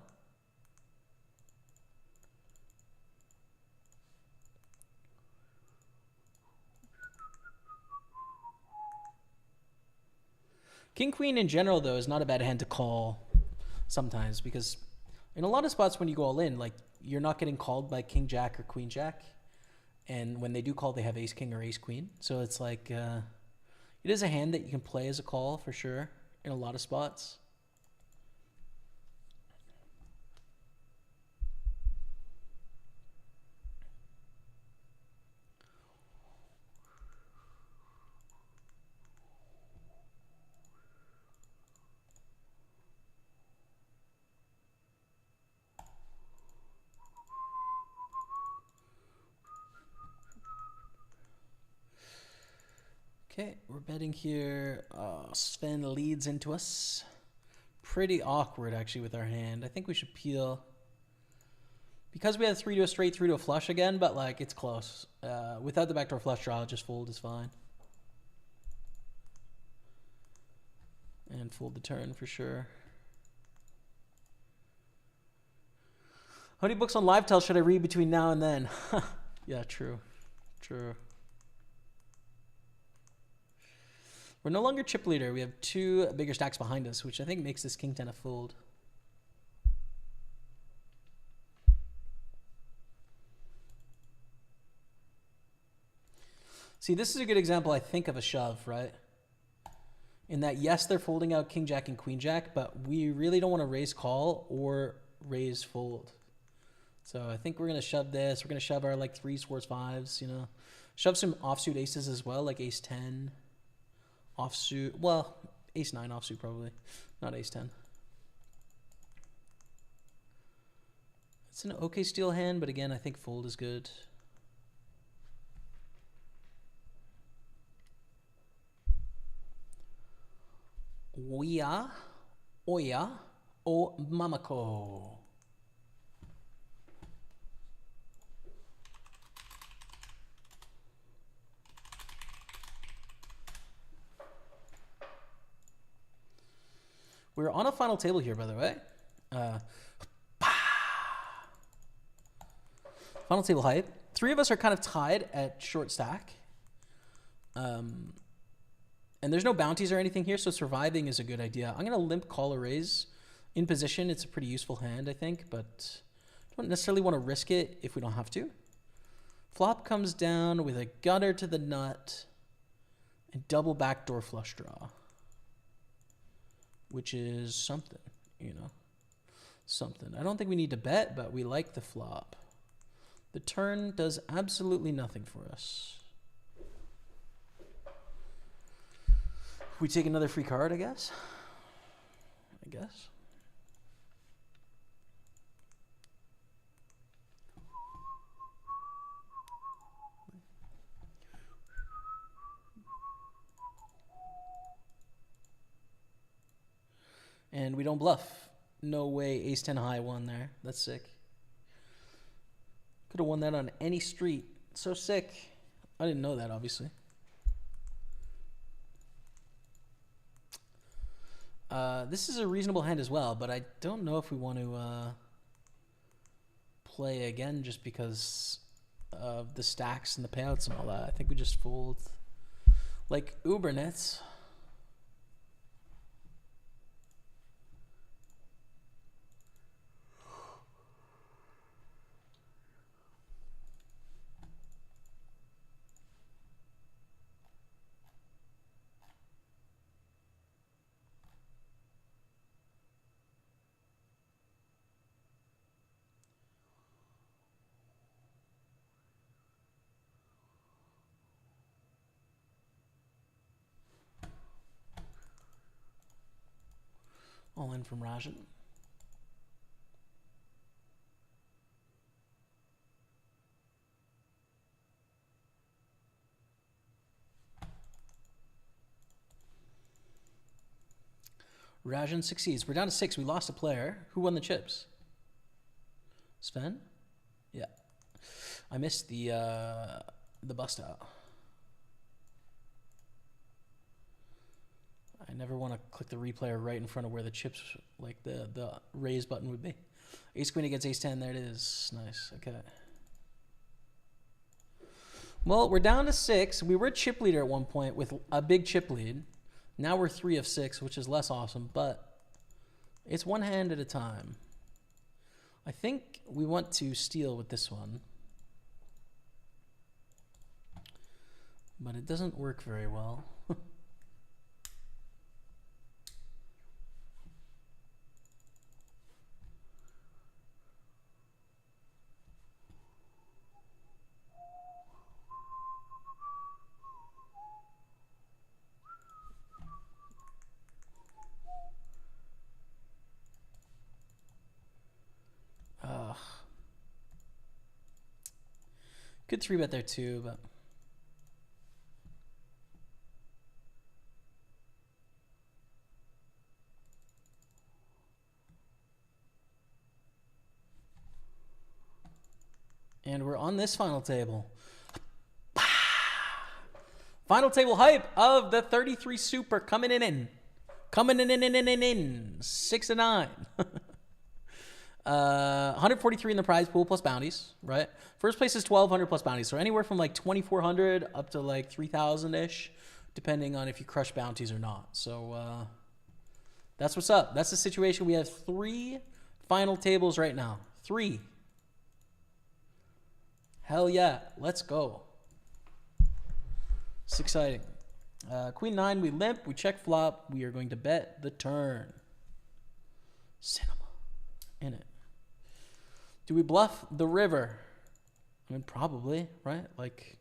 King queen in general though is not a bad hand to call sometimes, because in a lot of spots when you go all in, like you're not getting called by king jack or queen jack, and when they do call, they have ace king or ace queen. So it's like it is a hand that you can play as a call for sure in a lot of spots. Okay, we're betting here. Sven leads into us. Pretty awkward, actually, with our hand. I think we should peel. Because we had 3 to a straight, 3 to a flush again, but, like, it's close. Without the backdoor flush draw, just fold is fine. And fold the turn for sure. How many books on LiveTel should I read between now and then? Yeah, true. True. We're no longer chip leader. We have 2 bigger stacks behind us, which I think makes this king 10 a fold. See, this is a good example, I think, of a shove, right? In that, yes, they're folding out king jack and queen jack, but we really don't want to raise call or raise fold. So I think we're going to shove this. We're going to shove our, like, 3s, 4s, 5s, you know. Shove some offsuit aces as well, like ace 10. Offsuit, well, ace 9 offsuit probably, not ace 10. It's an okay steal hand, but again, I think fold is good. Oya, oya, o mamako. We're on a final table here, by the way. Final table hype. 3 of us are kind of tied at short stack. And there's no bounties or anything here, so surviving is a good idea. I'm going to limp call or raise. In position, it's a pretty useful hand, I think, but don't necessarily want to risk it if we don't have to. Flop comes down with a gutter to the nut and double backdoor flush draw, which is something, you know, something. I don't think we need to bet, but we like the flop. The turn does absolutely nothing for us. We take another free card, I guess. And we don't bluff. No way ace 10 high won there. That's sick. Could have won that on any street. So sick. I didn't know that, obviously. This is a reasonable hand as well, but I don't know if we want to play again just because of the stacks and the payouts and all that. I think we just fold like uber nets. All in from Rajan. Rajan succeeds. We're down to 6. We lost a player. Who won the chips? Sven? Yeah. I missed the bust out. I never want to click the replayer right in front of where the chips, like the raise button would be. Ace queen against ace 10. There it is. Nice. Okay. Well, we're down to 6. We were chip leader at one point with a big chip lead. Now we're 3 of 6, which is less awesome, but it's one hand at a time. I think we want to steal with this one. But it doesn't work very well. Good 3-bet there too, but and we're on this final table. Final table hype of the 33 Super coming in. Coming in. 6 and 9. 143 in the prize pool plus bounties, right? First place is 1,200 plus bounties, so anywhere from like 2,400 up to like 3,000 ish, depending on if you crush bounties or not. So that's what's up. That's the situation. We have 3 final tables right now. 3. Hell yeah, let's go. It's exciting. Queen 9, we limp, we check flop. We are going to bet the turn. Cinema in it. Do we bluff the river? I mean, probably, right? Like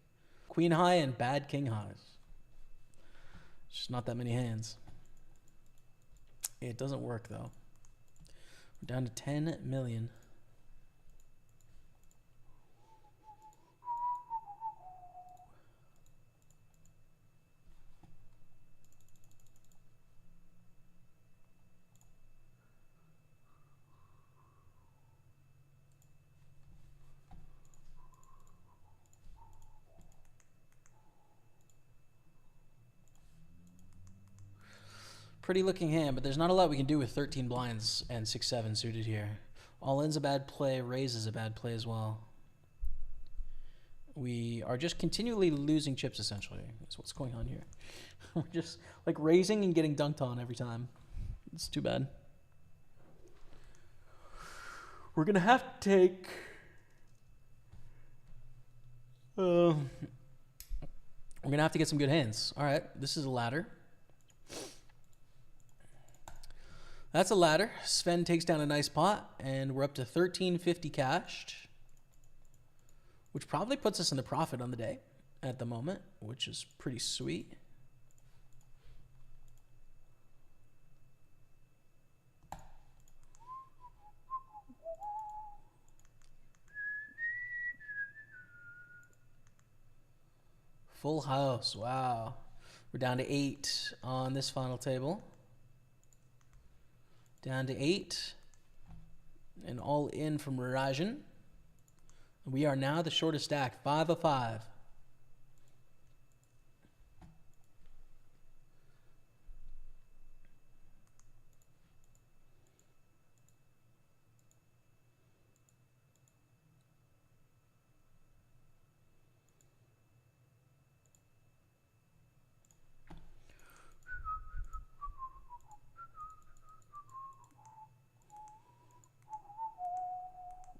queen high and bad king highs. Just not that many hands. It doesn't work though. We're down to 10 million. Pretty looking hand, but there's not a lot we can do with 13 blinds and 6-7 suited here. All in's a bad play, raise is a bad play as well. We are just continually losing chips essentially. That's what's going on here. We're just like raising and getting dunked on every time. It's too bad. We're gonna have to take we're gonna have to get some good hands. All right, this is a ladder. That's a ladder. Sven takes down a nice pot, and we're up to 1350 cashed, which probably puts us in the profit on the day at the moment, which is pretty sweet. Full house. Wow. We're down to 8 on this final table. Down to 8. And all in from Rajan. We are now the shortest stack. 5 of 5.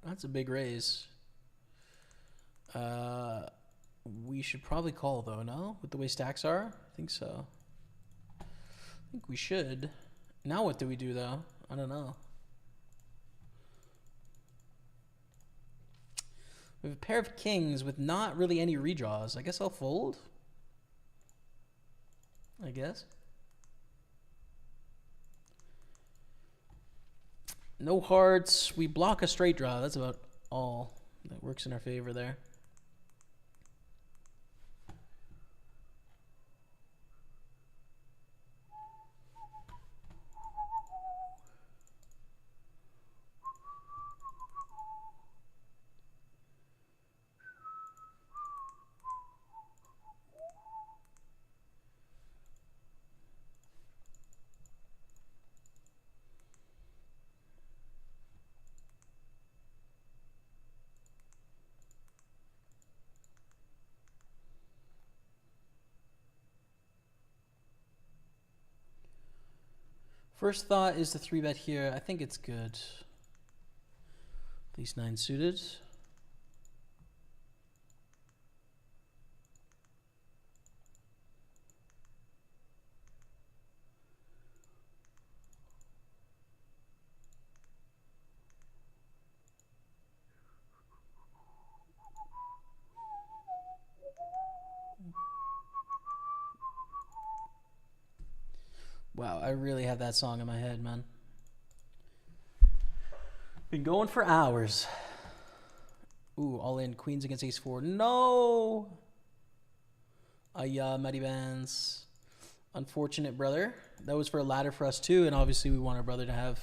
That's a big raise. We should probably call though, no? With the way stacks are? I think so. I think we should. Now what do we do though? I don't know. We have a pair of kings with not really any redraws. I guess I'll fold. I guess. No hearts. We block a straight draw. That's about all that works in our favor there. First thought is the 3-bet here. I think it's good. These 9 suited. Wow, I really have that song in my head, man. Been going for hours. Ooh, all in. Queens against ace 4. No! Matty Vance. Unfortunate, brother. That was for a ladder for us, too. And obviously, we want our brother to have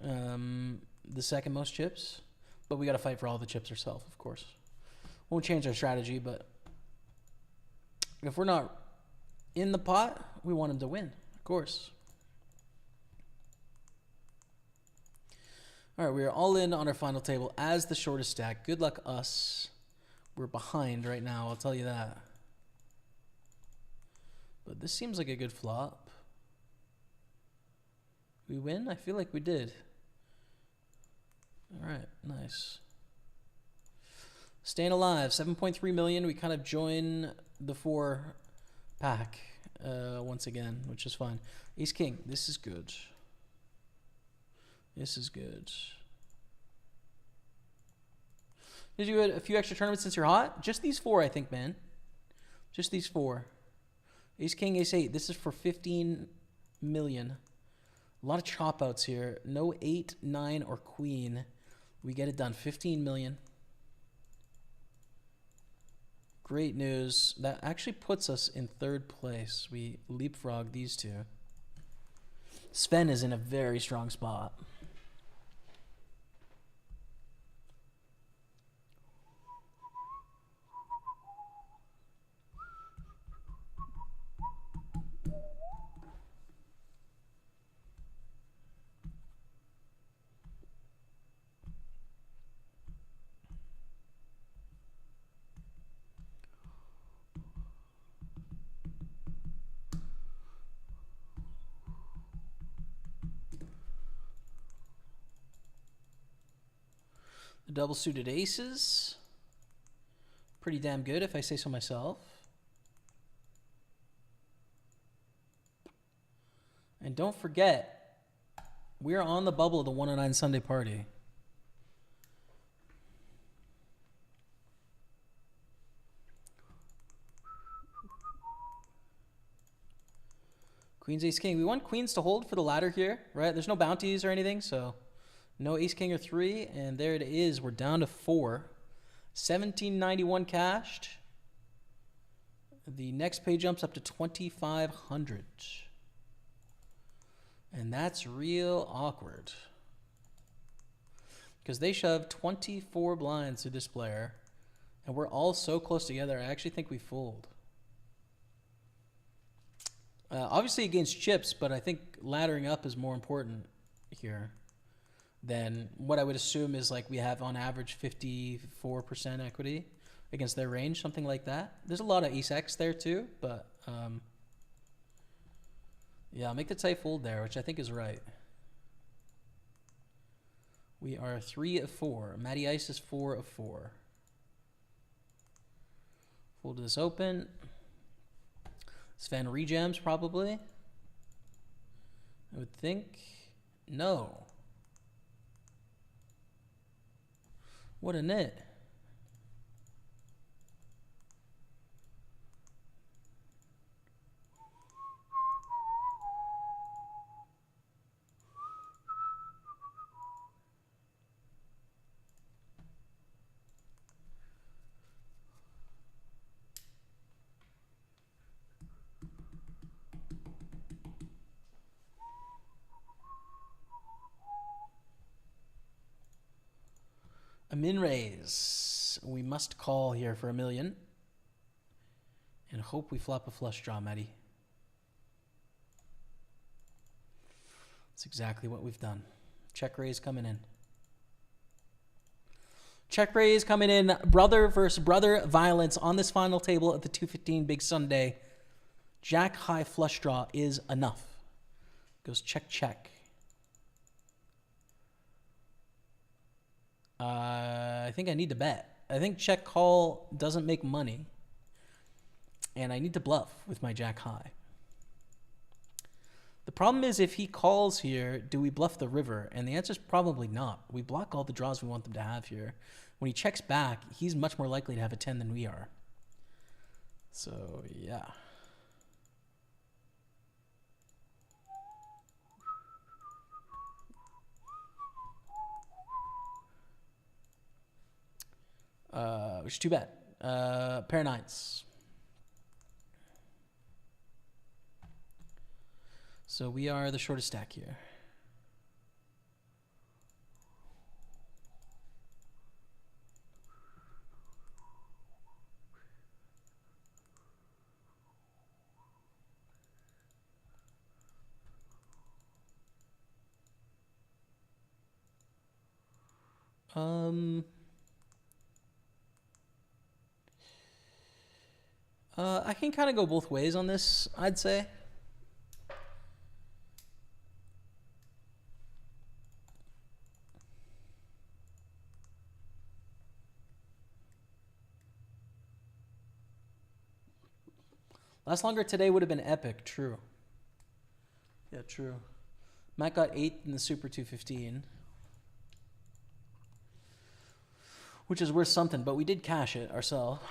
the second most chips. But we got to fight for all the chips ourselves, of course. Won't change our strategy, but if we're not in the pot, we want him to win, of course. All right, we are all in on our final table as the shortest stack. Good luck us. We're behind right now, I'll tell you that. But this seems like a good flop. We win? I feel like we did. All right, nice. Staying alive, 7.3 million. We kind of join the 4 pack once again, which is fine. Ace King, this is good. This is good. Did you do a few extra tournaments since you're hot? Just these 4, I think, man. Just these 4. Ace King, Ace 8. This is for 15 million. A lot of chop outs here. No 8, 9, or Queen. We get it done. 15 million. Great news. That actually puts us in 3rd place. We leapfrog these 2. Sven is in a very strong spot. The double suited aces. Pretty damn good if I say so myself. And don't forget, we're on the bubble of the 109 Sunday party. Queens, Ace, King. We want Queens to hold for the ladder here, right? There's no bounties or anything, so no Ace, King, or 3. And there it is. We're down to 4. 1791 cashed. The next pay jumps up to 2,500. And that's real awkward. Because they shoved 24 blinds to this player. And we're all so close together, I actually think we fold. Obviously against chips, but I think laddering up is more important here than what I would assume is like we have on average 54% equity against their range, something like that. There's a lot of ace-x there too, but yeah, I'll make the tight fold there, which I think is right. We are 3 of 4. Matty Ice is 4 of 4. Fold this open. Sven rejams probably. I would think. No. What a nit. A min raise. We must call here for $1 million. And hope we flop a flush draw, Matty. That's exactly what we've done. Check raise coming in. Check raise coming in. Brother versus brother violence on this final table at the 215 Big Sunday. Jack high flush draw is enough. Goes check, check. I think I need to bet. I think check call doesn't make money. And I need to bluff with my jack high. The problem is if he calls here, do we bluff the river? And the answer is probably not. We block all the draws we want them to have here. When he checks back, he's much more likely to have a 10 than we are. So, yeah. Which is too bad. Pair of nines. So we are the shortest stack here. I can kind of go both ways on this, I'd say. Last longer today would have been epic, true. Yeah, true. Matt got 8th in the Super 215. Which is worth something, but we did cash it ourselves.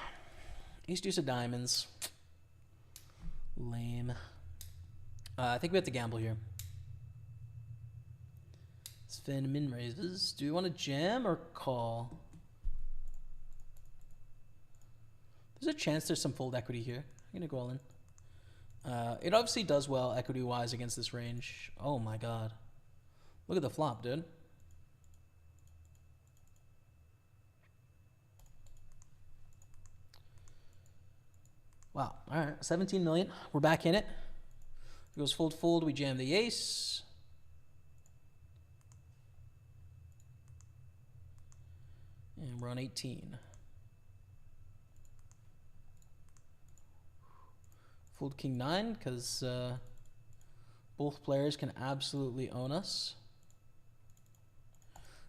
Ace deuce of diamonds. Lame. I think we have to gamble here. Sven min raises. Do we want to jam or call? There's a chance there's some fold equity here. I'm going to go all in. It obviously does well equity-wise against this range. Oh my god. Look at the flop, dude. Wow. All right. 17 million. We're back in it. It goes fold, fold. We jam the ace. And we're on 18. Fold king 9 because both players can absolutely own us.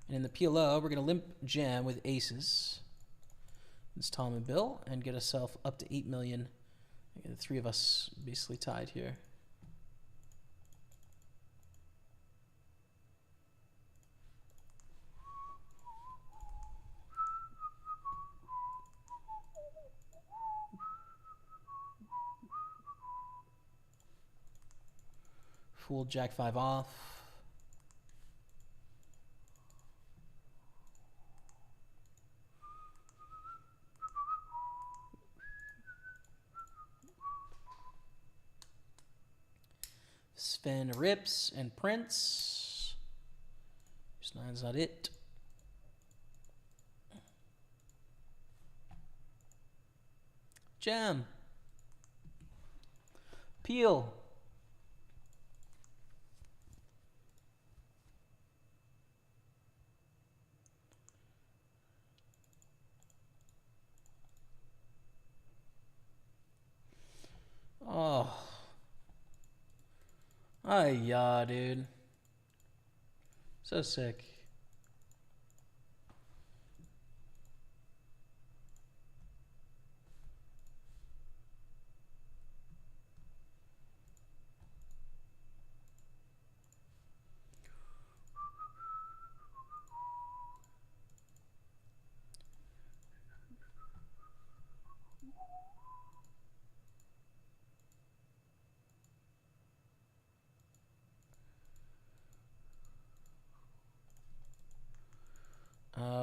And in the PLO, we're going to limp jam with aces. It's Tom and Bill, and get ourselves up to 8 million. The three of us basically tied here. Fool jack 5 off. Sven rips and prints. Just nine's not it. Jam. Peel. Oh. Ay, yeah, dude. So sick.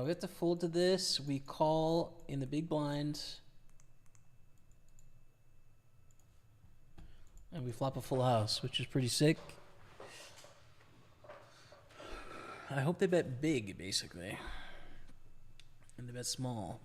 We have to fold to this. We call in the big blind. And we flop a full house, which is pretty sick. I hope they bet big, basically. And they bet small.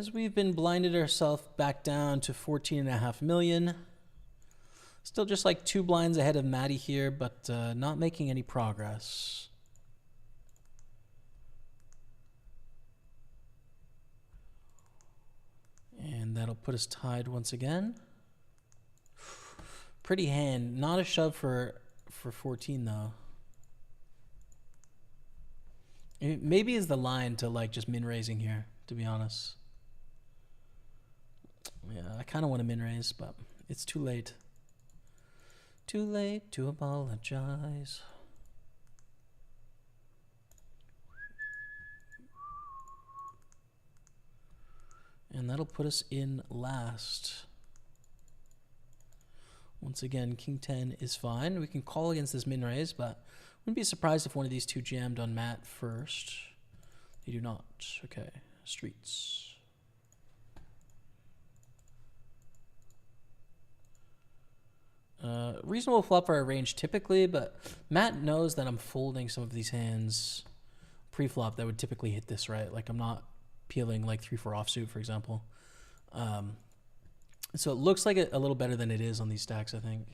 As we've been blinded ourselves back down to 14.5 million. Still just like 2 blinds ahead of Matty here, but not making any progress. And that'll put us tied once again. Pretty hand. Not a shove for 14 though. It maybe is the line to like just min raising here, to be honest. Yeah, I kind of want to min raise, but it's too late. Too late to apologize. And that'll put us in last. Once again, King 10 is fine. We can call against this min raise, but wouldn't be surprised if one of these two jammed on Matt first. They do not. Okay, streets. Reasonable flop for our range typically, but Matt knows that I'm folding some of these hands pre-flop that would typically hit this, right? Like I'm not peeling like 3-4 offsuit, for example. So it looks like a little better than it is on these stacks, I think.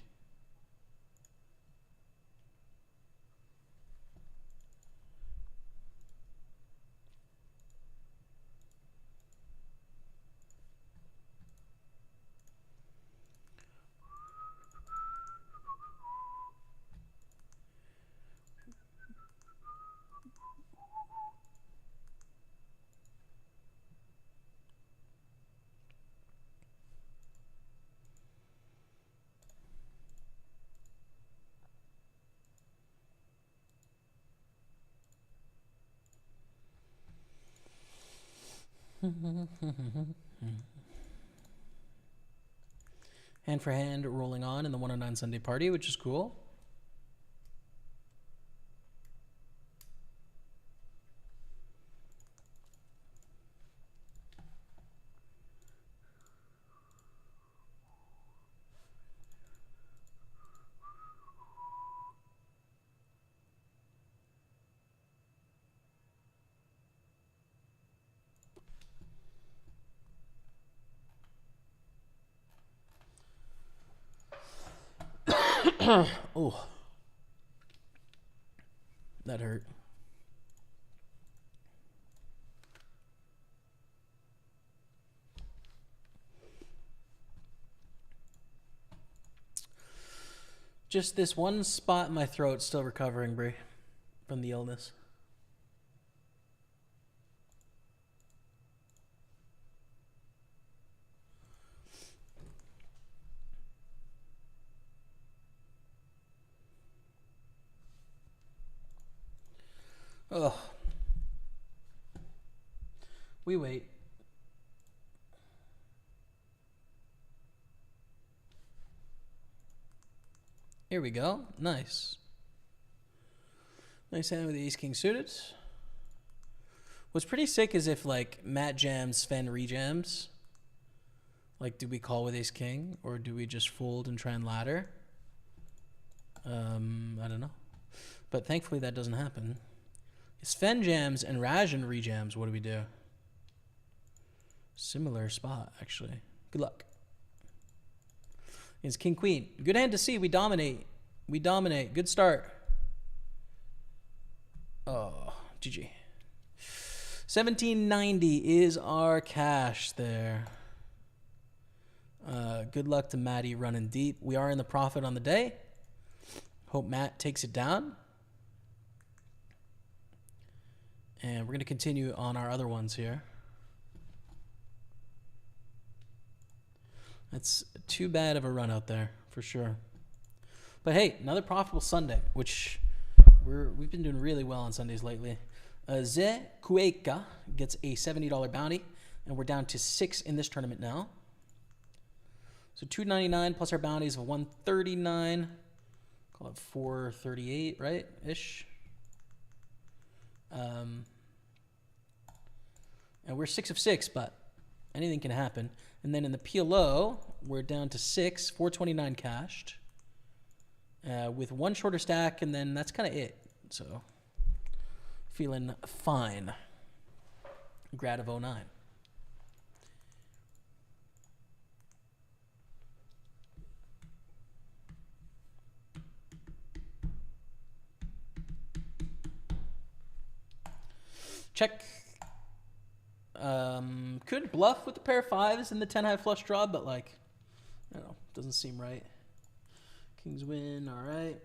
Hand for hand rolling on in the 109 Sunday party, which is cool. Oh, that hurt. Just this one spot in my throat still recovering, Brie, from the illness. Oh. We wait. Here we go. Nice. Nice hand with the ace-king suited. What's pretty sick is if, like, Matt jams, Sven rejams. Like, do we call with ace-king? Or do we just fold and try and ladder? I don't know. But thankfully that doesn't happen. Sven jams and Rajan rejams. What do we do? Similar spot, actually. Good luck. It's king queen. Good hand to see. We dominate. We dominate. Good start. Oh, GG. 1790 is our cash there. Good luck to Matty running deep. We are in the profit on the day. Hope Matt takes it down. And we're going to continue on our other ones here. That's too bad of a run out there, for sure. But hey, another profitable Sunday, which we've been doing really well on Sundays lately. Ze Kueka gets a $70 bounty, and we're down to 6 in this tournament now. So $299 plus our bounties of $139. Call it $438, right? Ish. And we're 6 of 6, but anything can happen. And then in the PLO, we're down to 6, 429 cashed, with one shorter stack, and then that's kind of it. So feeling fine. Grad of 09. Check. Could bluff with the pair of fives and the 10 high flush draw, but like, I don't know, doesn't seem right. Kings win, all right.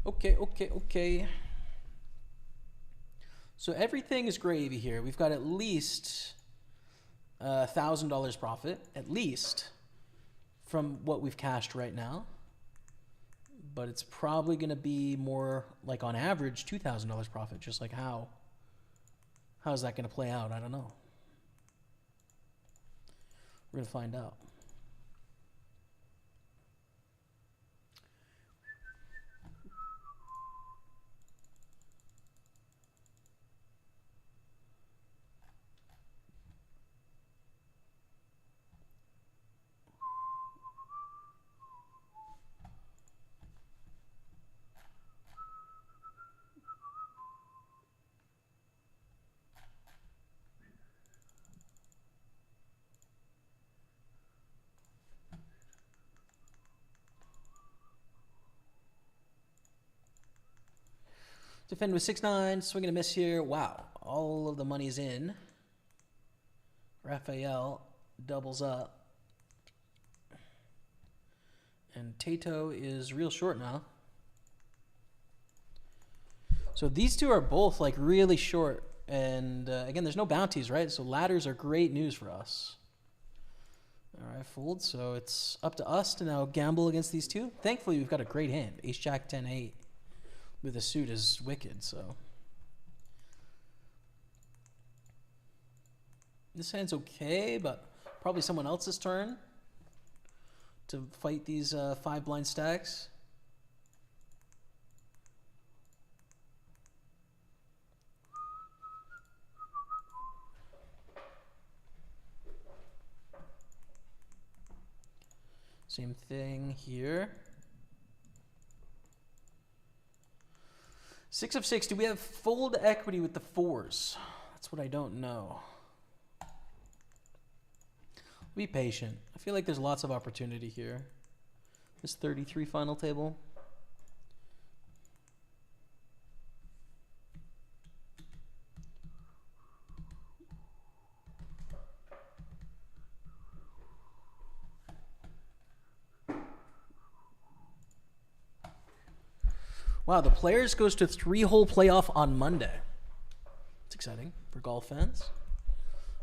Okay. So everything is gravy here. We've got at least $1,000 profit, at least, from what we've cashed right now. But it's probably going to be more like on average $2,000 profit, just like how's that going to play out? I don't know. We're going to find out. Defend with 6-9, swing and a miss here. Wow, all of the money's in. Raphael doubles up. And Tato is real short now. So these two are both like really short. And again, there's no bounties, right? So ladders are great news for us. All right, fold. So it's up to us to now gamble against these two. Thankfully, we've got a great hand. Ace, Jack, 10, 8. With a suit is wicked, so. This hand's okay, but probably someone else's turn to fight these 5 blind stacks. Same thing here. 6 of 6. Do we have fold equity with the 4s? That's what I don't know. Be patient. I feel like there's lots of opportunity here. This 33 final table. Wow, the Players goes to 3-hole playoff on Monday. It's exciting for golf fans.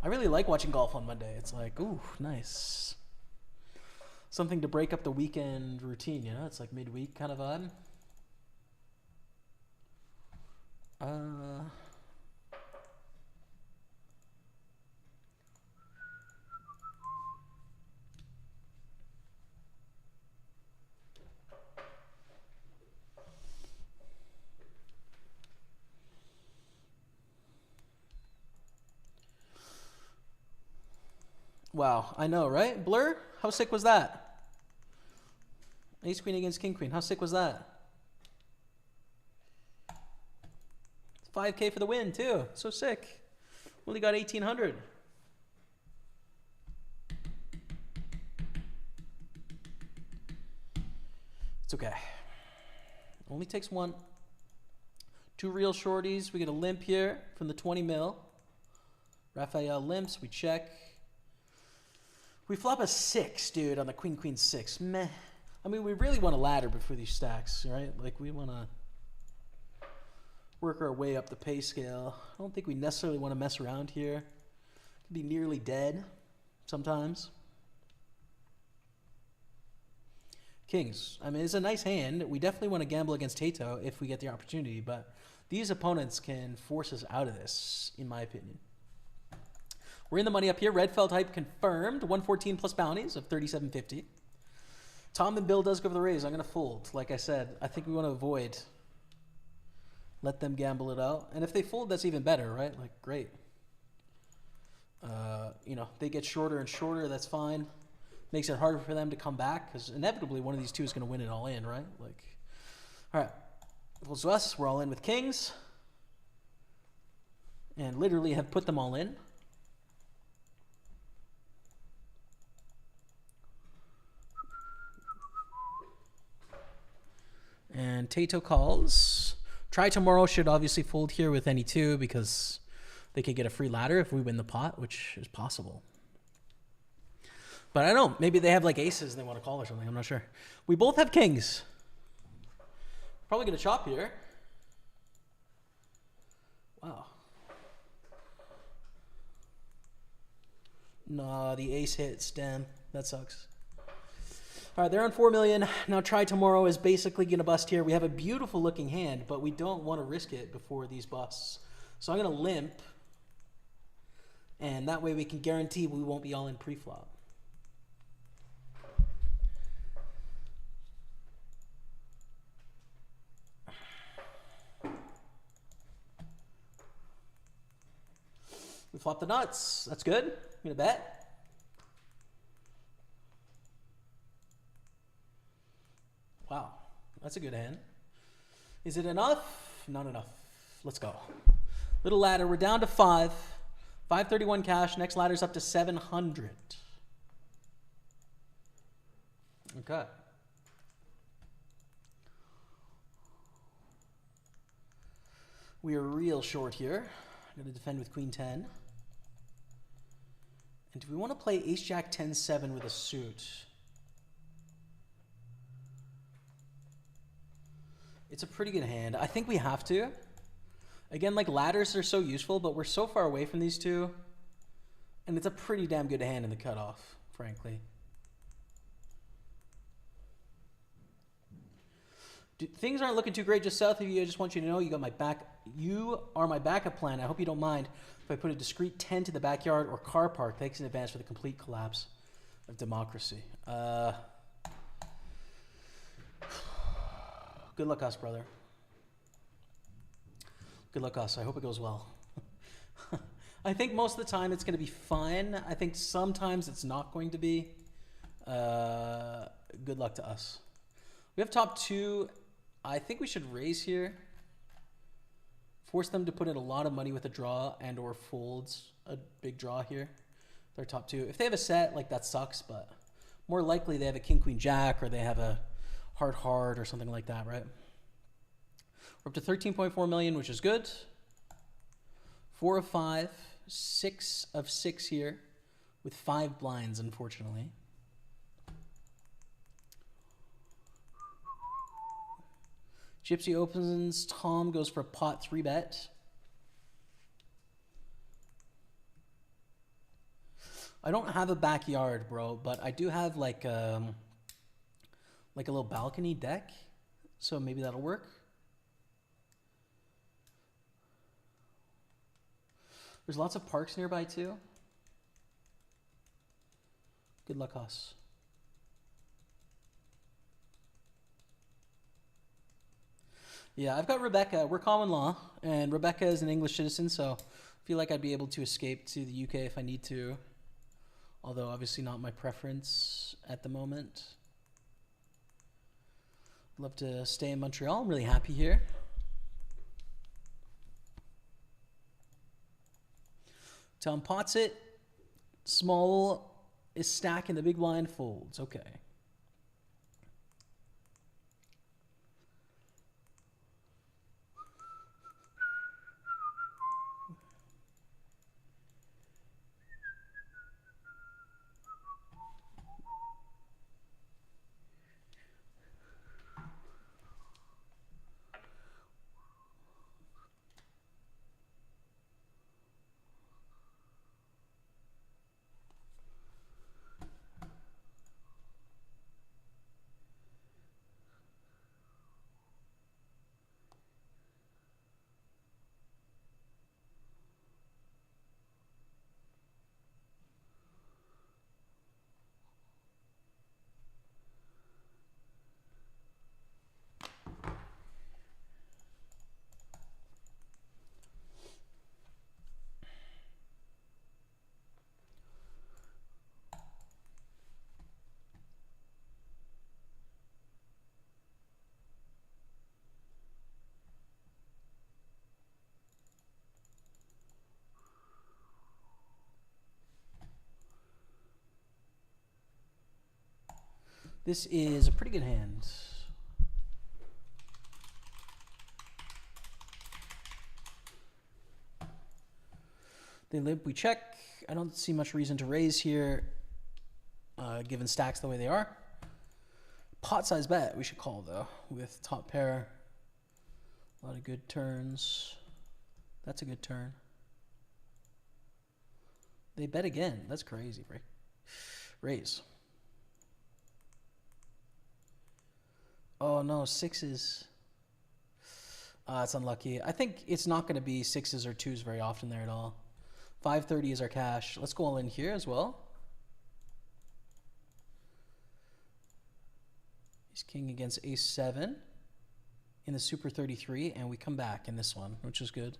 I really like watching golf on Monday. It's like, ooh, nice. Something to break up the weekend routine, you know? It's like midweek kind of vibe. Wow, I know, right? Blur? How sick was that? Ace Queen against King Queen. How sick was that? 5K for the win, too. So sick. Only got 1,800. It's okay. Only takes one. 2 real shorties. We get a limp here from the 20 mil. Raphael limps. We check. We flop a 6, dude, on the Queen, Queen, 6. Meh. I mean, we really want a ladder before these stacks, right? Like, we want to work our way up the pay scale. I don't think we necessarily want to mess around here. Could be nearly dead sometimes. Kings. I mean, it's a nice hand. We definitely want to gamble against Tato if we get the opportunity, but these opponents can force us out of this, in my opinion. We're in the money up here. Red felt hype confirmed. 114 plus bounties of 37.50. Tom and Bill does go for the raise. I'm going to fold. Like I said, I think we want to avoid. Let them gamble it out. And if they fold, that's even better, right? Like, great. You know, they get shorter and shorter. That's fine. Makes it harder for them to come back because inevitably one of these two is going to win it all in, right? Like, all right. Folds to us. We're all in with kings. And literally have put them all in. And Tato calls. Try Tomorrow should obviously fold here with any two because they could get a free ladder if we win the pot, which is possible. But I don't know. Maybe they have like aces and they want to call or something. I'm not sure. We both have kings. Probably going to chop here. Wow. Nah, the ace hits. Damn, that sucks. All right, they're on 4 million. Now Try Tomorrow is basically going to bust here. We have a beautiful looking hand, but we don't want to risk it before these busts. So I'm going to limp. And that way we can guarantee we won't be all in pre-flop. We flop the nuts. That's good. I'm going to bet. Wow. That's a good hand. Is it enough? Not enough. Let's go. Little ladder. We're down to 5. 531 cash. Next ladder's up to 700. Okay. We are real short here. I'm going to defend with Queen 10. And do we want to play Ace Jack 10 7 with a suit? It's a pretty good hand. I think we have to. Again, like ladders are so useful, but we're so far away from these two. And it's a pretty damn good hand in the cutoff, frankly. Things aren't looking too great just south of you. I just want you to know you got my back. You are my backup plan. I hope you don't mind if I put a discreet tent to the backyard or car park. Thanks in advance for the complete collapse of democracy. Good luck, us, brother. Good luck, us. I hope it goes well. I think most of the time it's going to be fine. I think sometimes it's not going to be. Good luck to us. We have top 2. I think we should raise here. Force them to put in a lot of money with a draw and or folds a big draw here. They're top 2. If they have a set, like that sucks, but more likely they have a king, queen, jack, or they have a heart or something like that, right? We're up to 13.4 million, which is good. 4 of 5, 6 of 6 here with 5 blinds, unfortunately. Gypsy opens, Tom goes for a pot 3-bet. I don't have a backyard, bro, but I do have like a little balcony deck, so maybe that'll work. There's lots of parks nearby too. Good luck, us. Yeah, I've got Rebecca. We're common law, and Rebecca is an English citizen, so I feel like I'd be able to escape to the UK if I need to. Although, obviously not my preference at the moment. I'd love to stay in Montreal. I'm really happy here. Tom pots it. Small is stacking the big blind, folds. Okay. This is a pretty good hand. They limp, we check. I don't see much reason to raise here, given stacks the way they are. Pot size bet, we should call though, with top pair. A lot of good turns. That's a good turn. They bet again. That's crazy, right? Raise. Oh no, sixes. It's unlucky. I think it's not going to be sixes or twos very often there at all. 530 is our cash. Let's go all in here as well. Ace king against ace 7 in the super 33, and we come back in this one, which is good.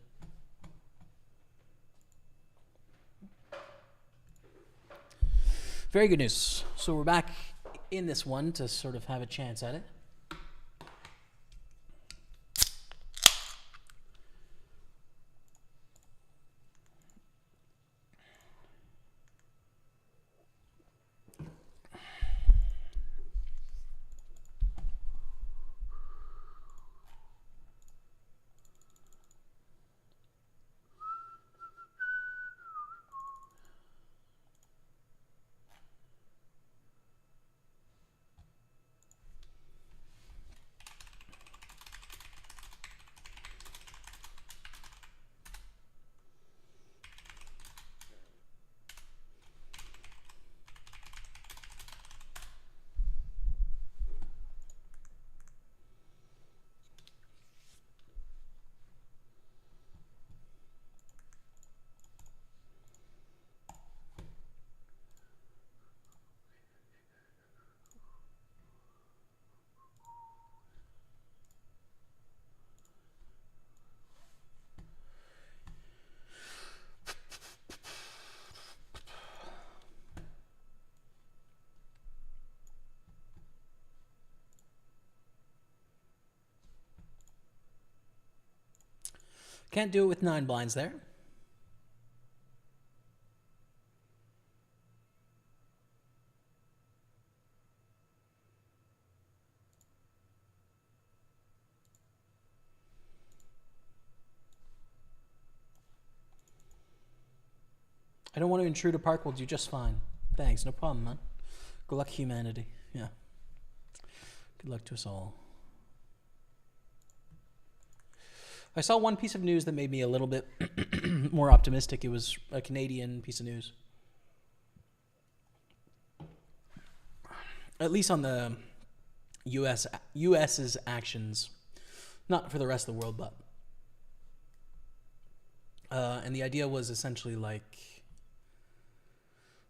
Very good news. So we're back in this one to sort of have a chance at it. Can't do it with 9 blinds there. I don't want to intrude a park. We'll do just fine. Thanks. No problem, man. Good luck, humanity. Yeah. Good luck to us all. I saw one piece of news that made me a little bit more optimistic. It was a Canadian piece of news. At least on the US's actions. Not for the rest of the world, but. And the idea was essentially like,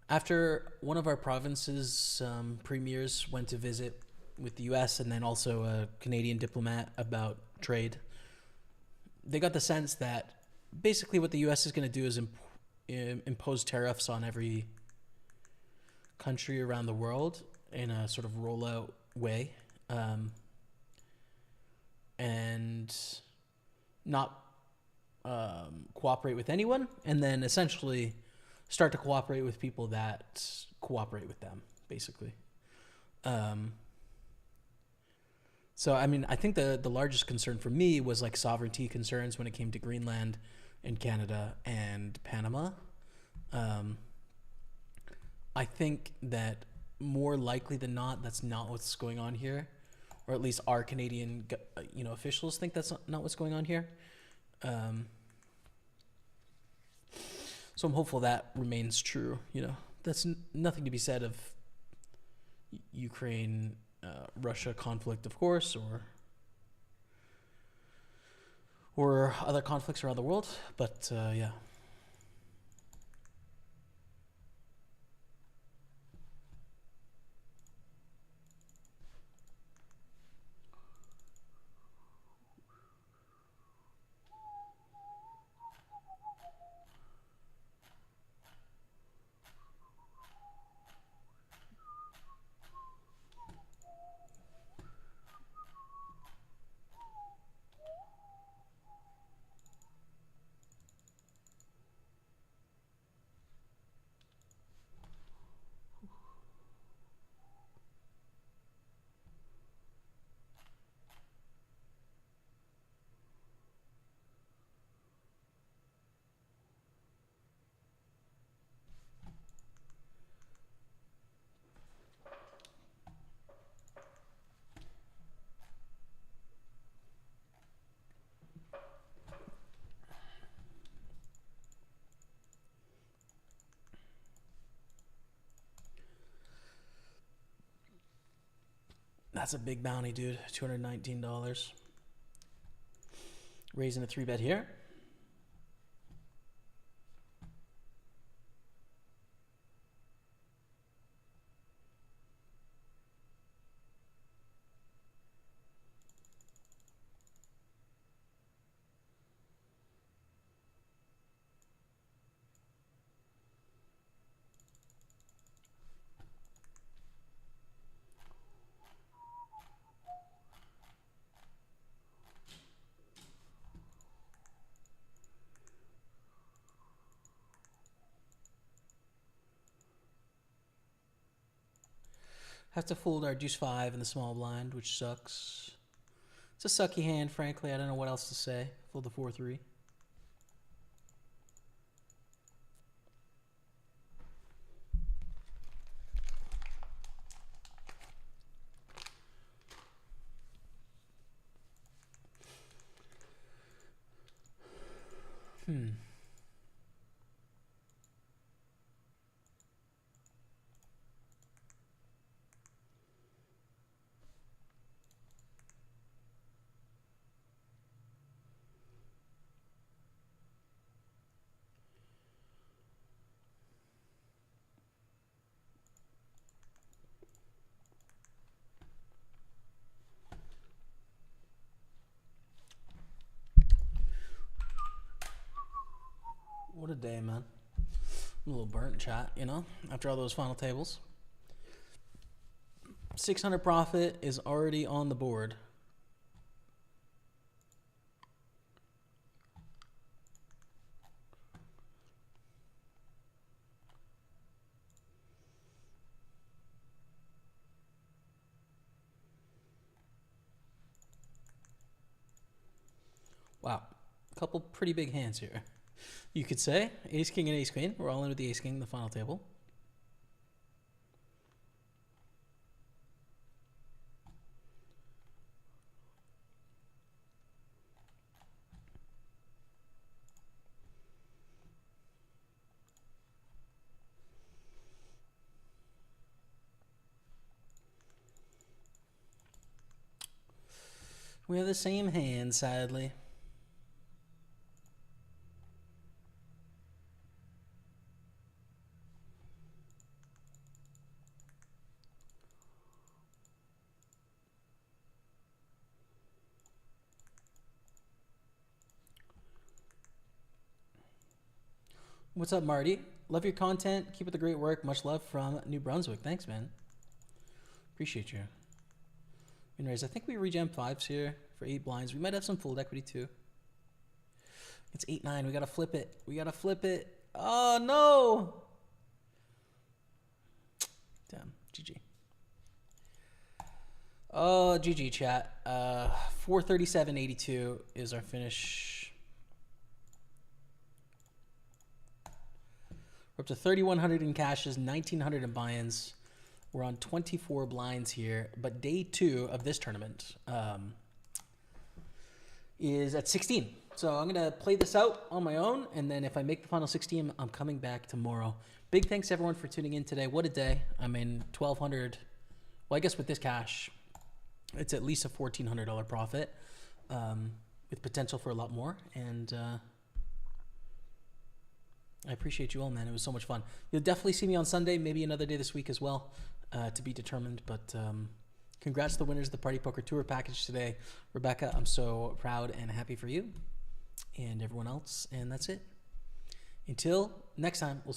after one of our province's premiers went to visit with the US and then also a Canadian diplomat about trade, they got the sense that basically what the US is going to do is impose tariffs on every country around the world in a sort of rollout way, and not cooperate with anyone, and then essentially start to cooperate with people that cooperate with them, basically. So, I mean, I think the largest concern for me was like sovereignty concerns when it came to Greenland and Canada and Panama. I think that more likely than not, that's not what's going on here, or at least our Canadian, officials think that's not what's going on here. So I'm hopeful that remains true. That's nothing to be said of Ukraine, Russia conflict, of course, or other conflicts around the world. But yeah. That's a big bounty, dude. $219. Raising a 3-bet here. Have to fold our deuce 5 in the small blind, which sucks. It's a sucky hand, frankly. I don't know what else to say. Fold the 4-3. What a day, man. I'm a little burnt, chat, you know, after all those final tables. 600 profit is already on the board. Wow. A couple pretty big hands here. You could say ace king and ace queen. We're all in with the ace king in the final table. We have the same hand, sadly. What's up, Marty? Love your content. Keep up the great work. Much love from New Brunswick. Thanks, man. Appreciate you. Anyways, I think we rejam 5s here for 8 blinds. We might have some fold equity too. It's 8-9. We gotta flip it. We gotta flip it. Oh no! Damn. GG. Oh, GG, chat. 437.82 is our finish. We're up to 3,100 in cashes, 1,900 in buy-ins. We're on 24 blinds here, but day 2 of this tournament is at 16. So I'm going to play this out on my own, and then if I make the final 16, I'm coming back tomorrow. Big thanks, everyone, for tuning in today. What a day. I mean, 1,200. Well, I guess with this cash, it's at least a $1,400 profit with potential for a lot more. And I appreciate you all, man. It was so much fun. You'll definitely see me on Sunday, maybe another day this week as well, to be determined. But congrats to the winners of the Party Poker Tour package today. Rebecca, I'm so proud and happy for you and everyone else. And that's it. Until next time, we'll